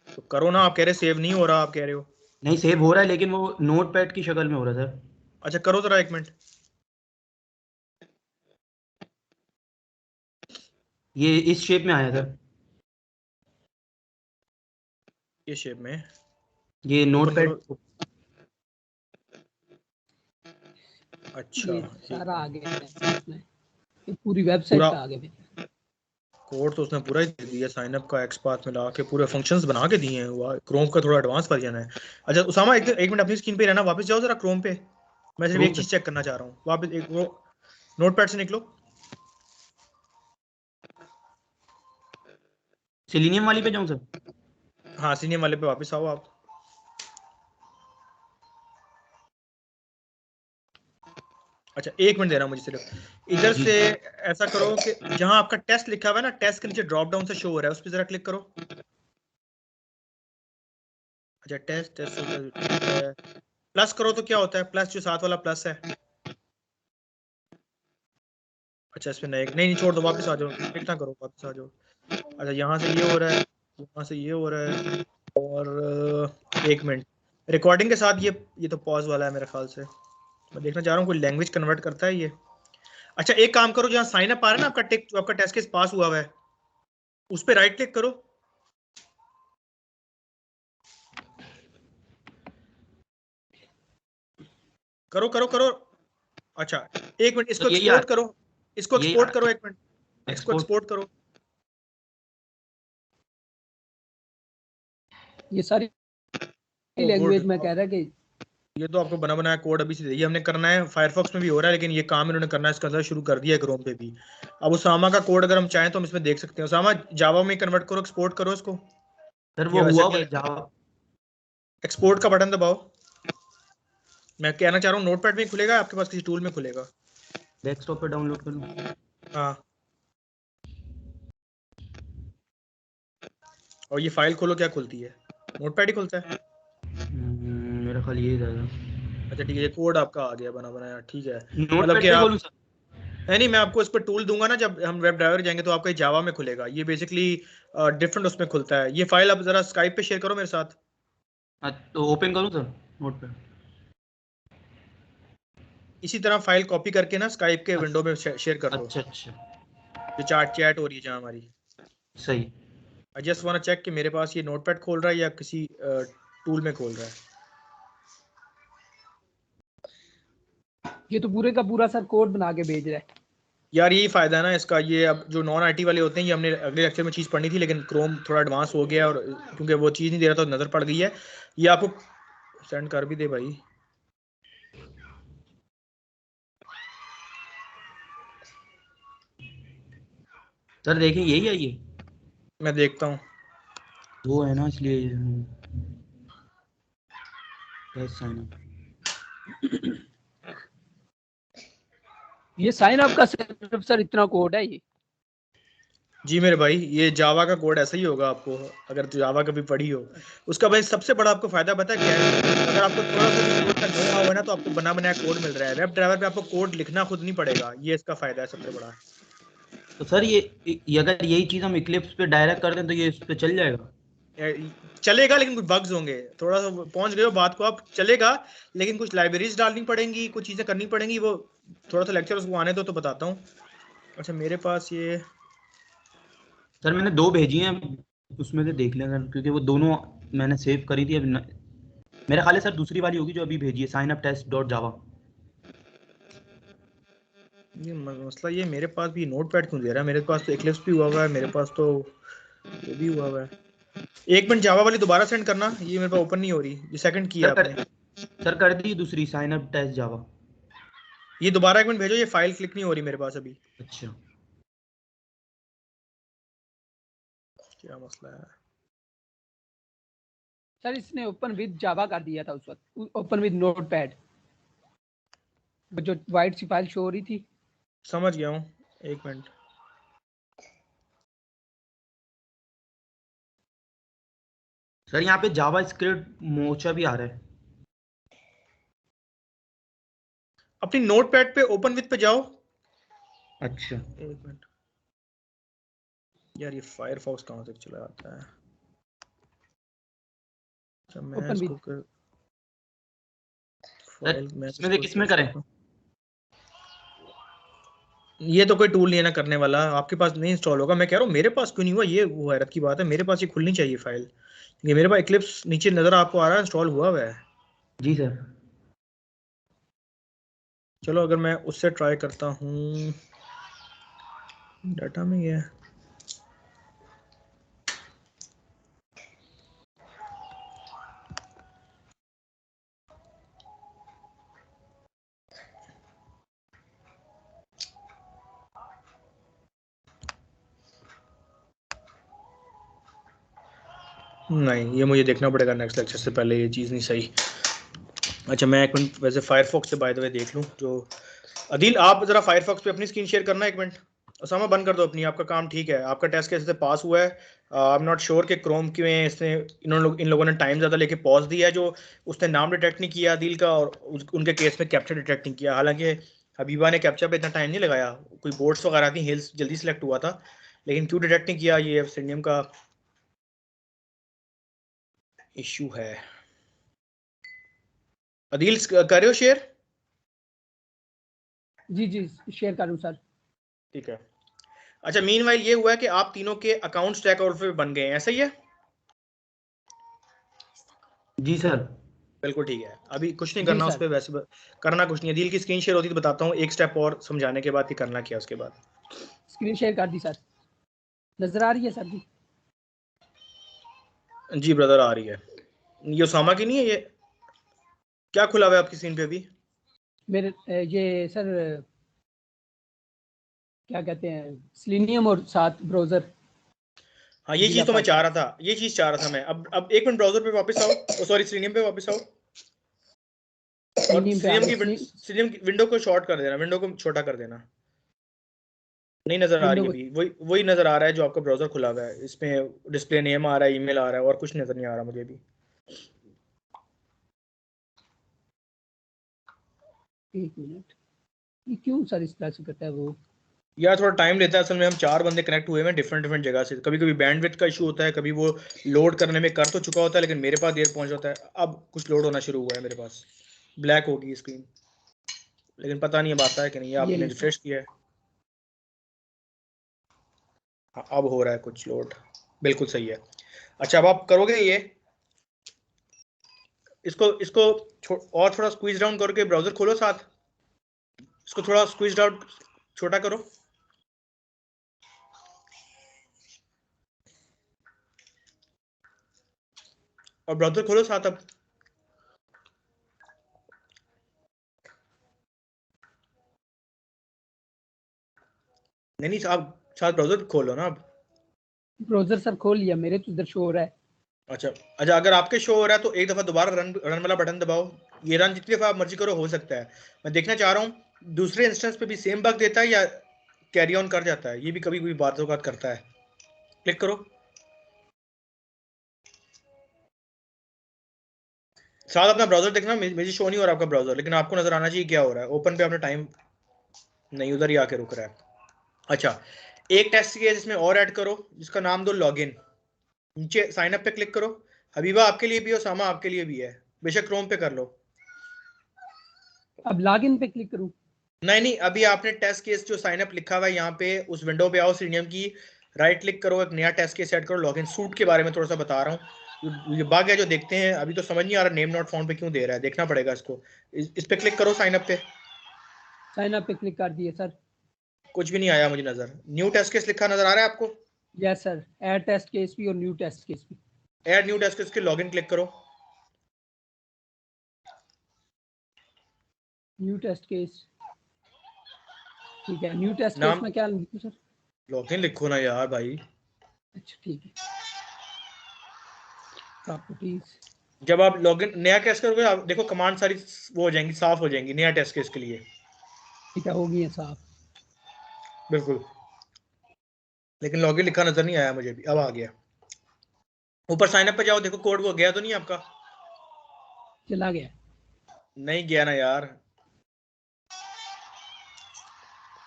तो करो ना, आप कह रहे सेव नहीं हो रहा, आप कह रहे हो।
नहीं सेव हो रहा है लेकिन वो नोट पैड की शक्ल में हो रहा है सर।
अच्छा करो जरा 1 मिनट।
ये इस शेप में आया सर।
ये शेप में
ये नोट
ओपन
पैड।
करो। अच्छा
ये
ये
सारा आ गया है इसमें, ये पूरी वेबसाइट
पूरा
पे आ गया फिर।
कोड तो उसने पूरा ही दे दिया, साइन अप का एक्सपाथ में ला के पूरे फंक्शंस बना के दिए हैं। वाह, क्रोम का थोड़ा एडवांस वर्जन है। अच्छा उसामा एक मिनट अपनी स्क्रीन पे रहना, वापस जाओ जरा क्रोम पे। मैं सिर्फ
क्रोम
एक
पे
चीज चेक करना चाह रहा हूँ, वापस एक वो नोटपैड से निकलो।
सिलीनियम वाली पे जाऊँ सर?
हाँ सीनियम वाले पे वापस आओ आप। अच्छा 1 मिनट देना मुझे सिर्फ इधर
जी
से। ऐसा करो कि जहां आपका टेस्ट लिखा हुआ है ना, टेस्ट के नीचे ड्रॉप डाउन से शो हो रहा है, उस पर जरा क्लिक करो। अच्छा टेस्ट टेस्ट प्लस करो तो क्या होता है, प्लस जो साथ वाला प्लस है। अच्छा इस पे नहीं नहीं छोड़ दो, वापस आ जाओ, क्लिक ना करो, वापस आ जाओ। अच्छा यहाँ से ये हो रहा है, यहाँ से ये हो रहा है, और 1 मिनट रिकॉर्डिंग के साथ ये तो पॉज वाला है मेरे ख्याल से। मैं देखना चाह रहा हूँ कोई लैंग्वेज कन्वर्ट करता है ये। अच्छा एक काम करो, जहाँ साइन अप आ रहा है ना आपका टिक, जो आपका टेस्ट केस पास हुआ हुआ है, उस पर राइट क्लिक करो। करो करो करो। अच्छा 1 मिनट
तो
इसको
यही आ
एक्सपोर्ट करो, इसको
यही आ
एक्सपोर्ट करो 1 मिनट, इसको
एक्सपोर्ट।
एक्सपोर्ट करो।
ये सारी
ओ गुड,
लैंग्वेज में कह रहा है कि
ये तो आपको बना बनाया कोड अभी से ये हमने करना है। फायरफॉक्स में भी हो रहा है, लेकिन ये काम इन्होंने करना है, इसका अंदर शुरू कर दिया है क्रोम पे भी। अब उसामा का कोड अगर हम चाहें तो हम इसमें देख सकते हैं। उसामा जावा में कन्वर्ट करो, एक्सपोर्ट करो इसको।
सर
ये
वो
वैसे
हुआ हुआ
भी
है जावा।
एक्सपोर्ट का बटन दबाओ। मैं कहना चाह रहा हूँ नोटपैड में खुलेगा, आपके पास किसी टूल में खुलेगा?
डेस्कटॉप पे डाउनलोड कर लूँ?
हाँ, और ये फाइल खोलो, क्या खुलती है? नोटपैड ही खुलता है।
मेरा ख्याल यही था।
अच्छा ठीक है, ये कोड आपका आ गया बना बनाया, ठीक है।
नोट
मतलब
पैड
कि
पे
आप
खोलूँ सर?
नहीं, मैं आपको इस पर टूल दूंगा ना, जब हम वेब ड्राइवर जाएंगे तो आपका जावा में खुलेगा। ये बेसिकली डिफरेंट उसमें खुलता है। ये फाइल आप जरा स्काइप पे शेयर करो मेरे साथ।
तो ओपन करूँ सर नोट पैड?
इसी तरह फाइल कॉपी करके ना स्काइप के विंडो में शेयर कर दो,
अच्छा अच्छा,
जो चार्ट चैट हो रही है जहाँ हमारी।
सही।
आई जस्ट वांट चेक कि मेरे पास ये नोटपैड खोल रहा है या किसी टूल में खोल रहा है।
ये तो पूरे का पूरा सर कोड बना के भेज रहा है।
यार यही फायदा है ना इसका। ये अब जो नॉन आईटी वाले होते हैं, ये हमने अगले लेक्चर में चीज़ पढ़नी थी, लेकिन क्रोम थोड़ा एडवांस हो गया, और क्योंकि वो चीज़ नहीं दे रहा तो नज़र पड़ गई है। ये आपको सेंड कर भी दे भाई।
सर देखें यही है ये,
मैं देखता हूँ।
वो है ना इसलिए टेस्ट साइन अप।
ये साइन अप का सिर्फ सर इतना कोड है ये?
जी मेरे भाई, ये जावा का कोड ऐसा ही होगा आपको, अगर जावा कभी पढ़ी हो। उसका भाई सबसे बड़ा आपको फायदा पता है क्या है? अगर आपको थोड़ा सा भी कोड का नो हो ना, तो आपको बना बनाया कोड मिल रहा है। वेब ड्राइवर पे आपको कोड लिखना खुद नहीं पड़ेगा, ये इसका फायदा है सबसे बड़ा।
तो सर ये अगर यही चीज हम इक्लिप्स पे डायरेक्ट कर दें तो ये इस पे चल जाएगा?
चलेगा, लेकिन कुछ बग्स होंगे। थोड़ा सा पहुंच गए हो बात को आप, चलेगा, लेकिन कुछ लाइब्रेरीज डालनी पड़ेंगी, कुछ चीजें करनी पड़ेंगी। वो थोड़ा सा लेक्चर उसको आने दो तो बताता हूँ। अच्छा मेरे पास ये
सर मैंने 2 भेजी हैं, उसमें से देख लें सर, क्योंकि वो दोनों मैंने सेव करी थी। अभी मेरा ख्याल है सर दूसरी वाली होगी जो अभी भेजी है, sign up test dot Java.
ये मसला ये मेरे पास भी नोटपैड क्यों दे रहा है? मेरे पास तो एक्लिप्स भी हुआ हुआ है, मेरे पास तो ये भी हुआ हुआ है। एक मिनट, जावा वाली दोबारा सेंड करना, ये मेरे पास ओपन नहीं हो रही। ये सेकंड की है आपने?
सर कर दी दूसरी, साइन अप टेस्ट जावा।
ये दोबारा एक मिनट भेजो, ये फाइल क्लिक नहीं हो रही मेरे पास अभी।
अच्छा
क्या मसला है?
सर इसने ओपन विद जावा कर दिया था उस वक्त, ओपन विद नोटपैड, जो वाइट सी फाइल शो हो रही थी।
समझ गया हूँ, एक मिनट।
सर यहाँ पे जावा स्क्रिप्ट मोचा भी आ रहा है।
अपनी नोटपैड पे ओपन विद पे जाओ।
अच्छा
एक मिनट यार, ये फायरफॉक्स कहाँ तक चला जाता है? अच्छा मैं
ओपन
इसको
विद
फाइल में
इसमें से किसमें करें?
ये तो कोई टूल नहीं है ना करने वाला, आपके पास नहीं इंस्टॉल होगा। मैं कह रहा हूँ मेरे पास क्यों नहीं हुआ, ये वो हैरत की बात है। मेरे पास ये खुलनी चाहिए फाइल। ये मेरे पास इक्लिप्स नीचे नजर आपको आ रहा है, इंस्टॉल हुआ हुआ है।
जी सर।
चलो अगर मैं उससे ट्राई करता हूँ, डाटा में गया। नहीं, ये मुझे देखना पड़ेगा नेक्स्ट लेक्चर से पहले, ये चीज़ नहीं सही। अच्छा मैं एक मिनट वैसे फायरफॉक्स से बाय द वे देख लूँ। जो अदिल, आप जरा फायरफॉक्स पे अपनी स्क्रीन शेयर करना एक मिनट। उसामा बंद कर दो अपनी, आपका काम ठीक है, आपका टेस्ट कैसे से पास हुआ है। आई एम नॉट श्योर कि क्रोम की में इसने इन लोगों ने टाइम ज़्यादा लेके पॉज दिया है, जो उसने नाम डिटेक्ट नहीं किया अदिल का, और उनके केस में कैप्चर डिटेक्ट नहीं किया। हालांकि हबीबा ने कैप्चर पे इतना टाइम नहीं लगाया, कोई बोर्ड्स वगैरह थी, हिल्स जल्दी सिलेक्ट हुआ था, लेकिन क्यों डिटेक्ट नहीं किया, ये सिंडियम का इशू है। अदिल कर रहे हो शेयर?
जी जी शेयर करूं सर।
ठीक है। अच्छा मीनवाइल ये हुआ है कि आप तीनों के अकाउंट स्टैक ओवरफ्लो पे बन गए हैं, ऐसा ही है?
जी सर।
बिल्कुल ठीक है, अभी कुछ नहीं
जी
करना उस
सर।
पर, वैसे करना कुछ नहीं है। दिल की स्क्रीन शेयर होती तो बताता हूँ एक स्टेप और समझाने के बाद कि करना क्या उसके बाद।
स्क्रीन शेयर कर दी सर, नजर आ रही है सर जी?
जी ब्रदर आ रही है। ये उसामा की नहीं है? ये क्या खुला हुआ है आपकी स्क्रीन पे अभी?
मेरे ये सर क्या कहते हैं, सिलेनियम और साथ ब्राउजर।
हाँ ये चीज तो मैं चाह रहा था, ये चीज चाह रहा था मैं। अब एक मिनट ब्राउजर पे वापस आओ, सॉरी सिलेनियम पे वापस आओ, और सिलेनियम की विंडो को शॉर्ट कर देना, विंडो को छोटा कर देना। नहीं नजर आ रही है अभी, वही नजर आ रहा है जो आपका ब्राउजर खुला हुआ है। इसमें डिस्प्ले नेम आ रहा है, ईमेल आ रहा है, और कुछ नजर नहीं आ रहा मुझे भी।
एक मिनट, ये क्यों सर इस तरह से करता है वो?
यार थोड़ा टाइम लेता है असल में, हम 4 बंदे कनेक्ट हुए हैं डिफरेंट जगह से। कभी कभी बैंडविड्थ का इशू होता है, कभी वो लोड करने में कर तो चुका होता है लेकिन मेरे पास देर पहुंच जाता है। अब कुछ लोड होना शुरू हुआ है मेरे पास, ब्लैक होगी स्क्रीन, लेकिन पता नहीं अब आता है कि नहीं। आपने रिफ्रेश किया है? हाँ अब हो रहा है कुछ लोड, बिल्कुल सही है। अच्छा अब आप करोगे ये, इसको इसको और थोड़ा स्क्वीज डाउन करके ब्राउजर खोलो साथ, इसको थोड़ा स्क्वीज डाउन छोटा करो और ब्राउजर खोलो साथ। अब नहीं आप साथ ब्राउजर खोलो ना अब।
ब्राउजर सर खोल लिया, मेरे तो इधर शो हो रहा है।
अच्छा अगर आपके शो हो रहा है तो एक दफा दोबारा रन वाला बटन दबाओ। ये रन जितनी दफा आप मर्जी करो हो सकता है। मैं देखना चाह रहा हूँ दूसरे इंस्टेंस पे भी सेम बग देता है या कैरी ऑन कर जाता है? ये भी कभी कभी बातों बात करता है। क्लिक करो, साथ अपना ब्राउजर देखना, मुझे शो नहीं हो रहा आपका ब्राउजर, लेकिन आपको नजर आना चाहिए क्या हो रहा है। ओपन पे आपने टाइम नहीं, उधर ही आके रुक रहा है। अच्छा, एक टेस्ट केस इसमें और ऐड करो जिसका नाम दो लॉगिन। नीचे साइन अप पे क्लिक करो। हबीबा आपके लिए भी और सामा आपके लिए भी है, बेशक क्रोम पे कर लो।
अब लॉगिन पे क्लिक करूं?
नहीं, अभी आपने टेस्ट केस जो साइन अप लिखा हुआ है यहाँ पे, उस विंडो पे आओ, सीनियम की राइट क्लिक करो, एक नया टेस्ट केस ऐड करो, लॉगिन। सूट के बारे में थोड़ा सा बता रहा हूँ, ये बग है जो देखते हैं। अभी तो समझ नहीं आ रहा नेम नॉट फाउंड पे क्यों दे रहा है, देखना पड़ेगा इसको। इस पे क्लिक करो साइन अप पे।
साइन अप पे क्लिक कर दिए सर।
कुछ भी नहीं आया मुझे नजर। न्यू टेस्ट केस लिखा नजर आ रहा है आपको?
Yes sir, add test case भी और न्यू टेस्ट केस भी।
ऐड न्यू टेस्ट केस के लॉगिन क्लिक करो।
न्यू टेस्ट केस, ठीक है। न्यू टेस्ट केस
नाम
में क्या लिखूं सर?
लॉगिन लिखो ना यार भाई।
अच्छा ठीक है, प्रॉपर्टीज।
जब आप लॉगिन नया टेस्ट करोगे, आप देखो कमांड सारी वो हो जाएंगी, साफ हो जाएंगी नया टेस्ट केस के लिए।
ठीक है, हो गई है साहब।
बिल्कुल, लेकिन लॉगिन लिखा नजर नहीं आया मुझे भी, अब आ गया। ऊपर साइन अप पे जाओ, देखो कोड वो गया तो नहीं आपका?
चला गया?
नहीं गया ना यार,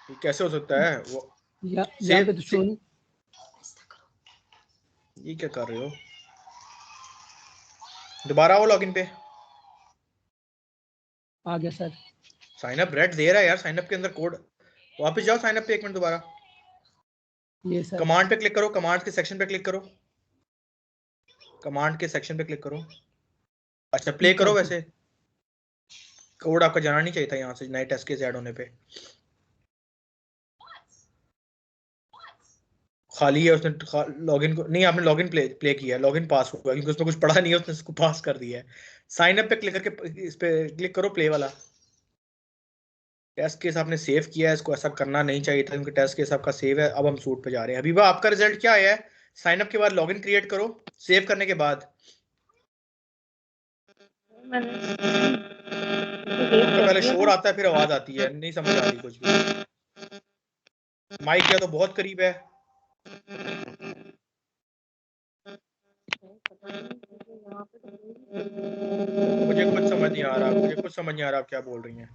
ये कैसे हो सकता है? वो
यहाँ पे तो शो नहीं।
ये क्या कर रहे हो? दोबारा आओ लॉगिन पे।
आ गया सर।
साइन अप रेड दे रहा है यार, साइन अप के अंदर कोड। वापस जाओ साइन अप पे, एक मिनट दोबारा।
ये सर,
कमांड पे क्लिक करो, कमांड के सेक्शन पे क्लिक करो, कमांड के सेक्शन पे क्लिक करो। अच्छा प्ले करो। वैसे कोड आपका जाना नहीं चाहिए था यहाँ से नए टेस्ट केस ऐड होने पे। खाली है, उसने लॉगिन को नहीं, आपने लॉगिन प्ले किया है, लॉगिन पास हुआ क्योंकि उसमें कुछ पढ़ा नहीं है, उसने इसको पास कर दिया है। साइन अप पे क्लिक करके इस पे क्लिक करो, प्ले वाला। टेस्ट केस आपने सेव किया है, इसको ऐसा करना नहीं चाहिए था क्योंकि टेस्ट केस आपका सेव है। अब हम सूट पे जा रहे हैं। अभी आपका रिजल्ट क्या आया है? साइन अप के बाद लॉगिन क्रिएट करो, सेव करने के बाद
मैंने
तो पहले शोर आता है फिर आवाज आती है, नहीं समझ आ रही कुछ भी। माइक या तो बहुत करीब है। मुझे कुछ समझ नहीं आ रहा, मुझे कुछ समझ नहीं आ रहा आप क्या बोल रही हैं।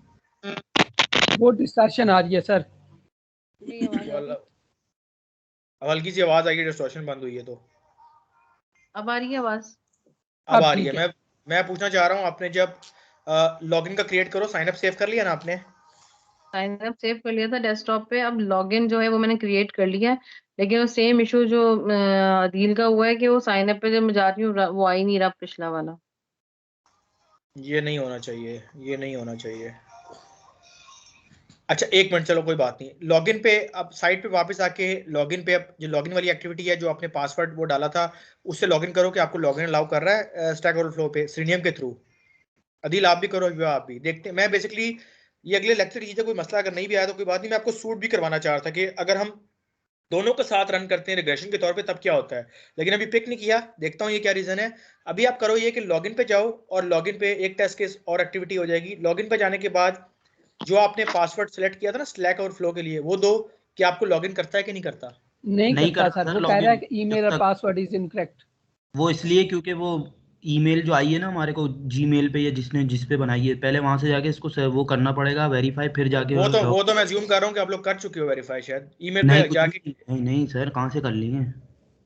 बहुत डिस्टॉर्शन आ रही है सर।
अब हल्की सी आवाज आई है, डिस्टॉर्शन बंद हुई है तो
अब आ रही है आवाज?
अब आ रही
ठीक
है। मैं पूछना चाह रहा हूँ, आपने जब लॉगिन का क्रिएट करो, साइन अप सेव कर लिया ना आपने?
साइन अप सेव कर लिया था डेस्कटॉप पे। अब लॉगिन जो है वो मैंने क्रिएट कर लिया है, लेकिन वो सेम इशू जो अदील का हुआ है कि वो साइन अप पे जब मैं जा रही हूँ वो आ ही नहीं रहा पिछला वाला।
ये नहीं होना चाहिए, ये नहीं होना चाहिए। अच्छा एक मिनट, चलो कोई बात नहीं। लॉगिन पे अब साइट पे वापस आके लॉगिन पे अब जो लॉगिन वाली एक्टिविटी है जो आपने पासवर्ड वो डाला था उससे लॉगिन करो कि आपको लॉगिन अलाउ कर रहा है स्टैक ओवरफ्लो पे सीनियम के थ्रू। अदील आप भी करो, विवाह आप भी। देखते मैं बेसिकली ये अगले लेक्चर की चीजें, कोई मसला अगर नहीं भी आया तो कोई बात नहीं, मैं आपको सूट भी करवाना चाह रहा था कि अगर हम दोनों के साथ रन करते हैं रिग्रेशन के तौर पे तब क्या होता है, लेकिन अभी पिक नहीं किया। देखता हूँ ये क्या रीजन है। अभी आप करो ये कि लॉगिन पे जाओ और लॉगिन पे एक टेस्ट केस और एक्टिविटी हो जाएगी। लॉगिन पे जाने के बाद जो आपने पासवर्ड सेलेक्ट किया था ना स्लैक और फ्लो के लिए, वो दो कि आपको लॉगिन करता है कि नहीं करता।
नहीं करता
करता
सर,
सर
वो कह रहा है
लॉगिन
कि
जब
ईमेल और
तक।
Password is incorrect.
वो इसलिए क्योंकि वो ईमेल जो आई है ना हमारे को जीमेल पे या जिस पे बनाई है, पहले वहां से जाके इसको वो करना पड़ेगा वेरीफाई, फिर जाके
वो तो
लॉग।
मैं अज्यूम कर रहा हूँ कि आप लोग कर चुके हो वेरीफाई, शायद ईमेल
नहीं
पे
कुछ
जाके।
नहीं, नहीं नहीं सर, कहाँ से कर लिए?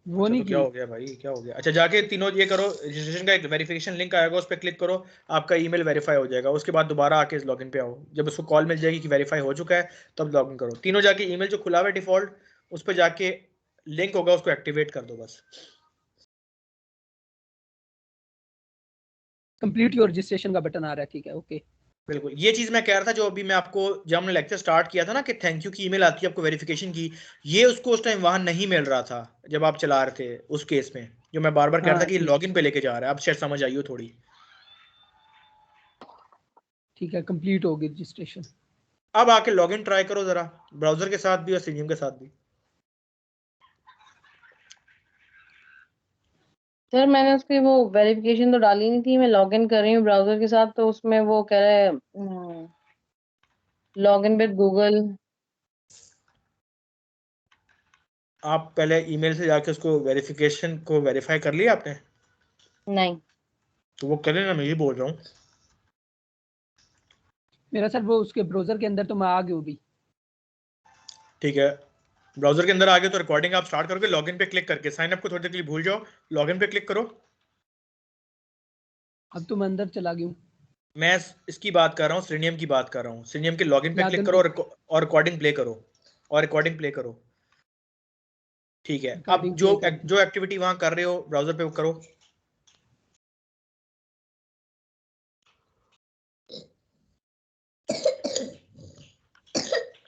वो
अच्छा
नहीं
तो क्या
की।
हो गया भाई, क्या हो गया? अच्छा जाके तीनों ये करो, रजिस्ट्रेशन का एक वेरिफिकेशन लिंक आएगा, उस पर क्लिक करो, आपका ईमेल वेरीफाई हो जाएगा। उसके बाद दोबारा आके इस लॉगिन पे आओ, जब उसको कॉल मिल जाएगी कि वेरीफाई हो चुका है तब लॉगिन करो। तीनों जाके ईमेल जो खुला हुआ है डिफॉल्ट, उस पर जाके लिंक होगा, उसको एक्टिवेट कर दो बस।
कंप्लीट योर रजिस्ट्रेशन का बटन आ रहा है, ठीक है, ओके।
बिल्कुल ये चीज मैं कह रहा था जो अभी मैं आपको, जब हमने लेक्चर स्टार्ट किया था ना कि थैंक यू की ईमेल आती है आपको वेरिफिकेशन की, ये उसको उस टाइम वहां नहीं मिल रहा था जब आप चला रहे थे उस केस में, जो मैं बार बार कह रहा था
हाँ
कि
ठीक,
लॉगिन पे लेके जा रहा है। अब शायद समझ आई हो थोड़ी।
ठीक है, कंप्लीट होगी रजिस्ट्रेशन।
अब आके लॉगिन ट्राई करो जरा, ब्राउजर के साथ भी और सीनियम के साथ भी।
सर मैंने उसकी वो वेरिफिकेशन तो डाली नहीं थी, मैं लॉगिन कर रही हूँ ब्राउजर के साथ, तो उसमें वो कह रहा है लॉगिन विद गूगल।
आप पहले ईमेल से जाके उसको वेरिफिकेशन को वेरीफाई कर लिया आपने?
नहीं
तो वो करें ना, मैं ये बोल रहा हूँ।
मेरा सर वो उसके ब्राउजर के अंदर तो मैं आ गया हूँ भी।
ठीक है, ब्राउजर के अंदर आ गए तो रिकॉर्डिंग आप स्टार्ट करोगे, लॉगिन पे क्लिक करके साइन अप को थोड़ी देर के लिए भूल जाओ, लॉगिन पे क्लिक करो।
अब तो मैं अंदर चला गया हूँ।
मैं इसकी बात कर रहा हूँ, सिनियम की बात कर रहा हूँ। सिनियम के लॉगिन पे क्लिक
लॉगिन
करो और रिकॉर्डिंग प्ले करो, और रिकॉर्डिंग प्ले करो। ठीक है, अब
रिकॉर्डिंग
जो
प्ले कर दी।
जो एक्टिविटी वहां कर रहे हो ब्राउजर पे वो करो।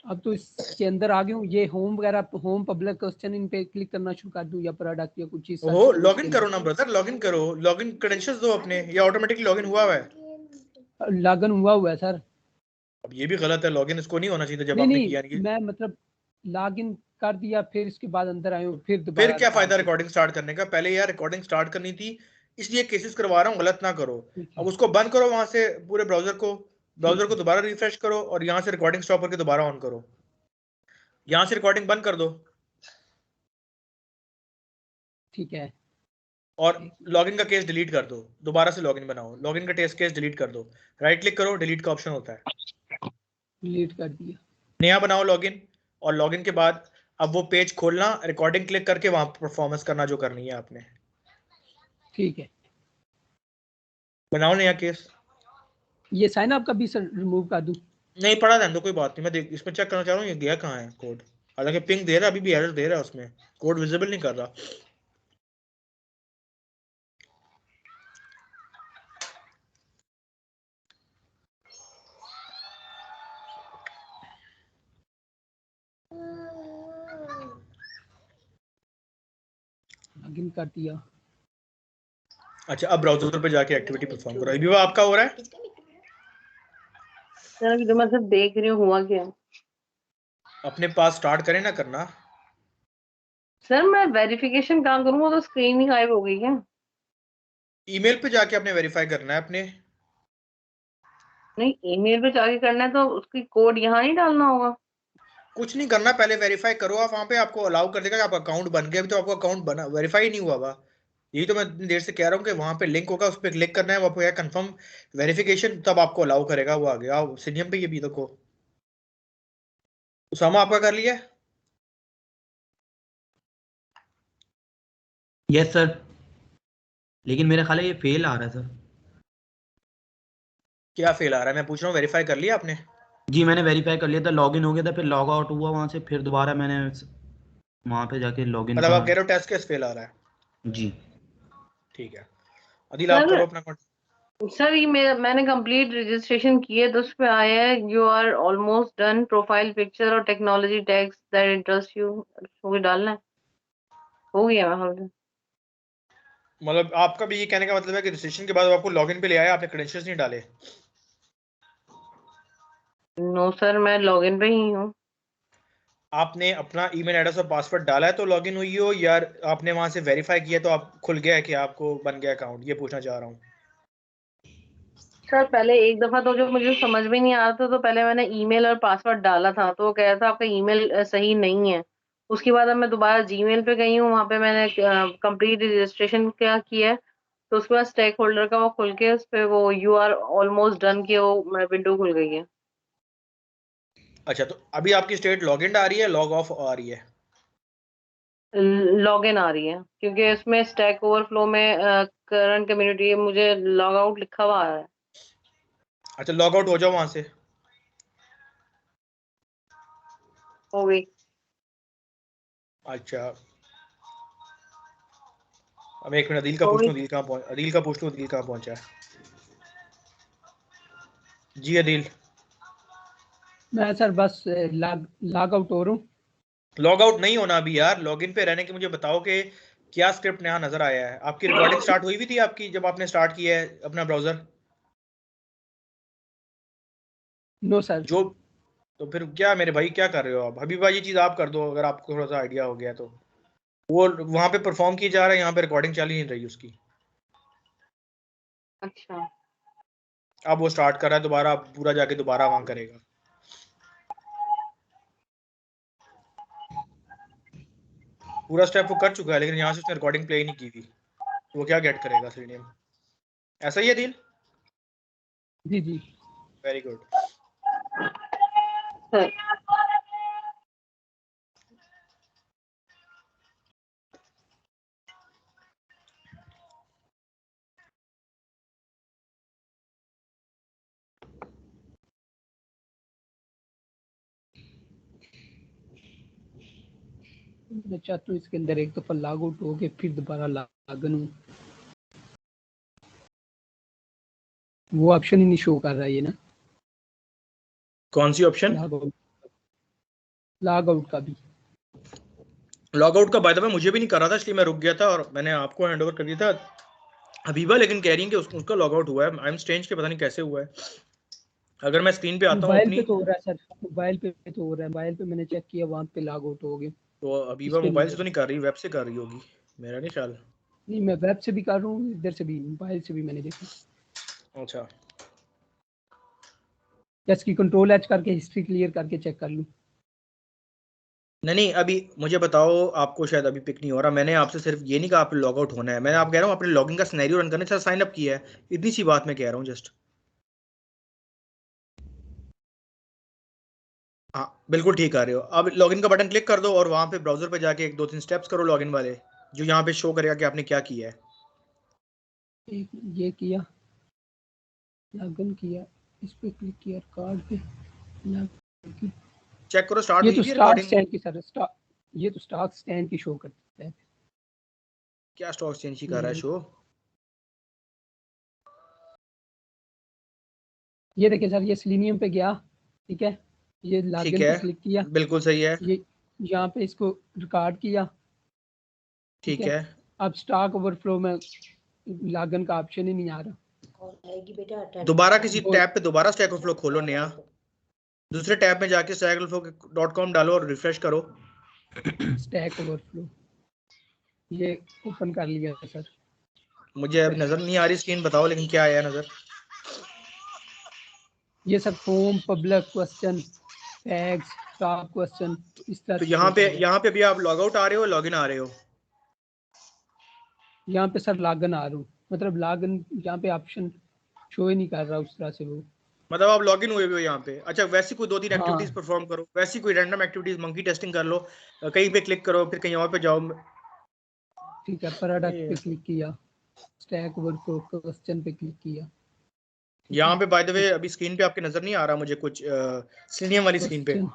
अब तो इसके अंदर आ गया हूँ। ये होम वगैरह, होम पब्लिक क्वेश्चन, इन पे क्लिक करना शुरू कर दूँ या प्रोडक्ट या कुछ चीज सर्च
ओहो,
करूँ इसके
लॉगिन करो ना
अंदर?
ब्रदर, लॉगिन करो, लॉगिन क्रेडेंशियल्स दो अपने, या ऑटोमेटिकली लॉगिन हुआ है?
लॉगिन हुआ है सर।
अब ये भी गलत है, लॉगिन इसको नहीं होना चाहिए था जब
नहीं
आपने
नहीं,
किया नहीं।
मैं मतलब लॉगिन कर दिया, फिर इसके बाद अंदर आए हूँ, फिर
फिर
दोबारा
क्या फायदा
रिकॉर्ड किया।
रिकॉर्डिंग स्टार्ट करने का? पहले यार रिकॉर्डिंग स्टार्ट करनी थी, इसलिए केसेस करवा रहा हूँ, गलत ना करो।
ठीक
अब
है,
उसको बंद करो वहां से, पूरे ब्राउजर को,
ठीक है,
दोबारा रिफ्रेश करो और यहाँ से रिकॉर्डिंग स्टॉप करके दोबारा ऑन करो, यहाँ से रिकॉर्डिंग बंद कर दो
ठीक है।
और
एक
लॉगिन का केस डिलीट कर दो, दोबारा से लॉगिन बनाओ, लॉगिन का टेस्ट केस डिलीट कर दो, राइट क्लिक करो, डिलीट का ऑप्शन होता है,
डिलीट कर दिया।
नया बनाओ लॉगिन। और लॉगिन के बाद अब वो पेज खोलना, रिकॉर्डिंग क्लिक करके वहां परफॉर्मेंस करना जो करनी है आपने।
ठीक है,
बनाओ नया केस।
ये साइन अप का भी सर रिमूव कर दूं?
नहीं पढ़ा रहने दो, कोई बात नहीं, मैं देख इसमें चेक करना चाह रहा हूँ ये गया कहाँ है कोड। हालांकि पिंग दे रहा है, अभी भी एरर दे रहा है, उसमें कोड विजिबल नहीं कर रहा।
लॉगिन कर दिया।
अच्छा, अब ब्राउजर पे जाके एक्टिविटी परफॉर्म करो। अभी वो आपका हो रहा है?
सर जो मैं सब देख रही हूँ हुआ क्या?
अपने पास स्टार्ट करें ना करना।
सर मैं वेरिफिकेशन कहाँ करूँ, वो तो स्क्रीन ही गायब हो गई है।
ईमेल पे जाके आपने वेरीफाई करना है अपने।
नहीं, ईमेल पे जाके करना है तो उसकी कोड यहाँ नहीं डालना होगा?
कुछ नहीं करना, पहले वेरीफाई करो आप वहां पे, आपको अलाउ कर देगा कि आपका अकाउंट बन गया। अभी तो आपका अकाउंट बना, वेरीफाई नहीं हुआ हुआ। यही तो मैं इतनी देर से कह रहा हूँ कि वहां पे लिंक होगा, उस पर क्लिक करना है, वहां पे कंफर्म वेरिफिकेशन, तब आपको अलाउ करेगा। वो आ गया सिनियम पे, ये भी देखो। उसामा आपका कर लिया?
यस सर, लेकिन मेरा ख्याल है ये फेल आ रहा है सर।
क्या फेल आ रहा है मैं पूछ रहा हूँ, वेरीफाई कर लिया आपने?
जी मैंने वेरीफाई कर लिया था, लॉगिन हो गया था, फिर लॉग आउट हुआ वहां से, फिर दोबारा मैंने वहां पे जाके लॉगिन
मतलब
का।
आप कह रहे हो टेस्ट केस फेल आ रहा है?
जी
ठीक है, अदिल आप
सर
करो अपना अकाउंट।
सर ये मैंने कंप्लीट रजिस्ट्रेशन की है, तो उस पे आया है you are almost done, profile picture और technology tags that interest you, वो डालना है। हो गया मैं समझ।
मतलब आपका भी ये कहने का मतलब है कि रजिस्ट्रेशन के बाद आपको लॉगिन पे ले आया, आपने क्रेडेंशियल्स नहीं डाले?
नो सर, मैं लॉगिन पे ही हूँ।
आपने अपना ईमेल एड्रेस और पासवर्ड डाला है तो लॉगिन हुई हो, या आपने वहां से वेरीफाई किया तो आप खुल गया है कि आपको बन गया अकाउंट, ये पूछना चाह रहा हूँ।
सर पहले एक दफा तो जो मुझे समझ में नहीं आ रहा था, तो पहले मैंने ईमेल और पासवर्ड डाला था तो वो कह रहा था आपका ईमेल सही नहीं है। उसके बाद अब मैं दोबारा जीमेल पे गई हूँ, वहां पे मैंने कंप्लीट रजिस्ट्रेशन क्या किया है, तो उसके बाद स्टेक होल्डर का वो खुल के उस पे वो यू आर ऑलमोस्ट डन की वो विंडो खुल गई है।
अच्छा, तो अभी आपकी स्टेट लॉगिन आ रही है, लॉग ऑफ आ रही है?
लॉगिन आ रही है क्योंकि इसमें स्टैक ओवरफ्लो में करंट कम्युनिटी मुझे लॉग आउट लिखा हुआ आ रहा है।
अच्छा, लॉग आउट हो जाओ वहां से।
हो गई।
अच्छा, अब एक मिनट, अदिल का
हो
पूछ
गई।
लूँ, अदिल कहाँ पहुंच, अदिल का पूछ लूँ, अदिल कहाँ पहुंचा है। जी अदिल।
मैं सर बस लॉग आउट हो रहा हूँ।
लॉग आउट नहीं होना अभी यार, लॉगिन पे रहने की मुझे बताओ कि क्या स्क्रिप्ट नया नजर आया है। आपकी रिकॉर्डिंग स्टार्ट हुई भी थी आपकी जब आपने स्टार्ट किया है अपना ब्राउजर?
No sir.
जो, तो फिर क्या मेरे भाई क्या कर रहे हो आप? अभी भाई ये चीज आप कर दो, अगर आपको थोड़ा सा आइडिया हो गया तो। वो वहां पे परफॉर्म की जा रहा है, यहाँ पे रिकॉर्डिंग चल ही नहीं रही उसकी।
अच्छा।
अब वो स्टार्ट कर रहा है दोबारा, पूरा जाके दोबारा वहां करेगा। पूरा स्टेप वो कर चुका है, लेकिन यहाँ से उसने रिकॉर्डिंग प्ले ही नहीं की थी, तो वो क्या गेट करेगा सेलेनियम? ऐसा ही है दिल?
जी जी
वेरी गुड।
मैं चाहता हूँ इसके अंदर एक दफा लॉग आउट हो के फिर दोबारा लॉगिन हूँ। वो ऑप्शन ही नहीं शो कर रहा है ये ना,
कौन सी ऑप्शन?
लॉग आउट का भी।
लॉग आउट का बाय द वे मुझे भी नहीं कर रहा था, इसलिए मैं रुक गया था और मैंने आपको हैंड ओवर कर दिया था हबीबा, लेकिन कह रही है कि उसका लॉग आउट हुआ है। आई एम स्ट्रेंज के पता नहीं कैसे हुआ है। अगर मैं स्क्रीन पे आता हूँ
मोबाइल
अपनी,
पे तो हो रहा है सर, मोबाइल पे तो हो रहा है, मोबाइल पे मैंने चेक किया वहाँ पे लॉग आउट हो गए।
तो हबीबा मोबाइल से तो नहीं कर रही, वेब से कर रही होगी, मेरा नहीं ख्याल।
नहीं मैं वेब से भी कर रहा हूँ, इधर से भी, मोबाइल से भी मैंने देखा।
अच्छा,
इसकी कंट्रोल एच करके हिस्ट्री क्लियर करके चेक कर लूँ।
नहीं अभी मुझे बताओ, आपको शायद अभी पिक नहीं हो रहा। मैंने आपसे सिर्फ ये नहीं कहा आप लॉग आउट होना है, मैंने आप कह रहा हूँ अपने लॉगिन का सिनेरियो रन करने से साइन अप किया है, इतनी सी बात मैं कह रहा हूँ जस्ट। हाँ बिल्कुल ठीक आ रहे हो। अब लॉगिन का बटन क्लिक कर दो और वहां पे ब्राउजर पे जाके 1 2 3 स्टेप्स करो लॉगिन वाले, जो यहाँ पे शो करेगा कि आपने क्या किया है।
एक ये किया, लॉगिन किया, इस पे क्लिक किया, कार्ड पे login।
चेक करो स्टार्ट
ये
हुई
तो
थी
स्टॉक
रिकॉर्डिंग।
स्टैंड की सर, ये तो स्टॉक स्टैंड की शो करता है।
क्या स्टॉक चेंज ही कर रहा है शो?
ये देखिए सर, ये सेलेनियम पे गया, ठीक है, ये
ठीक
लॉगिन
है,
पे क्लिक किया,
बिल्कुल सही है।
ये यहाँ पे इसको रिकॉर्ड किया,
ठीक है,
अब स्टॉक ओवरफ्लो में लॉगिन का ऑप्शन ही नहीं आ रहा।
दोबारा किसी
वो
टैब पे दोबारा स्टैक ओवरफ्लो खोलो नया, दूसरे टैब में जाके stackoverflow.com डालो और रिफ्रेश करो।
स्टैक ओवरफ्लो ये ओपन कर लिया सर।
मुझे अब नजर नहीं आ रही स्क्रीन, बताओ लेकिन क्या आया नजर?
ये sir form, public question, tags, stock question, इस तरह
तो
से शो कर रहा है।
यहाँ पे भी आप लॉग आउट आ रहे हो, लॉगिन आ रहे हो?
यहाँ पे सर लॉगिन आ रहा हूँ, मतलब लॉगिन यहाँ पे ऑप्शन शो ही नहीं कर रहा उस तरह से वो।
मतलब आप लॉगिन हुए हो यहाँ पे? अच्छा, वैसी कोई 2 3
हाँ
एक्टिविटीज परफॉर्म करो, वैसी कोई रैंडम एक्टिविटीज, मंकी टेस्टिंग कर लो, कहीं पे क्लिक करो फिर कहीं और पे जाओ।
ठीक है, प्रोडक्ट पे क्लिक किया, स्टैक ओवरफ्लो क्वेश्चन पे क्लिक किया,
यहाँ पे बाय द वे अभी स्क्रीन पे आपके नजर नहीं आ रहा मुझे कुछ, सिलेनियम वाली स्क्रीन पे।
क्वेश्चन।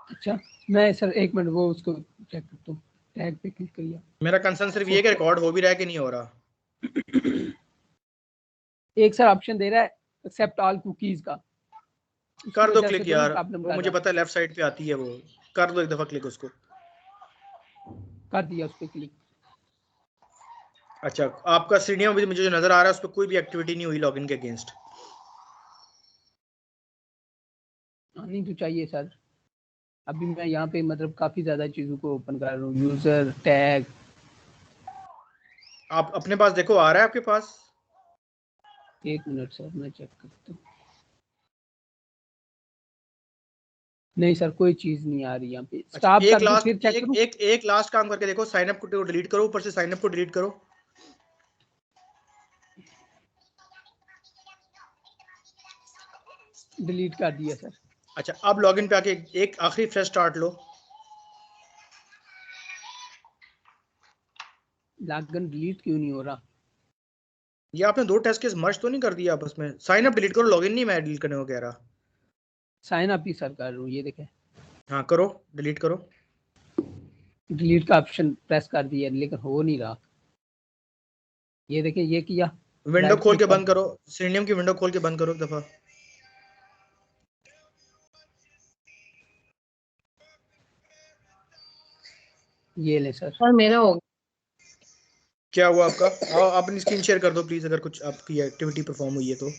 अच्छा मैं सर एक मिनट वो उसको चेक करता हूँ, टैग पे क्लिक किया।
मेरा कंसर्न सिर्फ ये कि रिकॉर्ड हो भी रहा है कि नहीं हो रहा।
एक सर ऑप्शन दे रहा है एक्सेप्ट ऑल कुकीज का, उसकी
कर दो
वजह से
क्लिक
तो नहीं
यार,
प्रॉब्लम
वो
कर
मुझे
रहा।
पता है लेफ्ट साइड पे आती है वो, कर दो एक दफा क्लिक उसको।
कर दिया उस पे क्लिक।
अच्छा, आपका सिलेनियम मुझे जो नजर आ रहा है उस पर कोई भी एक्टिविटी नहीं हुई लॉगिन के अगेंस्ट?
नहीं तो चाहिए सर, अभी मैं यहाँ पे मतलब काफी ज्यादा चीजों को ओपन कर रहा हूँ, यूजर टैग।
आप अपने पास देखो, आ रहा है आपके पास?
एक मिनट सर मैं चेक करता हूँ। नहीं सर कोई चीज नहीं आ रही यहाँ पे।
अच्छा,
स्टॉप
एक
कर दूं
लास्ट
फिर चेक करूं?
एक लास्ट काम करके देखो, साइन अप को डिलीट करो, ऊपर से साइन अप को डिलीट करो।
डिलीट कर दिया सर।
अच्छा, अब लॉगिन पे आके एक आखिरी फ्रेश स्टार्ट लो।
लॉगिन डिलीट क्यों नहीं हो रहा?
ये आपने 2 टेस्ट केस मर्ज तो नहीं कर दिया आपस में? साइन अप डिलीट करो, लॉगिन नहीं मैं डिलीट करने को कह रहा।
साइन अप ही सर कर रहा हूँ, ये देखें,
हाँ करो, डिलीट करो।
डिलीट का ऑप्शन प्रेस कर दिया लेकिन हो नहीं रहा। ये देखें, ये किया,
विंडो
राइट
खोल के
क्लिक कर,
बंद करो, सिलेनियम की विंडो खोल के बंद करो एक दफा।
ये ले सर।
सर मेरा हो
क्या हुआ आपका? अपनी स्क्रीन शेयर कर दो प्लीज, अगर कुछ आपकी एक्टिविटी परफॉर्म हुई है तो।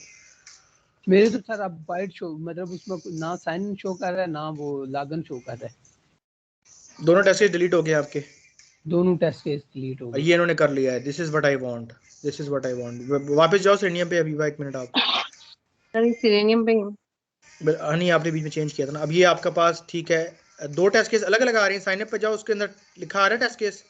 मेरे तो सर अब वाइट शो, मतलब उसमें ना साइन शो कर रहा है ना वो लॉगिन शो कर रहा है।
दोनों टेस्ट केस डिलीट हो गए आपके?
दोनों टेस्ट केस डिलीट हो गए।
ये इन्होंने कर लिया है। This is what I want, this is what I want. वापस जाओ सिलेनियम पे, अभी 1 मिनट आप।
सर सिलेनियम पे
नहीं, आपने बीच में चेंज किया था ना। अब ये आपका पास ठीक है, दो टेस्ट केस अलग अलग आ रही हैं। साइन अप पे जाओ, उसके अंदर लिखा आ रहा है test case.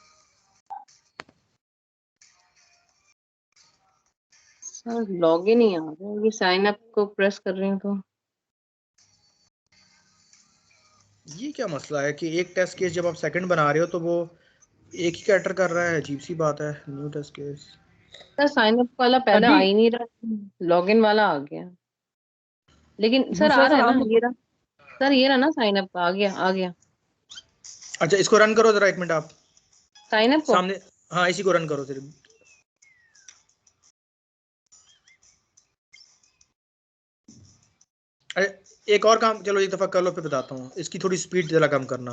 Sir log in नहीं आ रहा है, ये साइन अप को प्रेस कर रही हूँ तो
ये क्या मसला है कि एक टेस्ट केस जब आप सेकंड बना रहे हो तो वो एक ही कैरेक्टर कर रहा है? अजीब सी बात है। New test case.
Sir sign up वाला पहले आ
अभी
ही नहीं रहा, लॉग इन वाला आ गया। लेकिन सर आ
दूसरा
रहा
सर
है ना,
आपने
ये रहा सर, ये रहा ना साइन अप आ गया, आ गया
अच्छा, इसको रन करो जरा, एक मिनट आप
साइन अप को।
सामने। हाँ, इसी को रन करो सिर्फ। अरे एक और काम, चलो एक दफ़ा कर लो फिर बताता हूँ। इसकी थोड़ी स्पीड ज़रा कम करना।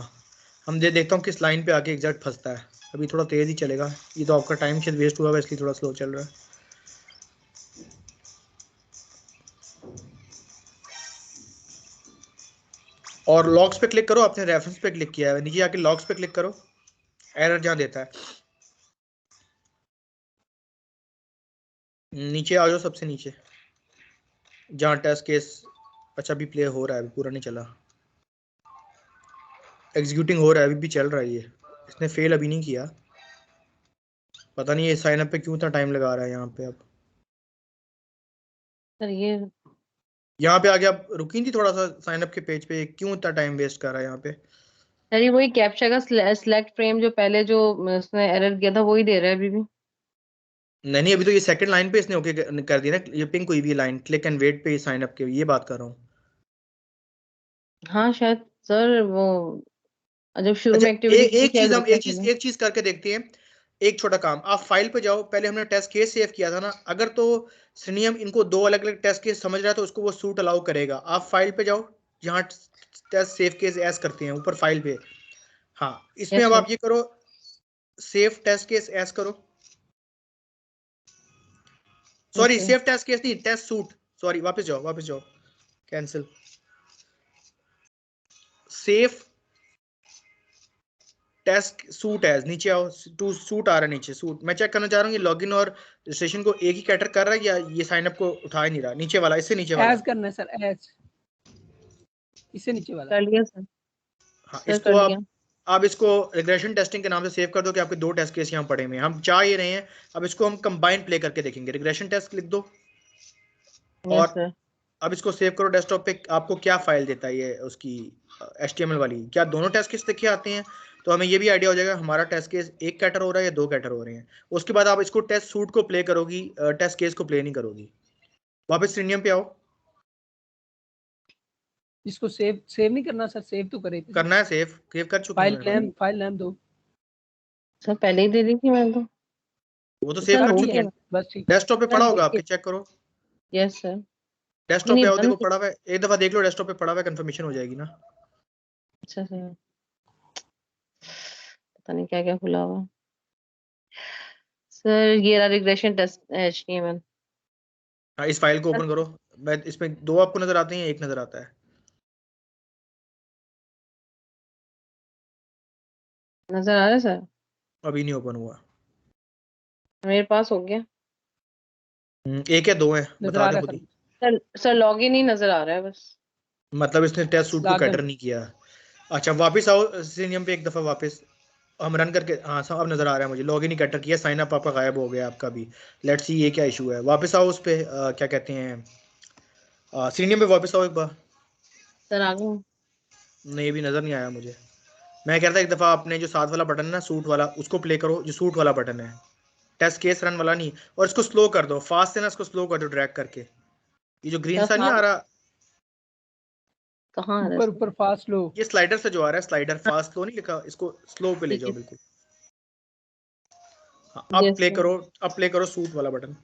हम देखता हूँ किस लाइन पे आके एग्जैक्ट फंसता है। अभी थोड़ा तेज़ ही चलेगा। ये तो आपका टाइम शायद वेस्ट हुआ है, इसलिए थोड़ा स्लो चल रहा है। और लॉग्स पे क्लिक करो। आपने रेफरेंस पे क्लिक किया है, नीचे आके लॉग्स पे क्लिक करो। एरर जहाँ देता है नीचे आ जाओ, सबसे नीचे जहाँ टेस्ट केस। अच्छा, अभी प्ले हो रहा है, अभी पूरा नहीं चला। एग्जीक्यूटिंग हो रहा है, अभी भी चल रहा है। ये इसने फेल अभी नहीं किया। पता नहीं ये साइन अप पे क्यों इतना टाइम लगा रहा है यहाँ पे। अब
सर ये
यहाँ पे आगे आप रुकी थी थोड़ा सा साइन अप के पेज पे, क्यों इतना टाइम वेस्ट कर रहा है यहाँ पे?
सर ये वही कैप्चा का सिलेक्ट फ्रेम जो पहले जो उसने एरर किया था वही दे रहा है अभी भी।
नहीं नहीं, अभी तो ये सेकंड लाइन पे इसने ओके कर दिया ना। ये पिंक हुई भी लाइन, क्लिक एंड वेट पे साइन अप के, ये बात कर रहा हूँ।
हाँ शायद सर वो जब शुरू
अच्छा,
में एक्टिविटी की थी
एक
शायद
चीज हम
रुका था।
एक चीज करके देखते हैं। एक छोटा काम, आप फाइल पे जाओ। पहले हमने टेस्ट केस सेव किया था ना। अगर तो श्रीनियम इनको दो अलग अलग टेस्ट केस समझ रहा है तो उसको वो सूट अलाउ करेगा। आप फाइल पे जाओ जहाँ टेस्ट सेव केस एस करते हैं, ऊपर फाइल पे। हाँ, इसमें
यस
अब
सर।
आप ये करो, सेव टेस्ट केस एस करो। Sorry,
okay
save test case नहीं, टेस्ट सूट। सॉरी, वापस जाओ, वापस जाओ। Cancel. Save test suite as, नीचे आओ। टू सूट आ रहा है नीचे, सूट। मैं चेक करना चाह रहा हूँ ये लॉगिन और रजिस्ट्रेशन को एक ही कैटर कर रहा है या ये साइन अप को उठा ही नहीं रहा। नीचे वाला, इससे नीचे वाला।
एज करना है सर, एज, इससे नीचे वाला।
कर लिया सर।
हाँ,
सर
इसको
कर लिया।
आप इसको रिग्रेशन टेस्टिंग के नाम से सेव कर दो कि आपके दो टेस्ट केस यहाँ पड़े हुए हैं। हम चाह ये रहे हैं, अब इसको हम कंबाइन प्ले करके देखेंगे। रिग्रेशन टेस्ट लिख दो
यस
और
सर।
अब इसको सेव करो डेस्कटॉप पे। आपको क्या फाइल देता है ये उसकी HTML वाली? क्या दोनों टेस्ट केस देखे आते हैं? तो हमें ये भी आइडिया हो जाएगा हमारा टेस्ट केस एक कैटर हो रहा है या दो कैटर हो रहे हैं। उसके बाद आप इसको टेस्ट सूट को प्ले करोगी, टेस्ट केस को प्ले नहीं करोगी। वापस प्रीमियम पे आओ।
इसको सेव नहीं करना सर, सेव तो करे थे।
करना है सेव कर चुके हैं मैं।
फाइल नेम दो
सर पहले ही दे दी थी मैंने तो।
वो तो सेव
सर
सर,
कर
हो
चुके
ठीक है,
हैं।
गया।
बस ठीक है।
डेस्कटॉप पे
सर
पड़ा होगा
देखिए।
आपके, चेक करो।
Yes sir. नहीं
डेस्कटॉप पे
नहीं
आओ, देखो
बंद।
पड़ा हुआ है। एक दफा देख लो डेस्कटॉप पे पड़ा हुआ है, कंफर्मेशन हो जाएगी ना।
अच्छा सर, पता नहीं क्या क्या खुला हुआ। सर ये रहा रिग्रेशन टेस्ट HTML।
हाँ, इस फाइल को ओपन करो। मैं इसमें दो आपको नजर आते हैं, एक नजर आता है?
नजर आ रहा है सर,
अभी नहीं ओपन हुआ।
मेरे पास हो गया।
एक या दो है,
नजर
बता
आ
दें
रहा है
खुद ही।
सर,
सर लॉगिन ही नजर आ रहा है बस।
मतलब इसने टेस्ट सूट को कैटर
लॉगिन।
नहीं किया। अच्छा, वापस आओ सीनियम पे एक दफा वापस। हम रन करके, हाँ सब अब नजर आ रहा है मुझे। लॉगिन ही कैटर किया, साइन अप आपका गायब हो गया आपका भी। लेट्स सी ये क्या इशू है। वापस आओ उस पे, क्या कहते हैं, सीनियम पे वापस आओ एक बार।
सर आ गया।
नहीं, भी नजर नहीं आया मुझे। मैं कह रहा था एक दफा आपने जो साथ वाला बटन है ना, सूट वाला, उसको प्ले करो, जो सूट वाला बटन है। टेस्ट केस रन वाला नहीं। और इसको स्लो कर दो, फास्ट है ना, इसको स्लो कर दो ड्रैग करके। ये जो ग्रीन
क्या
सा नहीं आ रहा,
कहाँ आ रहा है
ऊपर
सर?
ऊपर फास्ट लो।
ये स्लाइडर से जो आ रहा है, स्लाइडर फास्ट स्लो नहीं लिखा, इसको स्लो पे ले
ठीक
जाओ
है।
बिल्कुल। हाँ, अब
यस
प्ले
सर।
करो। अब प्ले करो सूट वाला बटन,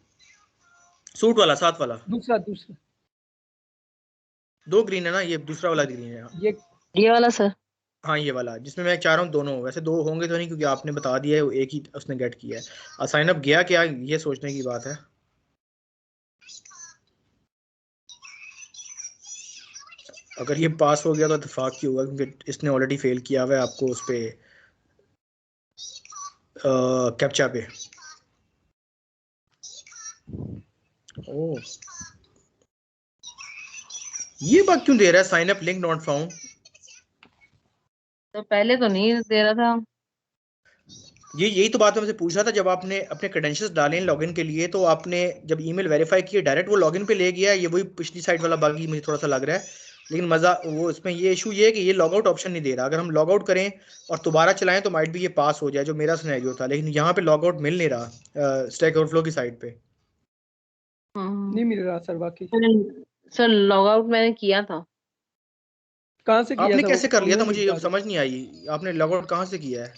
सूट वाला साथ वाला।
दूसरा दूसरा
दो ग्रीन है ना, ये दूसरा वाला ग्रीन है।
ये
ये वाला सर।
हाँ, ये वाला जिसमें मैं चाह रहा हूँ दोनों हो। वैसे दो होंगे तो नहीं, क्योंकि आपने बता दिया है वो एक ही उसने गेट किया है। साइन अप गया क्या, ये सोचने की बात है। अगर ये पास हो गया तो इत्तेफाक की होगा, क्योंकि इसने ऑलरेडी फेल किया हुआ है आपको उस पे कैप्चा पे। ओ, ये बात क्यों दे रहा है, sign up link not found?
तो पहले तो नहीं दे रहा था।
यही तो बात मैं मुझे पूछ रहा था, जब आपने अपने क्रेडेंशियल्स डाले लॉगिन के लिए तो आपने जब ईमेल वेरीफाई किए डायरेक्ट वो लॉगिन पे ले गया, ये वही पिछली साइड वाला बग ही मुझे थोड़ा सा लग रहा है। लेकिन मजा वो इसमें ये इशू ये है कि ये लॉग आउट ऑप्शन नहीं दे रहा। अगर हम लॉग आउट करें और दोबारा चलाएं तो माइट भी ये पास हो जाए, जो मेरा सिनेरियो था। लेकिन यहाँ पे लॉग आउट मिल नहीं रहा स्टैक ओवरफ्लो की साइड पे।
नहीं मिल रहा सर बाकी।
सर लॉग आउट मैंने किया था।
कहाँ से किया
आपने
था?
कैसे कर लिया था,
ऑनलाइन
मुझे
बता
ये
दो।
समझ नहीं आई। आपने लॉग आउट कहाँ से किया है?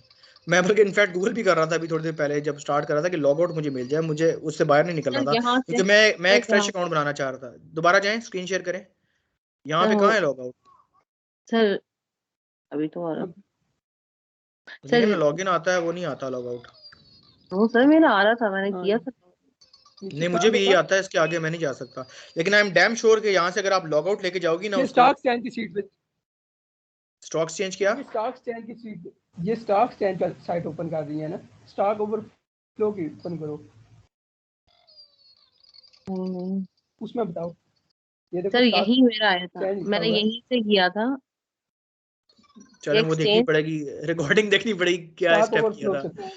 मैं बल्कि इनफैक्ट गूगल भी कर रहा था अभी थोड़ी देर पहले जब स्टार्ट कर रहा था कि लॉग आउट मुझे मिल जाए, मुझे उससे बाहर नहीं निकलना
सर
था
यहाँ से
क्योंकि मैं एक
सर
फ्रेश
यहाँ
अकाउंट बनाना चाह रहा था। दोबारा जाएं, स्क्रीन शेयर करें, यहाँ पे
सर
कहाँ है लॉग आउट?
सर अभी तो आ रहा
लेकिन
सर।
लॉगिन आता है, वो नहीं आता लॉग आउट।
वो सर मेरा आ रहा था, मैंने
हाँ,
किया था।
नहीं, मुझे भी यही आता है, इसके आगे मैं नहीं जा सकता। लेकिन आई एम डैम श्योर कि यहाँ से अगर आप लॉग आउट लेके जाओगी ना
ये
उसको,
स्टॉक एक्सचेंज की सीट पे,
स्टॉक एक्सचेंज किया,
ये स्टॉक एक्सचेंज की सीट पे, ये स्टॉक एक्सचेंज का साइट ओपन कर रही है ना, स्टॉक ओवरफ्लो की ओपन करो, उसमें बताओ। ये देखो
सर
स्टॉक
यही मेरा आया था,
एक्सचेंज लिखा
मैंने
हुआ है।
यहीं से किया था।
चले वो देखनी
एक्सचेंज
पड़ेगी, रिकॉर्डिंग देखनी पड़ेगी क्या
स्टॉक
स्टेप किया
ओवरफ्लो
था।
से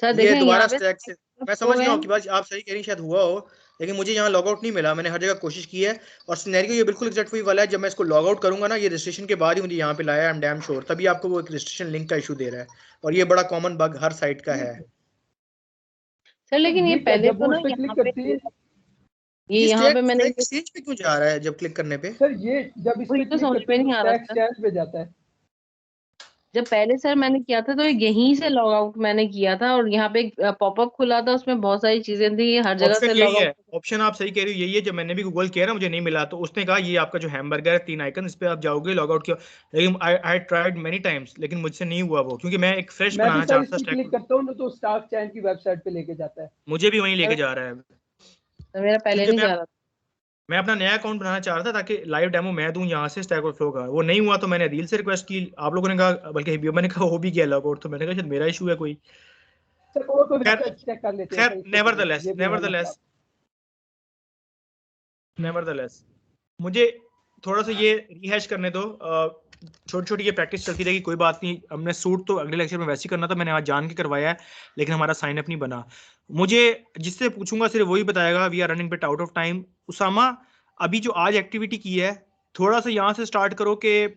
सर
ये
देखें
दोबारा
यहाँ पे
स्टैक से मैं
हो
समझ गया
गया।
हूँ कि बात आप सही कह रही, शायद हुआ हो। लेकिन मुझे यहाँ लॉग आउट नहीं मिला, मैंने हर जगह कोशिश की है और सिनेरियो ये बिल्कुल एग्जैक्ट वही वाला है। जब मैं इसको लॉग आउट करूंगा ना, ये रजिस्ट्रेशन के बाद ही मुझे यहाँ पे लाया, आई एम डैम श्योर, तभी आपको वो एक रजिस्ट्रेशन लिंक का इशू दे रहा है। और ये बड़ा कॉमन बग हर साइट का है।
सर लेकिन ये
ये क्या,
पहले
जब
तो
वो
ना
उस पर क्लिक
यहाँ पे
करती है,
ये
ये
यहाँ
स्टैक
पे मैंने
एक्सचेंज पे क्यों जा रहा है जब क्लिक करने पे?
सर ये जब इस
वही
पे
तो
क्लिक
समझ
करती
में
है तो
नहीं आ रहा
स्टॉक
सर।
एक्सचेंज पे जाता है।
जब पहले सर मैंने किया था तो यहीं से लॉग आउट मैंने किया था और यहाँ पे एक पॉपअप खुला था, उसमें बहुत सारी चीजें थी, हर जगह
ऑप्शन
से
यही
लॉग
है,
आउट।
ऑप्शन आप सही कह रही हो, यही है। जब मैंने भी गूगल किया ना, मुझे नहीं मिला, तो उसने कहा ये आपका जो हैमबर्गर है 3 आइकन, इस पे आप जाओगे लॉग आउट किया। लेकिन आई ट्राइड मेनी टाइम्स, लेकिन मुझसे नहीं हुआ वो, क्योंकि मैं एक फ्रेश
मैं भी
बनाना
सर इस
चाहता था
पे क्लिक
स्टैक।
करता हूँ ना तो स्टॉक एक्सचेंज की वेबसाइट पे लेके जाता है।
मुझे भी वहीं लेके जा रहा है,
तो मेरा पहले
क्योंकि
नहीं जा रहा था।
मैं अपना नया अकाउंट बनाना चाह रहा था ताकि लाइव डेमो मैं दूं यहाँ से स्टैक ओवरफ्लो का। वो नहीं हुआ तो मैंने अदील से रिक्वेस्ट की, आप लोगों ने कहा, बल्कि हबीबा ने कहा हो भी गया लॉग आउट, तो मैंने कहा शायद मेरा इशू है कोई।
सर और कोई
खैर
वेबसाइट चेक कर लेते हैं
खैर,
सर, इससे पहले ये भी है मसला।
नेवरदलेस मुझे थोड़ा सा ये रिहैश करने दो। छोटी छोटी ये प्रैक्टिस चलती रहेगी, कोई बात नहीं। हमने सूट तो अगले लेक्चर में वैसे ही करना था, मैंने आज जान के करवाया है, लेकिन हमारा साइन अप नहीं बना। मुझे जिससे पूछूंगा सिर्फ वही बताएगा। We are running bit out of time. Usama, अभी जो आज एक्टिविटी की है, थोड़ा सा यहाँ से स्टार्ट करो कि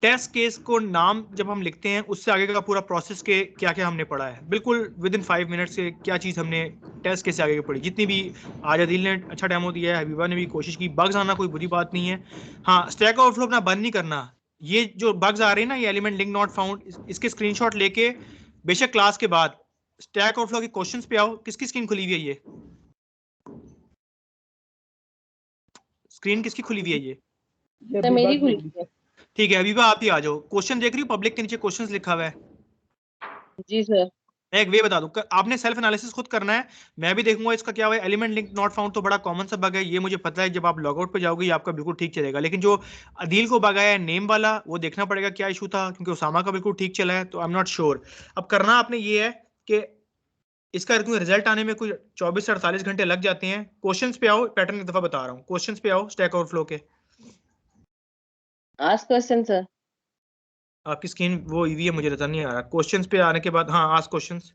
टेस्ट केस को नाम जब हम लिखते हैं उससे आगे का पूरा प्रोसेस के क्या क्या हमने पढ़ा है, बिल्कुल विद इन 5 मिनट से क्या चीज़ हमने टेस्ट केस से आगे की पढ़ी। जितनी भी आज आदिल ने अच्छा डेमो दिया है, हबीबा ने भी कोशिश की। बग्स आना कोई बुरी बात नहीं है। हाँ, स्टैक ओवरफ्लो अपना बंद नहीं करना। ये जो बग्स आ रहे हैं ना, ये एलिमेंट लिंक नॉट फाउंड, इसके स्क्रीनशॉट लेके बेशक क्लास के बाद स्टैक ओवरफ्लो के क्वेश्चंस पे आओ। किसकी स्क्रीन खुली हुई है? ये स्क्रीन किसकी खुली हुई है? ये
सर मेरी खुली है।
ठीक है, हबीबा आप ही आ जाओ। क्वेश्चन देख रही हो, पब्लिक के नीचे क्वेश्चंस लिखा हुआ है।
जी सर।
मैं एक वे बता दूं, आपने सेल्फ एनालिसिस खुद करना है, मैं भी देखूंगा इसका क्या हुआ है। एलिमेंट लिंक नॉट फाउंड तो बड़ा कॉमन सा बग है, ये मुझे पता है। जब आप लॉगआउट पे जाओगे आपका बिल्कुल ठीक चलेगा। लेकिन जो अदील को बग आया है नेम वाला, वो देखना पड़ेगा क्या इशू था, क्योंकि उसामा का बिल्कुल ठीक चला है, तो आई एम नॉट श्योर। अब करना आपने ये है कि इसका रिजल्ट आने में कोई 24 से 48 घंटे लग जाते हैं। क्वेश्चन पे आओ, पैटर्न एक दफा बता रहा हूँ, क्वेश्चन पे आओ स्टैक ओवरफ्लो के।
Ask question sir.
आपकी स्क्रीन वो ईवी है, मुझे नजर नहीं आ रहा। क्वेश्चंस पे आने के बाद हाँ, आस्क क्वेश्चंस।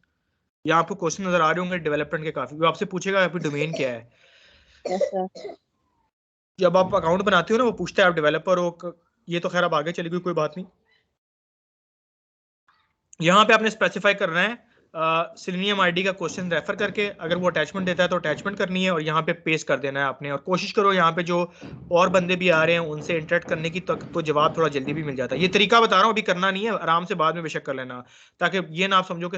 यहाँ आपको क्वेश्चन नजर आ रहे होंगे डेवलपमेंट के काफी। वो आपसे पूछेगा आपकी डोमेन क्या है।
Yes sir.
जब आप अकाउंट बनाते हो ना, वो पूछता है आप डेवलपर हो। ये तो खैर अब आगे चली गई, कोई बात नहीं। यहाँ पे आपने स्पेसिफाई करना है सिलेनियम आईडी का क्वेश्चन रेफर करके, अगर वो अटैचमेंट देता है तो अटैचमेंट करनी है और यहाँ पे पेस्ट कर देना है आपने। और कोशिश करो यहाँ पे जो और बंदे भी आ रहे हैं उनसे इंटरेक्ट करने की, तो जवाब थोड़ा जल्दी भी मिल जाता है। ये तरीका बता रहा हूँ, अभी करना नहीं है, आराम से बाद में बेशक कर लेना, ताकि ये ना आप समझो कि